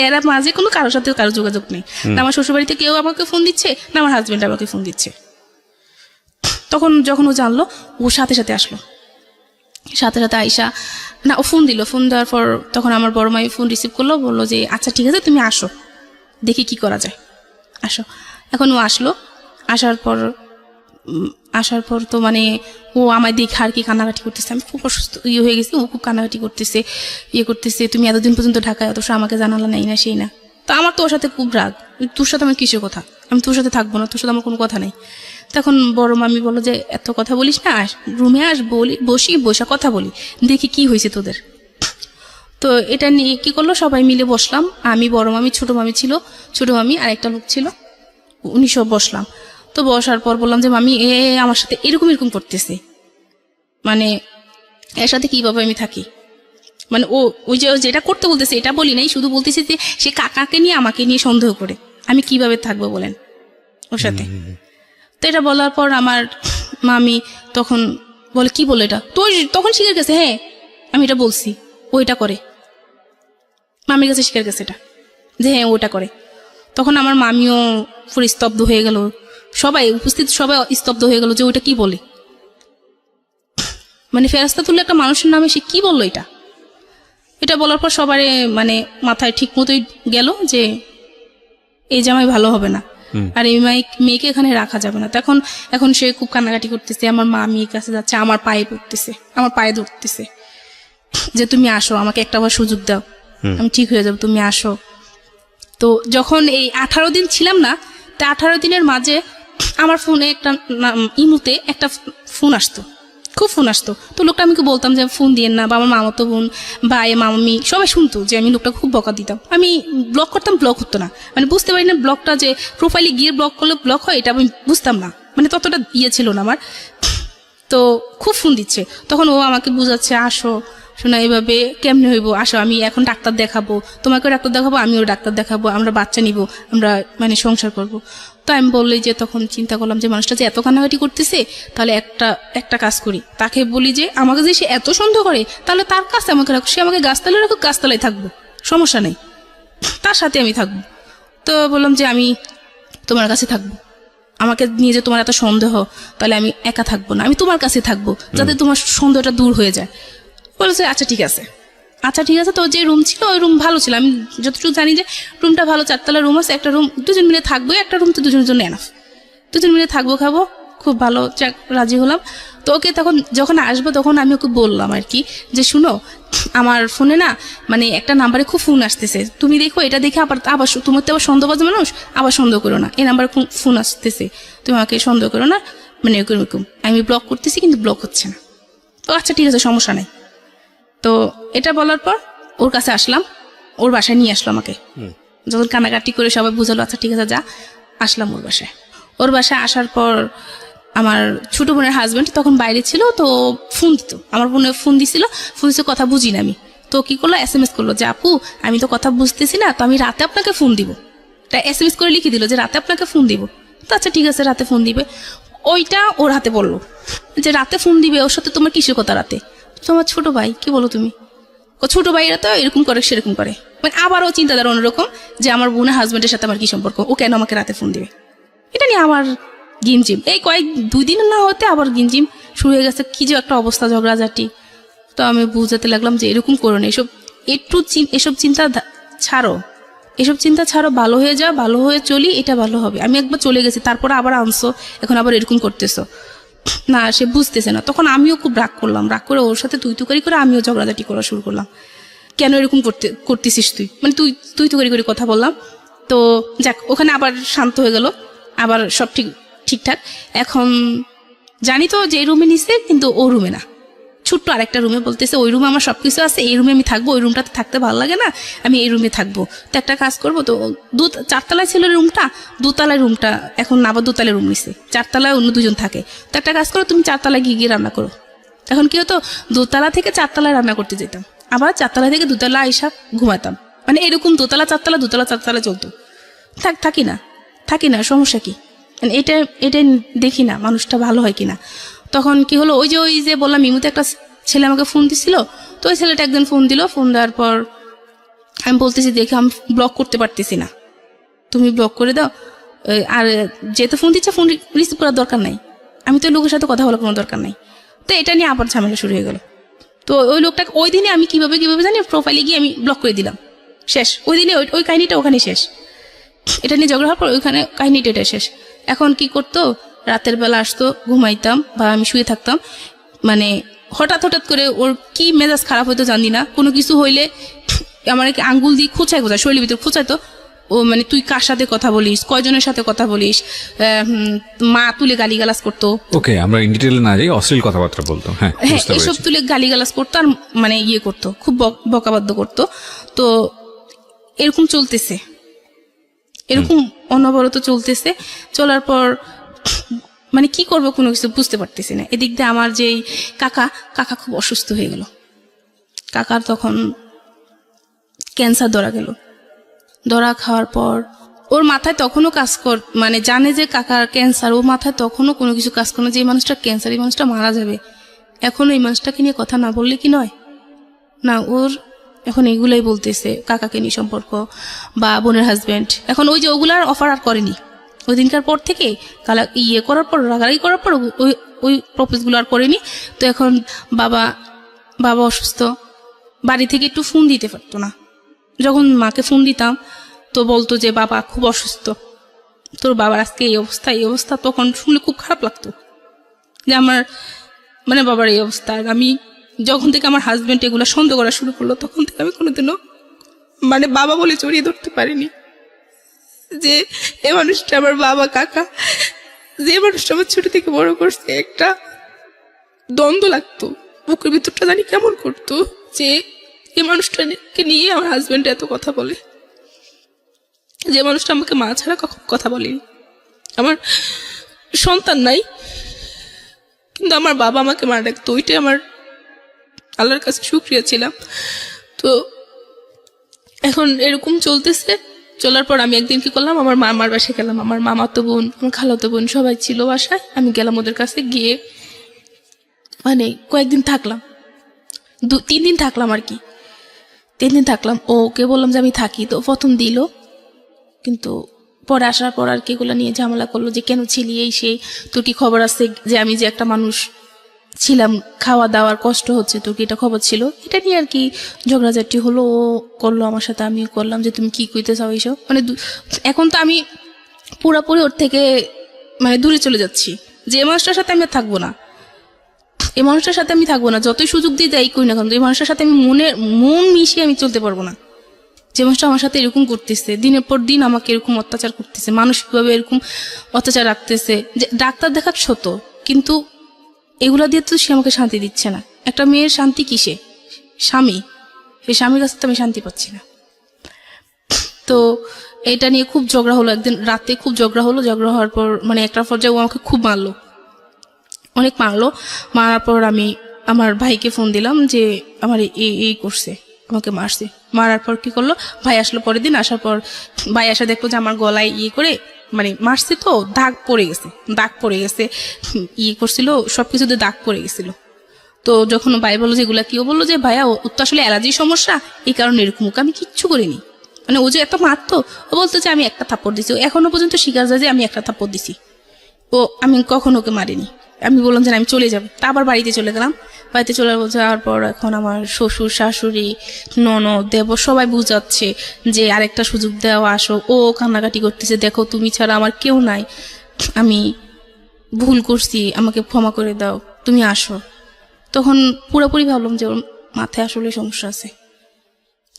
এরা মাঝে কোনো কারোর সাথে কারো যোগাযোগ নেই, না আমার শ্বশুরবাড়িতে কেউ আমাকে ফোন দিচ্ছে, না আমার হাজবেন্ড আমাকে ফোন দিচ্ছে। তখন যখন ও জানলো, ও সাথে সাথে আসলো, সাথে সাথে আইসা না ও ফোন দিল। ফোন দেওয়ার পর তখন আমার বড় মাই ফোন রিসিভ করলো, বললো যে আচ্ছা ঠিক আছে তুমি আসো, দেখি কি করা যায়, আসো। এখন ও আসলো। আসার পর তো মানে ও আমায় দেখে আর কি কান্নাকাটি করতেছে, আমি খুব অসুস্থ হয়ে গেছি, ও খুব কান্নাকাটি করতেছে, করতেছে, তুমি এতদিন পর্যন্ত ঢাকায়, অথচ আমাকে জানালা নাই না সেই না। তো আমার তো ওর সাথে খুব রাগ, তোর সাথে আমার কিসের কথা, আমি তোর সাথে থাকবো না, তোর সাথে আমার কোনো কথা নেই। তখন বড় মামি বললো যে এত কথা বলিস না, রুমে আস, বসা কথা বলি, দেখি কি হয়েছে তোদের। তো এটা নিয়ে কি করলো, সবাই মিলে বসলাম, আমি, বড় মামি, ছোট মামি ছিল, ছোট মামি আর একটা লোক ছিল, উনি সব বসলাম। তো বসার পর বললাম যে মামি আমার সাথে এরকম এরকম করতেছে, মানে এর সাথে কিভাবে আমি থাকি, মানে ওই যে যেটা করতে বলতেছে এটা বলি নাই, শুধু বলতেছে যে সে কাকাকে নিয়ে আমাকে নিয়ে সন্দেহ করে, আমি কিভাবে থাকবো বলেন ওর সাথে। তো এটা বলার পর আমার মামি তখন বলে কি বলে এটা, তো তখন শিখে গেছে, হ্যাঁ আমি এটা বলছি, ও এটা করে, মামির কাছে শিখে গেছে এটা, যে হ্যাঁ ওটা করে। তখন আমার মামিও পুরো স্তব্ধ হয়ে গেল, সবাই উপস্থিত সবাই স্তব্ধ হয়ে গেল যে ওইটা কি বলে, মানে ফেরেশতা তুলে একটা মানুষের নামে সে কি বললো এটা বলার পর সবারই মানে মাথায় ঠিক মতোই গেল যে এই জামাই ভালো হবে না, আর এই মেয়েকে এখানে রাখা যাবে না। এখন সে খুব কান্নাকাটি করতেছে, আমার মামির কাছে যাচ্ছে, আমার পায়ে পড়তেছে, আমার পায়ে ধরতেছে যে তুমি আসো, আমাকে একটা বার সুযোগ দাও, আমি ঠিক হয়ে যাবো, তুমি আসো। তো যখন এই 18 দিন ছিলাম না, তা 18 দিনের মাঝে আমার ফোনে একটা ইমুতে একটা ফোন আসতো, খুব ফোন আসতো। তো লোকটা আমি বলতাম যে ফোন দিয়েন না, বা আমার মামাতো বোন, ভাই, মামি সবাই শুনতো যে আমি লোকটা খুব বকা দিতাম। আমি ব্লক করতাম, ব্লক হতো না, মানে বুঝতে পারি না ব্লকটা যে প্রোফাইলে গিয়ে ব্লক করলে ব্লক হয়, এটা আমি বুঝতাম না, মানে ততটা ছিল না আমার। তো খুব ফোন দিচ্ছে, তখন ও আমাকে বুঝাচ্ছে আসো শোনা, এভাবে কেমনে হইব, আসো আমি এখন ডাক্তার দেখাবো, তোমাকেও ডাক্তার দেখাবো, আমিও ডাক্তার দেখাবো, আমরা বাচ্চা নিব, আমরা মানে সংসার করব। তো আমি বললি যে তখন চিন্তা করলাম যে মানুষটা যে এত কান্নাকাটি করতেছে, তাহলে একটা কাজ করি, তাকে বলি যে আমাকে যে সে এত সন্দেহ করে, তাহলে তার কাছে আমাকে রাখো, সে আমাকে গাছতলায় রাখুক, গাছতলায় থাকবো, সমস্যা নেই, তার সাথে আমি থাকবো। তো বললাম যে আমি তোমার কাছে থাকবো, আমাকে নিয়ে যে তোমার এত সন্দেহ, তাহলে আমি একা থাকবো না, আমি তোমার কাছে থাকবো, যাতে তোমার সন্দেহটা দূর হয়ে যায়। বলেছে আচ্ছা ঠিক আছে। তো যে রুম ছিল ওই রুম ভালো ছিল, আমি যতটুকু জানি যে রুমটা ভালো, 4 তলা রুম আছে, একটা রুম 2 জন মিলে থাকবো, একটা রুম তো 2 জনের জন্য এনাফ, 2 জন মিলে থাকবো, খাবো, খুব ভালো, রাজি হলাম। তো ওকে তখন যখন আসবো তখন আমি ওকে বললাম আর কি যে শুনো, আমার ফোনে না মানে একটা নাম্বারে খুব ফোন আসতেছে, তুমি দেখো, এটা দেখে আবার তোমার তো আবার সন্দেহবাজ মানুষ, আবার সন্দেহ করো না, এই নাম্বারে ফোন আসতেছে, তুমি আমাকে সন্দেহ করো না, মানে এরকম আমি ব্লক করতেছি কিন্তু ব্লক হচ্ছে না। তো আচ্ছা ঠিক আছে, সমস্যা নেই। তো এটা বলার পর ওর কাছে আসলাম, ওর বাসায় নিয়ে আসলো আমাকে, যখন কানাকাটি করে সবাই বুঝালো আচ্ছা ঠিক আছে যা, আসলাম ওর বাসায় আসার পর আমার ছোট বোনের হাজবেন্ড তখন বাইরে ছিল, তো ফোন দিত, আমার বোনে ফোন দিছিল, কথা বুঝি না আমি। তো কি করলো, SMS করলো যে আপু আমি তো কথা বুঝতেছি না, তো আমি রাতে আপনাকে ফোন দিব, এটা SMS করে লিখে দিল যে রাতে আপনাকে ফোন দিব, তো আচ্ছা ঠিক আছে রাতে ফোন দিবে। ওইটা ওর হাতে বললো যে রাতে ফোন দিবে, ওর সাথে তোমার কিসের কথা রাতে? তোমার ছোট ভাই, কি বলো তুমি? ও ছোট ভাইরা তো এরকম করে সেরকম করে, মানে আবারও চিন্তাধারা অন্যরকম যে আমার বোনের হাজবেন্ডের সাথে আমার কি সম্পর্ক, ও কেন আমাকে রাতে ফোন দিবে। এটা নিয়ে আমার গিমজিম এই 2 দিন না হতে আবার গিমজিম শুরু হয়ে গেছে, কি যে একটা অবস্থা ঝগড়াঝাটি। তো আমি বুঝাতে লাগলাম যে এরকম করো না, এসব চিন্তা ছাড়ো, এসব চিন্তা ছাড়ো, ভালো হয়ে যাও, ভালো হয়ে চলি, এটা ভালো হবে। আমি একবার চলে গেছি, তারপরে আবার আনছো, এখন আবার এরকম করতেছো না, সে বুঝতেছে না। তখন আমিও খুব রাগ করলাম, রাগ করে ওর সাথে তুই তুকারি করে আমিও ঝগড়াঝাটি করা শুরু করলাম, কেন এরকম করতেছিস তুই, মানে তুই তুকারি করে কথা বললাম। তো যাক, ওখানে আবার শান্ত হয়ে গেল, আবার সব ঠিকঠাক। এখন জানি তো যে রুমে নিছে, কিন্তু ও রুমে না, ছোট্ট আরেকটা রুমে, বলতেছে ওই রুমে আমার সবকিছু আছে, এই রুমে আমি থাকবো, ওই রুমটাতে থাকতে ভালো লাগে না, আমি এই রুমে থাকবো। তো একটা কাজ করবো, তো 4তলায় ছিল রুমটা, 2তলায় রুমটা এখন আবার 2তলায় রুম নিছে, 4তলায় অন্য 2জন থাকে। তো একটা কাজ করো, তুমি 4তলায় গিয়ে রান্না করো। এখন কি হতো, 2তলা থেকে 4তলায় রান্না করতে যেতাম, আবার 4তলা থেকে 2তলা আইসা ঘুমাতাম, মানে এরকম 2তলা 4তলা 2তলা 4তলা চলতো। থাকি না, সমস্যা কি, মানে এটা দেখি না মানুষটা ভালো হয় কিনা। তখন কি হলো, ওই যে বললাম ইমুতে একটা ছেলে আমাকে ফোন দিছিল, তো ওই ছেলেটা একদিন ফোন দিল, ফোন দেওয়ার পর আমি বলতেছি দেখে আমি ব্লক করতে পারতেছি না, তুমি ব্লক করে দাও। আর যেহেতু ফোন দিচ্ছে, ফোন রিসিভ করার দরকার নাই, আমি তো লোকের সাথে কথা বলার কোনো দরকার নাই। তো এটা নিয়ে আবার ঝামেলা শুরু হয়ে গেল। তো ওই লোকটাকে ওই দিনে আমি কিভাবে জানি প্রোফাইলে গিয়ে আমি ব্লক করে দিলাম, শেষ। ওই দিনে ওই কাহিনিটা ওখানে শেষ, এটা নিয়ে ঝগড়া হওয়ার পর ওইখানে কাহিনিটা এটা শেষ। এখন কি করতো, রাতের বেলা আসতো, ঘুমাইতাম বা আমি শুয়ে থাকতাম, মানে হঠাৎ করে ওর কি মেজাজ খারাপ হইতো জানি না, কোনো কিছু হইলে আমার আঙ্গুল দিয়ে খোঁচায় শরীরের ভিতরে খোঁচাইতো। ও মানে তুই কার সাথে কথা বলিস, কয়জনের সাথে কথা বলিস, মা তুলে গালিগালাজ করতো। ওকে, আমরা ইন ডিটেইলে না যাই, অশ্লীল কথাবার্তা বলতো। হ্যাঁ, এসব তুলে গালিগালাজ করতো, আর মানে ইয়ে করতো, খুব বকাবাদ্য করতো। তো এরকম চলতেছে, এরকম অনবরত চলতেছে। চলার পর মানে কি করবো কোনো কিছু বুঝতে পারতেছি না। এদিক দিয়ে আমার যেই কাকা খুব অসুস্থ হয়ে গেল। কাকার তখন ক্যান্সার ধরা খাওয়ার পর ওর মাথায় তখনও মানে জানে যে কাকার ক্যান্সার, ও মাথায় তখনও কোনো কিছু কাজ করে না যে এই মানুষটা ক্যান্সার, এই মানুষটা মারা যাবে। এখন এই মানুষটাকে নিয়ে কথা না বললে কি নয় না, ওর এখন এগুলাই বলতেছে, কাকাকে নিয়ে সম্পর্ক বা বোনের হাজব্যান্ড। এখন ওই যে ওগুলার অফার আর করেনি, ওই দিনকার পর থেকে করার পর, রাগারাগি করার পর ওই প্রপোজগুলো আর করেনি। তো এখন বাবা অসুস্থ, বাড়ি থেকে একটু ফোন দিতে পারতো না। যখন মাকে ফোন দিতাম তো বলতো যে বাবা খুব অসুস্থ, তোর বাবার আজকে এই অবস্থা। তখন শুনলে খুব খারাপ লাগতো যে আমার মানে বাবার এই অবস্থা। আর আমি যখন থেকে আমার হাজব্যান্ড এগুলো সন্দেহ করা শুরু করলো, তখন থেকে আমি কোনোদিনও মানে বাবা বলে জড়িয়ে ধরতে পারিনি যে এ মানুষটা আমার বাবা, কাকা, যে মানুষটা আমার ছোট থেকে বড় করছে। একটা দ্বন্দ্ব লাগতো, বুকের ভিতরটা জানি কেমন করতো যে এই মানুষটাকে নিয়ে আমার হাজব্যান্ড এত কথা বলে, যে মানুষটা আমাকে মা ছাড়া কখন কথা বলেনি। আমার সন্তান নাই, কিন্তু আমার বাবা আমাকে মা ডাকতো, ওইটাই আমার আল্লাহর কাছে শুকরিয়া ছিলাম। তো এখন এরকম চলতেছে। চলার পর আমি একদিন কি করলাম, আমার মামার বাসায় গেলাম। আমার মামাতো বোন, আমার খালাতো বোন সবাই ছিল বাসায়। আমি গেলাম ওদের কাছে, গিয়ে মানে কয়েকদিন থাকলাম, 3 দিন থাকলাম আর কি। 3 দিন থাকলাম, ওকে বললাম যে আমি থাকি। তো প্রথম দিল, কিন্তু পরে আসার পর আর কি এগুলো নিয়ে ঝামেলা করলো যে কেন ছিলি, এই সেই, তোর কি খবর আছে যে আমি যে একটা মানুষ ছিলাম, খাওয়া দাওয়ার কষ্ট হচ্ছে, তোর কি এটা খবর ছিল? এটা নিয়ে আর কি ঝগড়াঝাটি হলো। ও করলো আমার সাথে, আমিও করলাম যে তুমি কি কইতে চাও এইসব। মানে এখন তো আমি পুরোপুরি ওর থেকে মানে দূরে চলে যাচ্ছি, যে এই মানুষটার সাথে আমি আর থাকবো না, এই মানুষটার সাথে আমি থাকবো না। যতই সুযোগ দিয়ে যাই করি না কেন, এই মানুষটার সাথে আমি মন মিশিয়ে আমি চলতে পারবো না। যে মানুষটা আমার সাথে এরকম করতেছে, দিনের পর দিন আমাকে এরকম অত্যাচার করতেছে, মানসিকভাবে এরকম অত্যাচার রাখতেছে। যে ডাক্তার দেখার ছোট, কিন্তু এগুলা দিয়ে তো সে আমাকে শান্তি দিচ্ছে না। একটা মেয়ের শান্তি কিসে? স্বামী, এই স্বামীর কাছে তো আমি শান্তি পাচ্ছি না। তো এটা নিয়ে খুব ঝগড়া হলো। একদিন রাতে খুব ঝগড়া হলো। ঝগড়া হওয়ার পর মানে একটা পর্যায়ে ও আমাকে খুব মারলো, অনেক মারলো। মারার পর আমি আমার ভাইকে ফোন দিলাম যে আমার এই করছে, আমাকে মারছে। মারার পর কি করলো, ভাই আসলো পরের দিন। আসার পর ভাই আসা দেখলো যে আমার গলায় করে মানে মারছে তো দাগ পড়ে গেছে ইয়ে করছিল সবকিছুতে দাগ পড়ে গেছিল। তো যখন ভাই বললো যে এগুলা কি, ও বললো যে ভাইয়া ওর তো আসলে অ্যালার্জির সমস্যা, এই কারণে এরকম। ওকে আমি কিচ্ছু করিনি, মানে ও যে এত মারতো, ও বলতো যে আমি একটা থাপ্পড় দিছি, ও এখনো পর্যন্ত স্বীকার যায় যে আমি একটা থাপ্পড় দিছি, ও আমি কখনো ওকে মারিনি। আমি বললাম যে আমি চলে যাবো, তা আবার বাড়িতে চলে গেলাম। বাড়িতে চলে যাওয়ার পর এখন আমার শ্বশুর শাশুড়ি ননদ দেবর সবাই বুঝাচ্ছে যে আরেকটা সুযোগ দেওয়া, আসো। ও কান্নাকাটি করতেছে, দেখো তুমি ছাড়া আমার কেউ নাই, আমি ভুল করছি, আমাকে ক্ষমা করে দাও, তুমি আসো। তখন পুরোপুরি ভাবলাম যে ওর মাথায় আসলে সমস্যা আছে।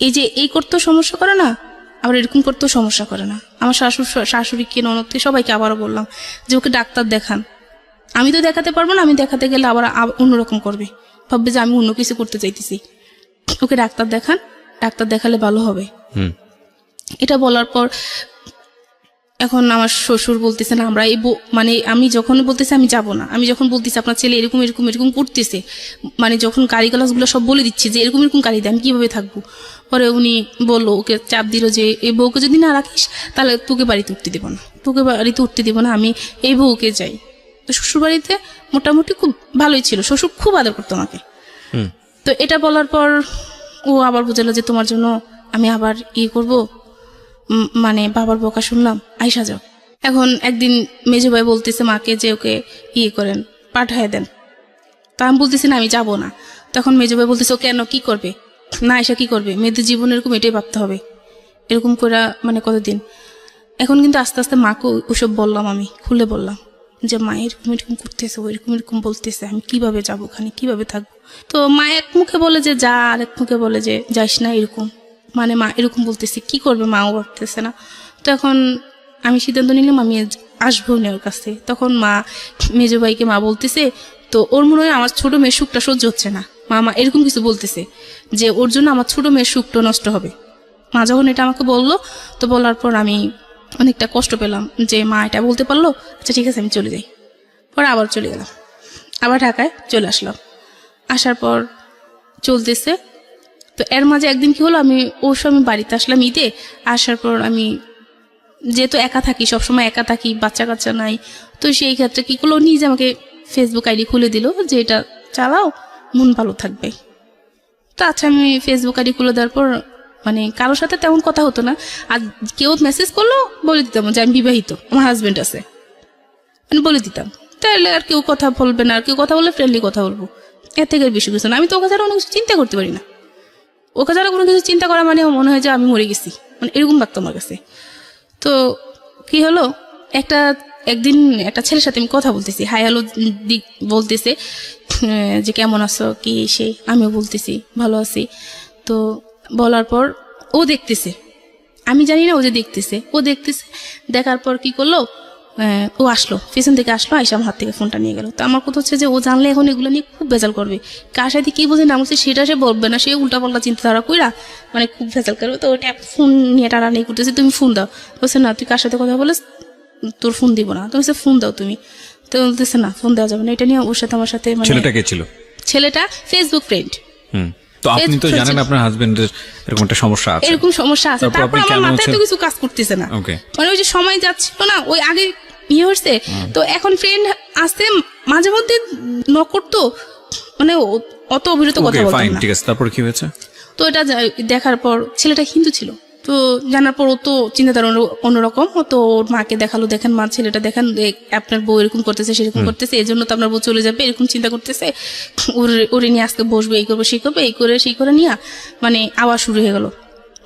এই যে এই করতেও সমস্যা করে না, আবার এরকম করতেও সমস্যা করে না। আমার শাশুড়িকে ননদকে সবাইকে আবারও বললাম যে ওকে ডাক্তার দেখান। আমি তো দেখাতে পারবো না, আমি দেখাতে গেলে আবার অন্যরকম করবে, ভাববে যে আমি অন্য কিছু করতে চাইতেছি। ওকে ডাক্তার দেখান, ডাক্তার দেখালে ভালো হবে। এটা বলার পর এখন আমার শ্বশুর বলতেছে না আমরা মানে আমি যখন বলতেছি আমি যাব না, আমি যখন বলতেছি আপনার ছেলে এরকম এরকম এরকম করতেছে, মানে যখন কারিগলাসগুলো সব বলে দিচ্ছি যে এরকম এরকম কারি দেয়, আমি কিভাবে থাকবো। পরে উনি বললো, ওকে চাপ দিল যে এই বউকে যদি না রাখিস তাহলে তোকে বাড়িতে উঠতে দেবো না, আমি এই বউকে যাই। তো শ্বশুর বাড়িতে মোটামুটি খুব ভালোই ছিল, শ্বশুর খুব আদর করতো আমাকে। তো এটা বলার পর ও আবার বুঝালো যে তোমার জন্য আমি আবার ইয়ে করবো, মানে বাবার বকা শুনলাম, আইসা যাও। এখন একদিন মেজো ভাই বলতেছে মাকে যে ওকে ইয়ে করেন, পাঠায় দেন। তা আমি বলতেছি না আমি যাব না। তখন মেজো ভাই বলতেছে ও কেন, কি করবে না, আইসা কি করবে, মেয়েদের জীবন এরকম, এটাই ভাবতে হবে। এরকম করে মানে কতদিন। এখন কিন্তু আস্তে আস্তে মাকে ওসব বললাম, আমি খুলে বললাম যে মা এরকম এরকম করতেছে, ও এরকম এরকম বলতেছে, আমি কিভাবে যাবো ওখানে, কিভাবে থাকবো। তো মা এক মুখে বলে যে যা, আর এক মুখে বলে যে যাইস না, এরকম মানে মা এরকম বলতেছে, কি করবে মাও ভাবতেছে না। তো এখন আমি সিদ্ধান্ত নিলাম আমি আসবো না ওর কাছে। তখন মা মেজো ভাইকে মা বলতেছে, তো ওর মনে হয় আমার ছোট মেয়ের সুখটা সহ্য হচ্ছে না, মা এরকম কিছু বলতেছে যে ওর জন্য আমার ছোট মেয়ের সুখটা নষ্ট হবে। মা যখন এটা আমাকে বললো, তো বলার পর আমি অনেকটা কষ্ট পেলাম যে মা এটা বলতে পারলো, আচ্ছা ঠিক আছে আমি চলে যাই। পরে আবার চলে গেলাম, আবার ঢাকায় চলে আসলাম। আসার পর চলতেছে। তো এর মাঝে একদিন কি হলো, আমি ওর সময় বাড়িতে আসলাম ঈদে। আসার পর আমি যেহেতু একা থাকি, সবসময় একা থাকি, বাচ্চা কাচ্চা নাই, তো সেই ক্ষেত্রে কি করলো, নিজে আমাকে ফেসবুক আইডি খুলে দিল যে এটা চালাও, মন ভালো থাকবে। তো আচ্ছা আমি ফেসবুক আইডি খুলে দেওয়ার পর মানে কারোর সাথে তেমন কথা হতো না, আর কেউ মেসেজ করলো বলে দিতাম যে আমি বিবাহিত, আমার হাজবেন্ড আছে, মানে বলে দিতাম। তাহলে আর কেউ কথা বলবে না, আর কেউ কথা বললে ফ্রেন্ডলি কথা বলবো, এর থেকে বেশি কিছু না। আমি তো ওকে ছাড়া অনেক কিছু চিন্তা করতে পারি না, ওকে ছাড়া কোনো কিছু চিন্তা করা মানে মনে হয় যে আমি মরে গেছি, মানে এরকম লাগতো আমার কাছে। তো কি হলো, একদিন একটা ছেলের সাথে আমি কথা বলতেছি, হাই হ্যালো বলতেছে যে কেমন আছো কি সে, আমিও বলতেছি ভালো আছি। তো বলার পর ও দেখতেছে, আমি জানি না ও যে দেখতেছে, দেখার পর কি করলো, ও আসলো, পেছন থেকে আসলো, আইসা আমার হাত থেকে ফোনটা নিয়ে গেল। তো আমার কথা হচ্ছে যে ও জানলে এখন এগুলো নিয়ে খুব ভেজাল করবে, কার সাথে কি বোঝে না বলছে সেটা সে বলবে না, সে উল্টাপাল্টা চিন্তাধারা কইরা মানে খুব ভেজাল করবে। তো ওটা ফোন নিয়ে টানাটানি করতেছে, তুমি ফোন দাও। বলছে না তুই কার সাথে কথা বলিস, তোর ফোন দিব না। তো বলছে ফোন দাও তুমি। তো বলতেছে না ফোন দেওয়া যাবে না। এটা নিয়ে ওর সাথে আমার সাথে মানে ছেলেটা কে ছিল? ছেলেটা ফেসবুক ফ্রেন্ড। তো আপনি তো জানেন আপনার হাজবেন্ডের এরকম একটা সমস্যা আছে, এরকম সমস্যা আছে, তারপর আমার মাথায় তো কিছু কাজ করতেছে না, মানে ওই যে সময় যাচ্ছিল না, ওই আগে বিয়ে হচ্ছে তো এখন ফ্রেন্ড আসতে মাঝে মধ্যে নক করতো, মানে অত অবিরত কথা বলতো না। ঠিক আছে, তারপর কি হয়েছে? তো এটা দেখার পর ছেলেটা হিন্দু ছিল, তো জানার পর ও তো চিন্তাধারা অন্যরকম। তো ওর মাকে দেখালো, দেখেন মা ছেলেটা দেখেন আপনার বউ এরকম করতেছে সেরকম করতেছে, এই জন্য তো আপনার বউ চলে যাবে, এরকম চিন্তা করতেছে, ওরে নিয়ে আজকে বসবে, এই করবো সেই করবে, এই করে সেই করে নিয়ে মানে আওয়াজ শুরু হয়ে গেল,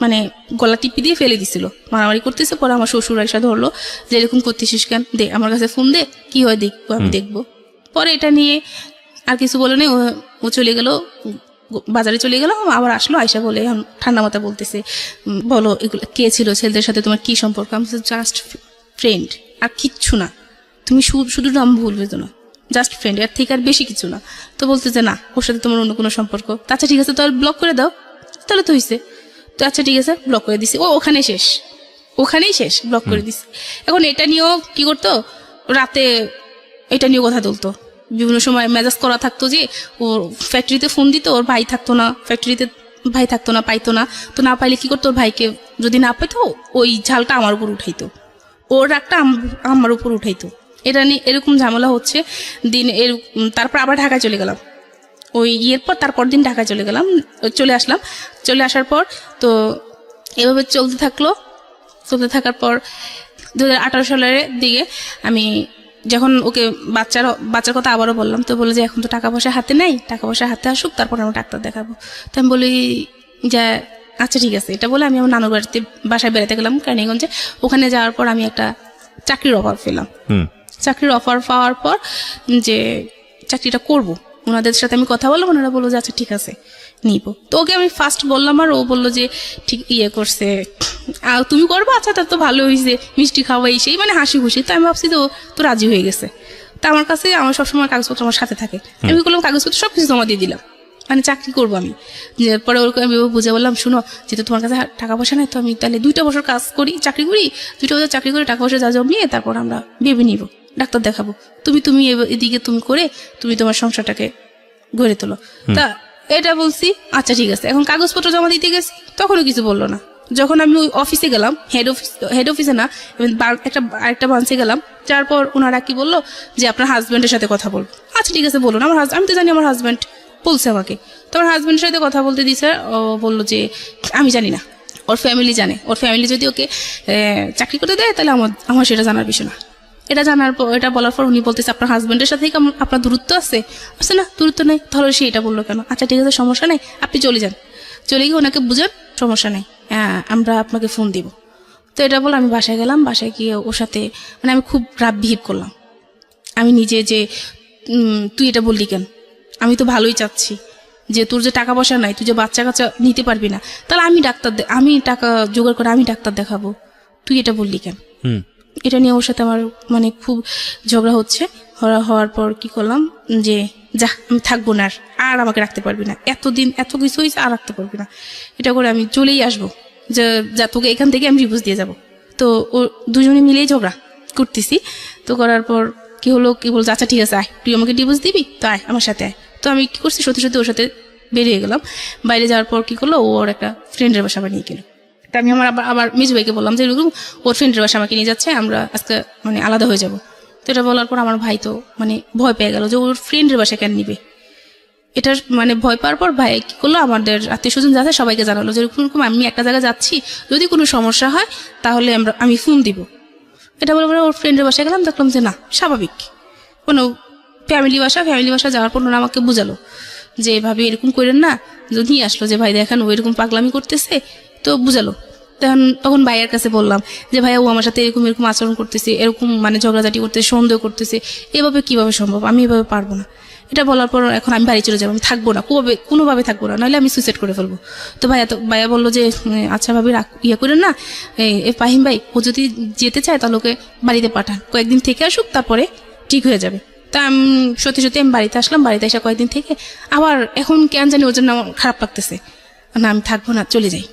মানে গলা টিপি দিয়ে ফেলে দিছিল, মারামারি করতেছে। পরে আমার শ্বশুর এসে ধরলো যে এরকম করতেছিস কেন, দে আমার কাছে ফোন দে, কি হয় দেখবো, আমি দেখবো। পরে এটা নিয়ে আর কিছু বলে নেই, ও চলে গেল, বাজারে চলে গেল, আবার আসলো, আয়সা বলে ঠান্ডা মাথা বলতেছে, বলো এগুলো কে ছিল, ছেলেদের সাথে তোমার কি সম্পর্ক? আমি জাস্ট ফ্রেন্ড, আর কিচ্ছু না, তুমি শুধু নাম ভুলবে তো না, জাস্ট ফ্রেন্ড, এর থেকে আর বেশি কিছু না। তো বলতেছে না ওর সাথে তোমার অন্য কোনো সম্পর্ক। আচ্ছা ঠিক আছে, তাহলে ব্লক করে দাও, তাহলে তো হয়েছে। তো আচ্ছা ঠিক আছে, ব্লক করে দিছি। ওখানেই শেষ, ব্লক করে দিছি। এখন এটা নিয়েও কি করতো, রাতে এটা নিয়েও কথা তুলতো, বিভিন্ন সময় মেজাজ করা থাকতো যে ওর ফ্যাক্টরিতে ফোন দিত, ওর ভাই থাকতো না, ফ্যাক্টরিতে ভাই থাকতো না, পাইতো না। তো না পাইলে কি করতো, ওর ভাইকে যদি না পাইতো ওই ঝালটা আমার উপর উঠাইতো। ওর রাগটা আমার উপর উঠাইতো। এটা নিয়ে এরকম ঝামেলা হচ্ছে দিন তারপর আবার ঢাকায় চলে গেলাম। ওই ইয়ের পর তারপর দিন ঢাকায় চলে আসলাম। চলে আসার পর তো এভাবে চলতে থাকার পর 2018 সালের দিকে আমি যখন ওকে বাচ্চার কথা আবারও বললাম, তো বলে যে এখন তো টাকা পয়সা হাতে নেই, টাকা পয়সা হাতে আসুক তারপর আমরা ডাক্তার দেখাবো। তো আমি বলি যে আচ্ছা ঠিক আছে। এটা বলে আমি আমার নানুর বাসায় বেড়াতে গেলাম কেরানীগঞ্জে। ওখানে যাওয়ার পর আমি একটা চাকরির অফার পেলাম। চাকরির অফার পাওয়ার পর যে চাকরিটা করব, ওনাদের সাথে আমি কথা বললাম, ওনারা বললো যে আচ্ছা ঠিক আছে নিব। তো ওকে আমি ফার্স্ট বললাম, আর ও বললো যে ঠিক করছে, আর তুমি করবো, আচ্ছা তার তো ভালো হয়েছে, মিষ্টি খাওয়াই সেই মানে হাসি খুশি। তো আমি ভাবছি তো রাজি হয়ে গেছে। তো আমার কাছে আমার সবসময় কাগজপত্র আমার সাথে থাকে। আমি করলাম কাগজপত্র সব কিছু জমা দিয়ে দিলাম, মানে চাকরি করবো আমি। পরে ওরকম আমি বুঝে বললাম, শুনো যেহেতু তোমার কাছে টাকা পয়সা নেই, তো আমি তাহলে 2 বছর চাকরি করি, 2 বছর চাকরি করে টাকা পয়সা যা জমিয়ে তারপর আমরা ভেবে নিব, ডাক্তার দেখাবো। তুমি এদিকে তুমি করে তুমি তোমার সংসারটাকে গড়ে তোলো। তা এটা বলছি, আচ্ছা ঠিক আছে। এখন কাগজপত্র জমা দিতে গেছি, তখনও কিছু বললো না। যখন আমি ওই অফিসে গেলাম, হেড অফিসে না, আরেকটা ব্রাঞ্চে গেলাম, যার পর ওনারা কি বললো যে আপনার হাজব্যান্ডের সাথে কথা বলবো। আচ্ছা ঠিক আছে বলুন। আমি তো জানি আমার হাজব্যান্ড বলছে আমাকে। তো আমার হাজব্যান্ডের সাথে কথা বলতে দিছে। ও বললো যে আমি জানি না, ওর ফ্যামিলি জানে, ওর ফ্যামিলি যদি ওকে চাকরি করতে দেয় তাহলে আমার সেটা জানার বিষয় না। এটা বলার পর উনি বলতেছে আপনার হাজব্যান্ডের সাথে আপনার দূরত্ব আছে? আচ্ছা না, দূরত্ব নেই। তাহলে সে এটা বললো কেন? আচ্ছা ঠিক আছে, সমস্যা নেই, আপনি চলে যান। চলে গিয়ে ওনাকে বুঝান, সমস্যা নেই, আমরা আপনাকে ফোন দিব। তো এটা বলে আমি বাসায় গেলাম। বাসায় গিয়ে ওর সাথে মানে আমি খুব রাব বিহেভ করলাম। আমি নিজে যে তুই এটা বললি কেন, আমি তো ভালোই চাচ্ছি, যে তোর যে টাকা পয়সা নাই, তুই যে বাচ্চা কাচ্চা নিতে পারবি না, তাহলে আমি টাকা জোগাড় করে আমি ডাক্তার দেখাবো, তুই এটা বললি কেন? এটা নিয়ে ওর সাথে আমার মানে খুব ঝগড়া হচ্ছে। হওয়ার পর কি করলাম যে যা আমি থাকবো না, আর আমাকে রাখতে পারবি না, এতদিন এত কিছু হয়েছে, আর রাখতে পারবি না, এটা করে আমি চলেই আসবো, যে যা তোকে এখান থেকে আমি ডিভোর্স দিয়ে যাব। তো ও দুজনে মিলেই ঝগড়া করতেছি। তো করার পর কি হলো, কি বলছে আচ্ছা ঠিক আছে আয়, তুই আমাকে ডিভোর্স দিবি, তো আয় আমার সাথে আয়। তো আমি কি করছি, সত্যি সত্যি ওর সাথে বেরিয়ে গেলাম। বাইরে যাওয়ার পর কি করলো, ওর একটা ফ্রেন্ডের বাসা বানিয়ে গেল। তা আমি আবার মেজু ভাইকে বললাম যে এরকম ওর ফ্রেন্ডের বাসা আমাকে নিয়ে যাচ্ছে, আমরা আজকে মানে আলাদা হয়ে যাব। তো এটা বলার পর আমার ভাই তো মানে ভয় পেয়ে গেল যে ওর ফ্রেন্ডের বাসা কেন নিবে। এটা মানে ভয় পাওয়ার পর ভাই কি করলো, আমাদের আত্মীয় স্বজন যাচ্ছে সবাইকে জানালো যে এরকম আমি একটা জায়গায় যাচ্ছি, যদি কোনো সমস্যা হয় তাহলে আমি ফোন দিব। এটা বলে ওর ফ্রেন্ডের বাসায় গেলাম, দেখলাম যে না, স্বাভাবিক কোনো ফ্যামিলি বাসা যাওয়ার পর ওরা আমাকে বুঝালো যে এভাবে এরকম করেন না। নিয়ে আসলো যে ভাই দেখেন ও এরকম পাগলামি করতেছে, তো বুঝালো। তখন ভাইয়ের কাছে বললাম যে ভাইয়া ও আমার সাথে এরকম আচরণ করতেছে, এরকম মানে ঝগড়াঝাটি করতেছে, সন্দেহ করতেছে, এভাবে কিভাবে সম্ভব, আমি এভাবে পারবো না। এটা বলার পর এখন আমি বাড়ি চলে যাবো, আমি থাকবো না, কোনোভাবে থাকবো না, নাহলে আমি সুইসাইড করে ফেলবো। তো ভাইয়া বললো যে আচ্ছা ভাবি করেন না, ফাহিম ভাই ও যদি যেতে চায় তাহলে ওকে বাড়িতে পাঠান, কয়েকদিন থেকে আসুক, তারপরে ঠিক হয়ে যাবে। তা আমি সত্যি আমি বাড়িতে আসলাম। বাড়িতে এসে কয়েকদিন থেকে আবার এখন কেন জানি ওর জন্য আমার খারাপ লাগতেছে, না আমি থাকবো না, চলে যাই।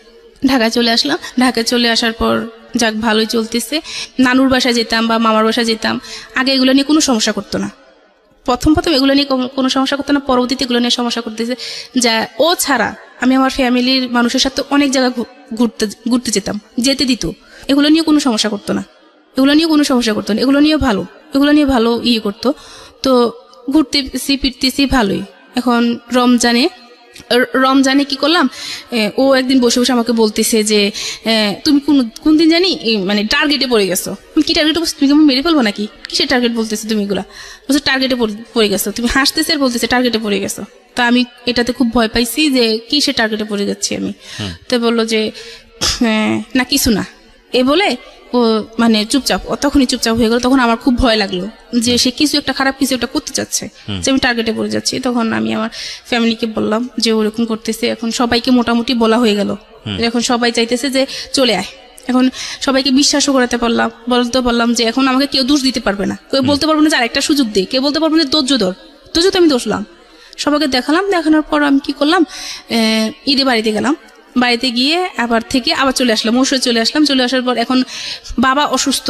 ঢাকায় চলে আসলাম। ঢাকায় চলে আসার পর যাক ভালোই চলতেছে। নানুর বাসায় যেতাম বা মামার বাসায় যেতাম, আগে এগুলো নিয়ে কোনো সমস্যা করতো না। প্রথম এগুলো নিয়ে কোনো সমস্যা করতো না, পরবর্তীতে এগুলো নিয়ে সমস্যা করতেছে। যা ও ছাড়া আমি আমার ফ্যামিলির মানুষের সাথে অনেক জায়গা ঘুরতে যেতাম, যেতে দিত। এগুলো নিয়ে কোনো সমস্যা করতো না, এগুলো নিয়ে ভালো করতো। তো ঘুরতেছি ফিরতেছি ভালোই। এখন রমজানে কি করলাম, ও একদিন বসে বসে আমাকে বলতেছে যে তুমি কোন দিন জানি মানে টার্গেটে পড়ে গেছো। কি টার্গেটে বলছো, তুমি মেরে ফেলবো নাকি, কিসের টার্গেট বলতেছো তুমি? এগুলা বলছো টার্গেটে পড়ে গেছো, তুমি হাসতেছে আর বলতেছে টার্গেটে পড়ে গেছো। তা আমি এটাতে খুব ভয় পাইছি যে কিসের টার্গেটে পড়ে যাচ্ছি আমি। তো বললো যে না কিছু না, এ বলে ও মানে তখনই চুপচাপ হয়ে গেল। তখন আমার খুব ভয় লাগলো যে সে খারাপ কিছু একটা করতে চাচ্ছে, যে আমি টার্গেটে পড়ে যাচ্ছি। তখন আমি আমার ফ্যামিলিকে বললাম যে ওরকম করতেছে। এখন সবাইকে মোটামুটি বলা হয়ে গেল, এখন সবাই চাইতেছে যে চলে আয়। এখন সবাইকে বিশ্বাসও করাতে বললাম যে এখন আমাকে কেউ দোষ দিতে পারবে না, কেউ বলতে পারবো না যে আরেকটা সুযোগ দে, কেউ বলতে পারবো না ধৈর্য ধর, তো আমি দোষলাম। সবাইকে দেখানোর পর আমি কি করলাম, ঈদে বাড়িতে গেলাম। বাড়িতে গিয়ে আবার চলে আসলাম, চলে আসার পর এখন বাবা অসুস্থ,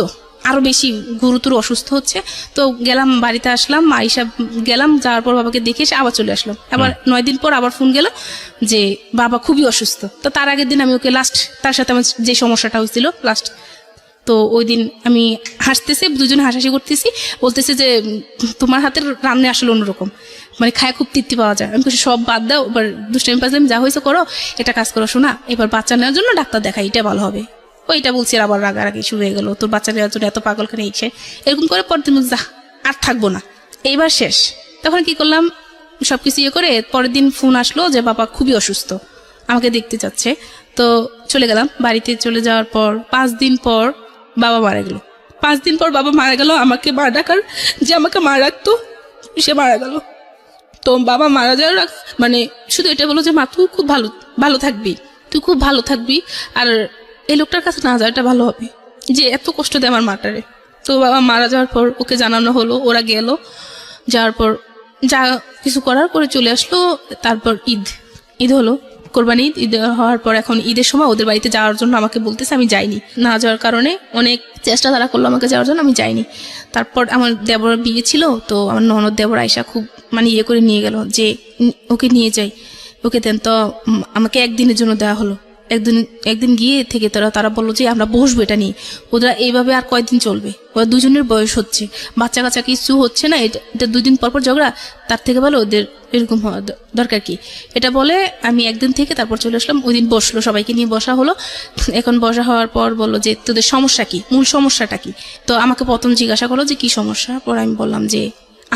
আরো বেশি গুরুতর অসুস্থ হচ্ছে। তো গেলাম, বাড়িতে আসলাম, যাওয়ার পর বাবাকে দেখে এসে আবার চলে আসলাম। আবার 9 দিন পর আবার ফোন গেল যে বাবা খুবই অসুস্থ। তো তার আগের দিন আমি ওকে তার সাথে আমার যে সমস্যাটা হয়েছিল তো ওই দিন আমি হাসতেছে, দুজনে হাসাহাসি করতেছি, বলতেছে যে তোমার হাতের রান্না আসলে অন্যরকম, মানে খায় খুব তৃপ্তি পাওয়া যায়। আমি বলছি সব বাদ দাও, এবার দুষ্টামি পাজলামি যা হয়েছে করো, এটা কাজ করো শোনা, এবার বাচ্চা নেওয়ার জন্য ডাক্তার দেখাই, এটা ভালো হবে। ওইটা বলছি, আবার রাগারাগি শুরু হয়ে গেল, তোর বাচ্চা নেওয়ার জন্য এত পাগলখানে ইচ্ছে, এরকম করে পরের দিন যা আর থাকবো না, এইবার শেষ। তখন কি করলাম, সবকিছু ইয়ে করে পরের দিন ফোন আসলো যে বাবা খুবই অসুস্থ, আমাকে দেখতে চাচ্ছে। তো চলে গেলাম বাড়িতে। চলে যাওয়ার পর 5 দিন পর বাবা মারা গেল। 5 দিন পর বাবা মারা গেল, আমাকে মা ডাকার যে আমাকে মা রাখতো সে মারা গেল। তো বাবা মারা যাওয়ার মানে শুধু এটা বলো যে মা তুই খুব ভালো ভালো থাকবি, তুই খুব ভালো থাকবি, আর এই লোকটার কাছে না যাওয়াটা ভালো হবে, যে এত কষ্ট দেয় আমার মাটারে। তো বাবা মারা যাওয়ার পর ওকে জানানো হলো, ওরা গেল, যাওয়ার পর যা কিছু করার করে চলে আসলো। তারপর ঈদ হলো, কোরবানি ঈদ হওয়ার পর এখন ঈদের সময় ওদের বাড়িতে যাওয়ার জন্য আমাকে বলতেছে, আমি যাইনি। না যাওয়ার কারণে অনেক চেষ্টা তারা করলো আমাকে যাওয়ার জন্য, আমি যাইনি। তারপর আমার দেবর বিয়ে ছিল, তো আমার ননদ দেবর আয়সা খুব মানে ইয়ে করে নিয়ে গেল যে ওকে নিয়ে যাই, ওকে দেন। তো আমাকে একদিনের জন্য দেওয়া হলো। একদিন গিয়ে থেকে তারা বললো যে আমরা বসবো এটা নিয়ে। ওরা এইভাবে আর কয়দিন চলবে, ওরা দুজনের বয়স হচ্ছে, বাচ্চা কাচ্চা কিছু হচ্ছে না, এটা 2 দিন পর ঝগড়া, তার থেকে ভালো ওদের এরকম হওয়া দরকার কি। এটা বলে আমি একদিন থেকে তারপর চলে আসলাম। ওই দিন বসলো, সবাইকে নিয়ে বসা হলো। এখন বসা হওয়ার পর বললো যে তোদের সমস্যা কি, মূল সমস্যাটা কি। তো আমাকে প্রথম জিজ্ঞাসা করলো যে কি সমস্যা। পর আমি বললাম যে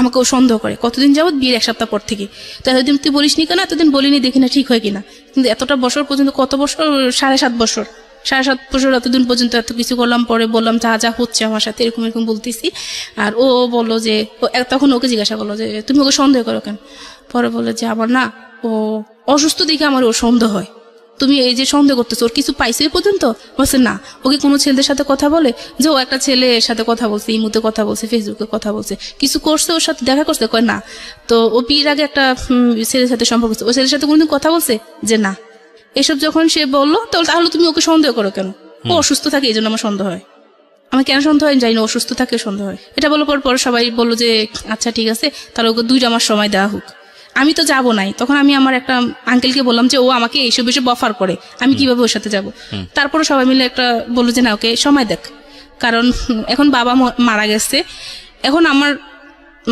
আমাকেও সন্দেহ করে কতদিন যাবত, বিয়ের 1 সপ্তাহ পর থেকে। তো এতদিন তুই বলিস নি কেন, এতদিন বলিনি, দেখি না ঠিক হয় কিনা। কিন্তু এতটা বছর পর্যন্ত, কত বছর, 7.5 বছর, 7.5 বছর, এতদিন পর্যন্ত এত কিছু করলাম। পরে বললাম যা যা হচ্ছে আমার সাথে এরকম এরকম বলতেছি। আর ও বললো যে তখন ওকে জিজ্ঞাসা করলো যে তুমি ওকে সন্দেহ করো কেন। পরে বললো যে আমার না ও অসুস্থ দেখে আমার ওর সন্দেহ হয়। তুমি এই যে সন্দেহ করতেছো, ওর কিছু পাইছে এ পর্যন্ত? বলছে না। ওকে কোনো ছেলেদের সাথে কথা বলে, যে ও একটা ছেলের সাথে কথা বলছে, ইমুতে কথা বলছে, ফেসবুকে কথা বলছে, কিছু করছে, ওর সাথে দেখা করছে? কয় না। তো ও বিয়ের আগে একটা ছেলের সাথে সম্পর্ক করছে, ও ছেলের সাথে কোনোদিন কথা বলছে? যে না। এসব যখন সে বললো, তাহলে তুমি ওকে সন্দেহ করো কেন? ও অসুস্থ থাকে এই জন্য আমার সন্দেহ হয়। আমি কেন সন্দেহ হয় জানি না, অসুস্থ থাকে সন্দেহ হয়। এটা বলার পর সবাই বললো যে আচ্ছা ঠিক আছে, তাহলে ওকে 2 মাস সময় দেওয়া হোক। আমি তো যাবো নাই। তখন আমি আমার একটা আঙ্কেলকে বললাম যে ও আমাকে এইসব অফার করে, আমি কিভাবে ওর সাথে যাব। তারপরে সবাই মিলে একটা বললো যে না, ওকে সময় দেখ, কারণ এখন বাবা মারা গেছে, এখন আমার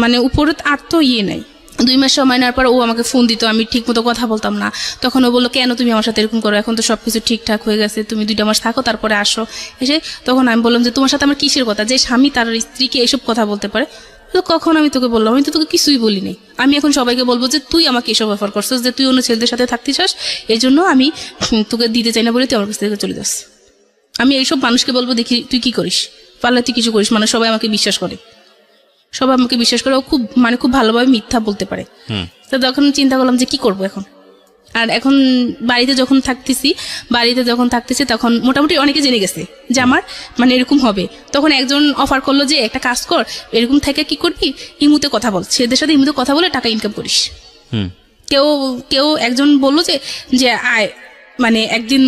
মানে উপরে আর তো ইয়ে নাই। 2 মাস সময় নেওয়ার পর ও আমাকে ফোন দিত, আমি ঠিক মতো কথা বলতাম না। তখন ও বললো কেন তুমি আমার সাথে এরকম করো, এখন তো সবকিছু ঠিকঠাক হয়ে গেছে, তুমি 2 মাস থাকো তারপরে আসো। এসে তখন আমি বললাম যে তোমার সাথে আমার কিসের কথা, যে স্বামী তার স্ত্রীকে এইসব কথা বলতে পারে? তো কখন আমি তোকে বললাম, আমি তো তোকে কিছুই বলিনি। আমি এখন সবাইকে বলবো যে তুই আমাকে এসব অফার করছিস, যে তুই অন্য ছেলেদের সাথে থাকতে চাস, এই জন্য আমি তোকে দিতে চাই না বলে তুই আমার কাছ থেকে চলে যাস। আমি এইসব মানুষকে বলবো দেখি তুই কি করিস, পারলে তুই কিছু করিস। মানে সবাই আমাকে বিশ্বাস করে, ও খুব ভালোভাবে মিথ্যা বলতে পারে। তো তখন চিন্তা করলাম যে কি করব এখন। আর এখন বাড়িতে যখন থাকতেছি তখন মোটামুটি অনেকে জেনে গেছে যে আমার মানে এরকম হবে। তখন একজন অফার করলো যে একটা কাজ কর, এরকম থেকে কি করবি, ইমুতে কথা বল, ছেলেদের সাথে ইমুতে কথা বলে টাকা ইনকাম করিস। কেউ একজন বললো যে আয়, মানে একদিন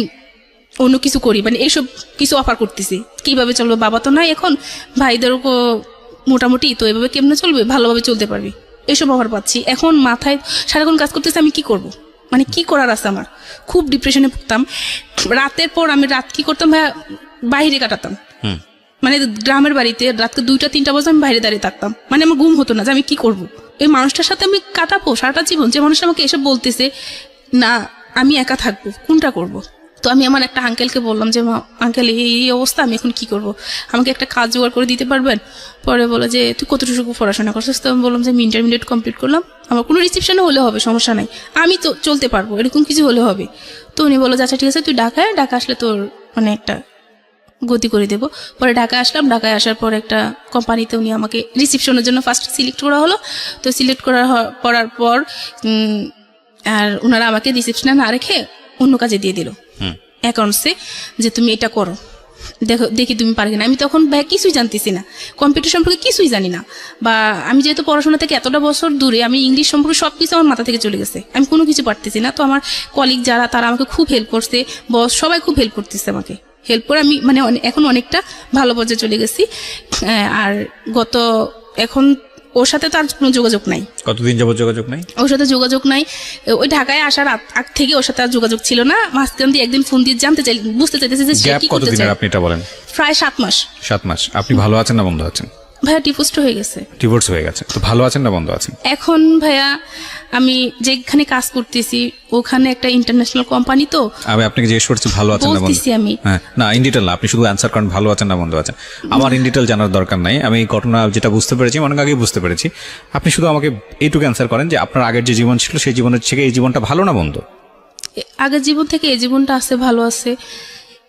অন্য কিছু করি, মানে এইসব কিছু অফার করতেছি। কিভাবে চলবে, বাবা তো নাই এখন, ভাইদেরও মোটামুটি, তো এভাবে কেমনে চলবে, ভালোভাবে চলতে পারবি, এইসব অফার পাচ্ছি। এখন মাথায় সারাক্ষণ কাজ করতেছে, আমি কি করব, মানে কি করার আছে আমার। খুব ডিপ্রেশনে ভুগতাম। রাতের পর আমি রাত কি করতাম, বাইরে কাটাতাম। মানে গ্রামের বাড়িতে রাতকে 2টা-3টা বাজে আমি বাইরে দাঁড়িয়ে থাকতাম। মানে আমার ঘুম হতো না, যে আমি কি করব, এই মানুষটার সাথে আমি কাটাবো সারাটা জীবন, যে মানুষটা আমাকে এসব বলতেছে না আমি একা থাকবো, কোনটা করব। তো আমি আমার একটা আঙ্কেলকে বললাম যে আঙ্কেল এই অবস্থা, আমি এখন কি করব, আমাকে একটা কাজ জোগাড় করে দিতে পারবেন? পরে বলে যে তুই কতটুকু পড়াশোনা করছিস? তো আমি বললাম যে আমি ইন্টারমিডিয়েট কমপ্লিট করলাম, আমার কোনো রিসেপশনে হলে হবে, সমস্যা নাই, আমি তো চলতে পারবো, এরকম কিছু হলে হবে। তো উনি বললো আচ্ছা ঠিক আছে, তুই ঢাকা আসলে তোর মানে একটা গতি করে দেবো। পরে ঢাকায় আসলাম, ঢাকায় আসার পর একটা কোম্পানিতে উনি আমাকে রিসেপশনের জন্য ফার্স্ট সিলেক্ট করা হলো। তো সিলেক্ট করার পর আর ওনারা আমাকে রিসেপশনে না রেখে অন্য কাজে দিয়ে দিল, অ্যাকাউন্টসে, যে তুমি এটা করো, দেখি তুমি পারবে না। আমি তখন কিছুই জানতেছি না, কম্পিউটার সম্পর্কে কিছুই জানি না, বা আমি যেহেতু পড়াশোনা থেকে এতটা বছর দূরে, আমি ইংলিশ সম্পর্কে সবকিছু আমার মাথা থেকে চলে গেছে, আমি কোনো কিছু পারতেছি না। তো আমার কলিগ যারা, তারা আমাকে খুব হেল্প করছে, বস সবাই খুব হেল্প করতেছে আমাকে। হেল্প করে আমি মানে এখন অনেকটা ভালো পর্যায়ে চলে গেছি। আর এখন ওর সাথে তো আর কোনো যোগাযোগ নাই। কতদিন যাবত যোগাযোগ নাই? ওর সাথে যোগাযোগ নাই, ওই ঢাকায় আসার আগ থেকে ওর সাথে আর যোগাযোগ ছিল না। মাঝখান দিয়ে একদিন ফোন দিয়ে জানতে চাই, বুঝতে চাইতেছে যে সে গ্যাপ কি করতে কতদিনের চায়। আপনি এটা বলেন? প্রায় 7 মাস। 7 মাস। আপনি ভালো আছেন না বন্ধ আছেন? ভাইয়া ডিভোর্সড হয়ে গেছে। ডিভোর্স হয়ে গেছে, তো ভালো আছেন না বন্ধ আছেন? এখন ভাইয়া আমি যেখানে কাজ করতেছি ওখানে একটা ইন্টারন্যাশনাল কোম্পানি, তো আমি আপনাকে জিজ্ঞেস করছি ভালো আছেন না বন্ধ? বলতেছি আমি। হ্যাঁ, না ইন ডিটেল না, আপনি শুধু অ্যান্সার করেন ভালো আছেন না বন্ধ আছেন। আমার ইন ডিটেল জানার দরকার নাই, আমি ঘটনা যেটা বুঝতে পেরেছি অনেক আগেই বুঝতে পেরেছি। আপনি শুধু আমাকে এইটুকু অ্যান্সার করেন যে আপনার আগের যে জীবন ছিল সেই জীবনের থেকে এই জীবনটা ভালো না বন্ধ? আগের জীবন থেকে এই জীবনটা আছে, ভালো আছে,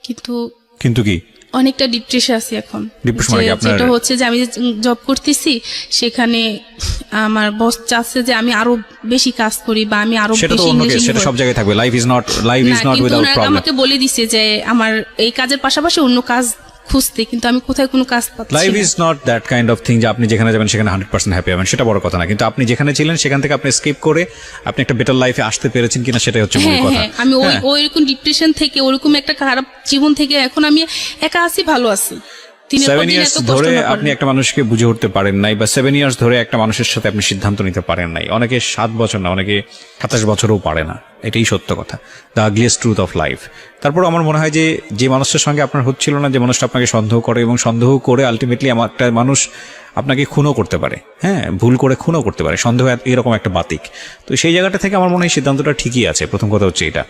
কিন্তু কিন্তু কি অনেকটা ডিপ্রেশন আছে এখন। Depression মানে কি আপনার? যেটা হচ্ছে যে আমি জব করতেছি সেখানে আমার বস চাচ্ছে যে আমি আরো বেশি কাজ করি বা আমি আরো সেটা তো বেশি অন্য কেস, ইংলিশ সেটা সব জায়গায় থাকবে। লাইফ ইজ নট কিন্তু উইদাউট ওনারা প্রবলেম। আমাকে বলে দিছে যে আমার এই কাজের পাশাপাশি অন্য কাজ খুঁজতে, কিন্তু আমি কোথায় কোনো কাজ পাচ্ছি লাইফ না। Is not that kind of thing যে আপনি যেখানে যাবেন সেখানে 100% হ্যাপি হবেন, সেটা বড় কথা না। কিন্তু আপনি যেখানে ছিলেন সেখান থেকে আপনি স্কিপ করে আপনি একটা বেটার লাইফে আসতে পেরেছেন কিনা সেটাই হচ্ছে মূল হ্যাঁ কথা। হ্যাঁ, আমি হ্যাঁ। ওইরকম ডিপ্রেশন থেকে, ওরকম একটা খারাপ জীবন থেকে এখন আমি একা আছি, ভালো আছি। 7 ইয়ার্স ধরে আপনি একটা মানুষকে বুঝে উঠতে পারেন নাই, বা 7 ইয়ার্স ধরে একটা মানুষের সাথে আপনি সিদ্ধান্ত নিতে পারেন নাই। অনেকে 7 বছর না, অনেকে 27 বছরও পারে না, এটাই সত্য কথা, the ugliest truth of life. তারপর আমার মনে হয় যে মানুষের সঙ্গে আপনার হচ্ছিল না, যে মানুষটা আপনাকে সন্দেহ করে, এবং সন্দেহ করে আলটিমেটলি একটা মানুষ আপনাকে খুনও করতে পারে। হ্যাঁ, ভুল করে খুনও করতে পারে, সন্দেহ এরকম একটা বাতিক। তো সেই জায়গাটা থেকে আমার মনে হয় সিদ্ধান্তটা ঠিকই আছে। প্রথম কথা হচ্ছে এটা।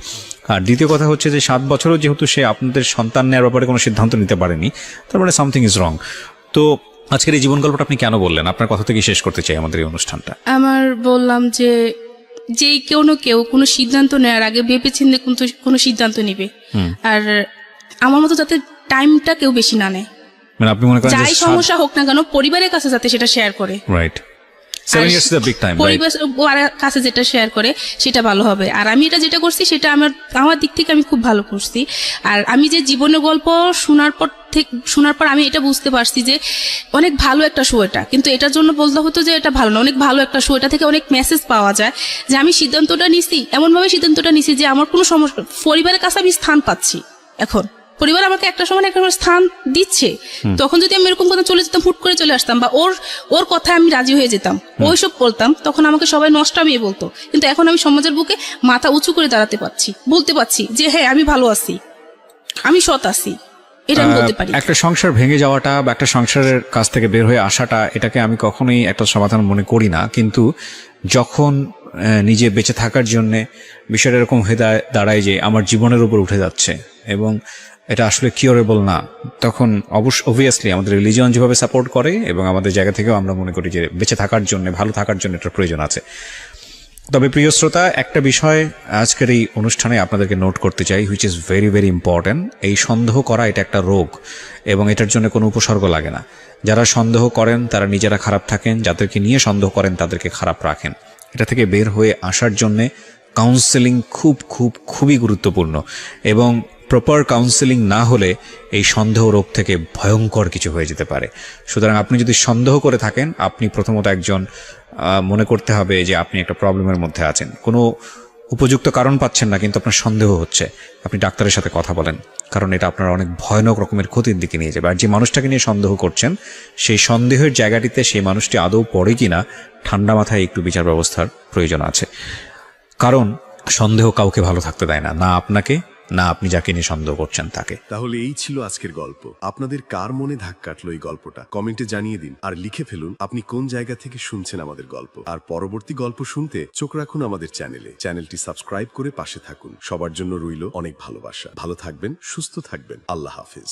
আর দ্বিতীয় কথা হচ্ছে যে 7 বছরও যেহেতু সে আপনাদের সন্তান নেওয়ার ব্যাপারে কোনো সিদ্ধান্ত নিতে পারেনি, তার মানে সামথিং ইজ রং। তো আজকের এই জীবন গল্পটা আপনি কেন বললেন? আপনার কথা থেকে শেষ করতে চাই আমাদের এই অনুষ্ঠানটা। আমার বললাম যে যেই কেউ কোনো সিদ্ধান্ত নেওয়ার আগে ভেবেচিন্তে কোনো সিদ্ধান্ত নিবে, আর আমার মতো যাতে টাইমটা কেউ বেশি না নেয়। মানে আপনি মনে করেন যাই সমস্যা হোক না কেন পরিবারের কাছে যাতে সেটা শেয়ার করে। Right, 7 years is a big time. পরিবারের কাছে যেটা শেয়ার করে সেটা ভালো হবে। আর আমি এটা যেটা করছি সেটা আমার দিক থেকে আমি খুব ভালো করছি। আর আমি যে জীবনের গল্প শোনার পর আমি এটা বুঝতে পারছি যে অনেক ভালো একটা শো এটা, কিন্তু এটার জন্য বলতে হতো যে এটা ভালো না, অনেক ভালো একটা শো। এটা থেকে অনেক মেসেজ পাওয়া যায় যে আমি সিদ্ধান্তটা নিছি, এমনভাবে সিদ্ধান্তটা নিছি যে আমার কোনো সমস্যা, পরিবারের কাছে আমি স্থান পাচ্ছি। এখন পরিবার আমাকে একটা সময় একটা স্থান দিচ্ছে, তখন যদি আমি এরকম কথা চলে যেতাম, হুট করে চলে আসতাম, বা ওর কথায় আমি রাজি হয়ে যেতাম, ওইসব বলতাম, তখন আমাকে সবাই নষ্টামিয়ে বলতো। কিন্তু এখন আমি সমাজের বুকে মাথা উঁচু করে দাঁড়াতে পারছি, বলতে পারছি যে হ্যাঁ আমি ভালো আছি, আমি সৎ আছি, এটা আমি বলতে পারি। একটা সংসার ভেঙে যাওয়াটা বা একটা সংসারের কাছ থেকে বের হয়ে আসাটা, এটাকে আমি কখনোই একটা সমাধান মনে করি না। কিন্তু যখন নিজে বেঁচে থাকার জন্য বিষয়টা এরকম হয়ে দাঁড়ায় যে আমার জীবনের উপর উঠে যাচ্ছে এবং এটা আসলে কিউরেবল না, তখন অবভিয়াসলি আমাদের রিলিজিয়ন যেভাবে সাপোর্ট করে এবং আমাদের জায়গা থেকেও আমরা মনে করি যে বেঁচে থাকার জন্য, ভালো থাকার জন্য এটার প্রয়োজন আছে। তবে প্রিয় শ্রোতা, একটা বিষয় আজকের এই অনুষ্ঠানে আপনাদেরকে নোট করতে চাই, which is very very important. এই সন্দেহ করা এটা একটা রোগ এবং এটার জন্য কোনো উপসর্গ লাগে না। যারা সন্দেহ করেন তারা নিজেরা খারাপ থাকেন, যাদেরকে নিয়ে সন্দেহ করেন তাদেরকে খারাপ রাখেন। এটা থেকে বের হয়ে আসার জন্যে কাউন্সেলিং খুবই গুরুত্বপূর্ণ, এবং প্রপার কাউন্সেলিং না হলে এই সন্দেহ রোগ থেকে ভয়ঙ্কর কিছু হয়ে যেতে পারে। সুতরাং আপনি যদি সন্দেহ করে থাকেন, আপনি প্রথমত একজন মনে করতে হবে যে আপনি একটা প্রবলেমের মধ্যে আছেন, কোনো উপযুক্ত কারণ পাচ্ছেন না কিন্তু আপনার সন্দেহ হচ্ছে, আপনি ডাক্তারের সাথে কথা বলেন, কারণ এটা আপনার অনেক ভয়ানক রকমের ক্ষতির দিকে নিয়ে যাবে। আর যে মানুষটাকে নিয়ে সন্দেহ করছেন সেই সন্দেহের জায়গাটিতে সেই মানুষটি আদৌ পড়ে কিনা ঠান্ডা মাথায় একটু বিচার ব্যবস্থার প্রয়োজন আছে, কারণ সন্দেহ কাউকে ভালো থাকতে দেয় না, না আপনাকে, না আপনি যাকে নিয়ে সন্দেহ করছেন তাকে। তাহলে এই ছিল আজকের গল্প। আপনাদের কার মনে ধাক কাটলো এই গল্পটা কমেন্টে জানিয়ে দিন, আর লিখে ফেলুন আপনি কোন জায়গা থেকে শুনছেন আমাদের গল্প। আর পরবর্তী গল্প শুনতে চোখ রাখুন আমাদের চ্যানেলটি সাবস্ক্রাইব করে পাশে থাকুন। সবার জন্য রইল অনেক ভালোবাসা। ভালো থাকবেন, সুস্থ থাকবেন। আল্লাহ হাফেজ।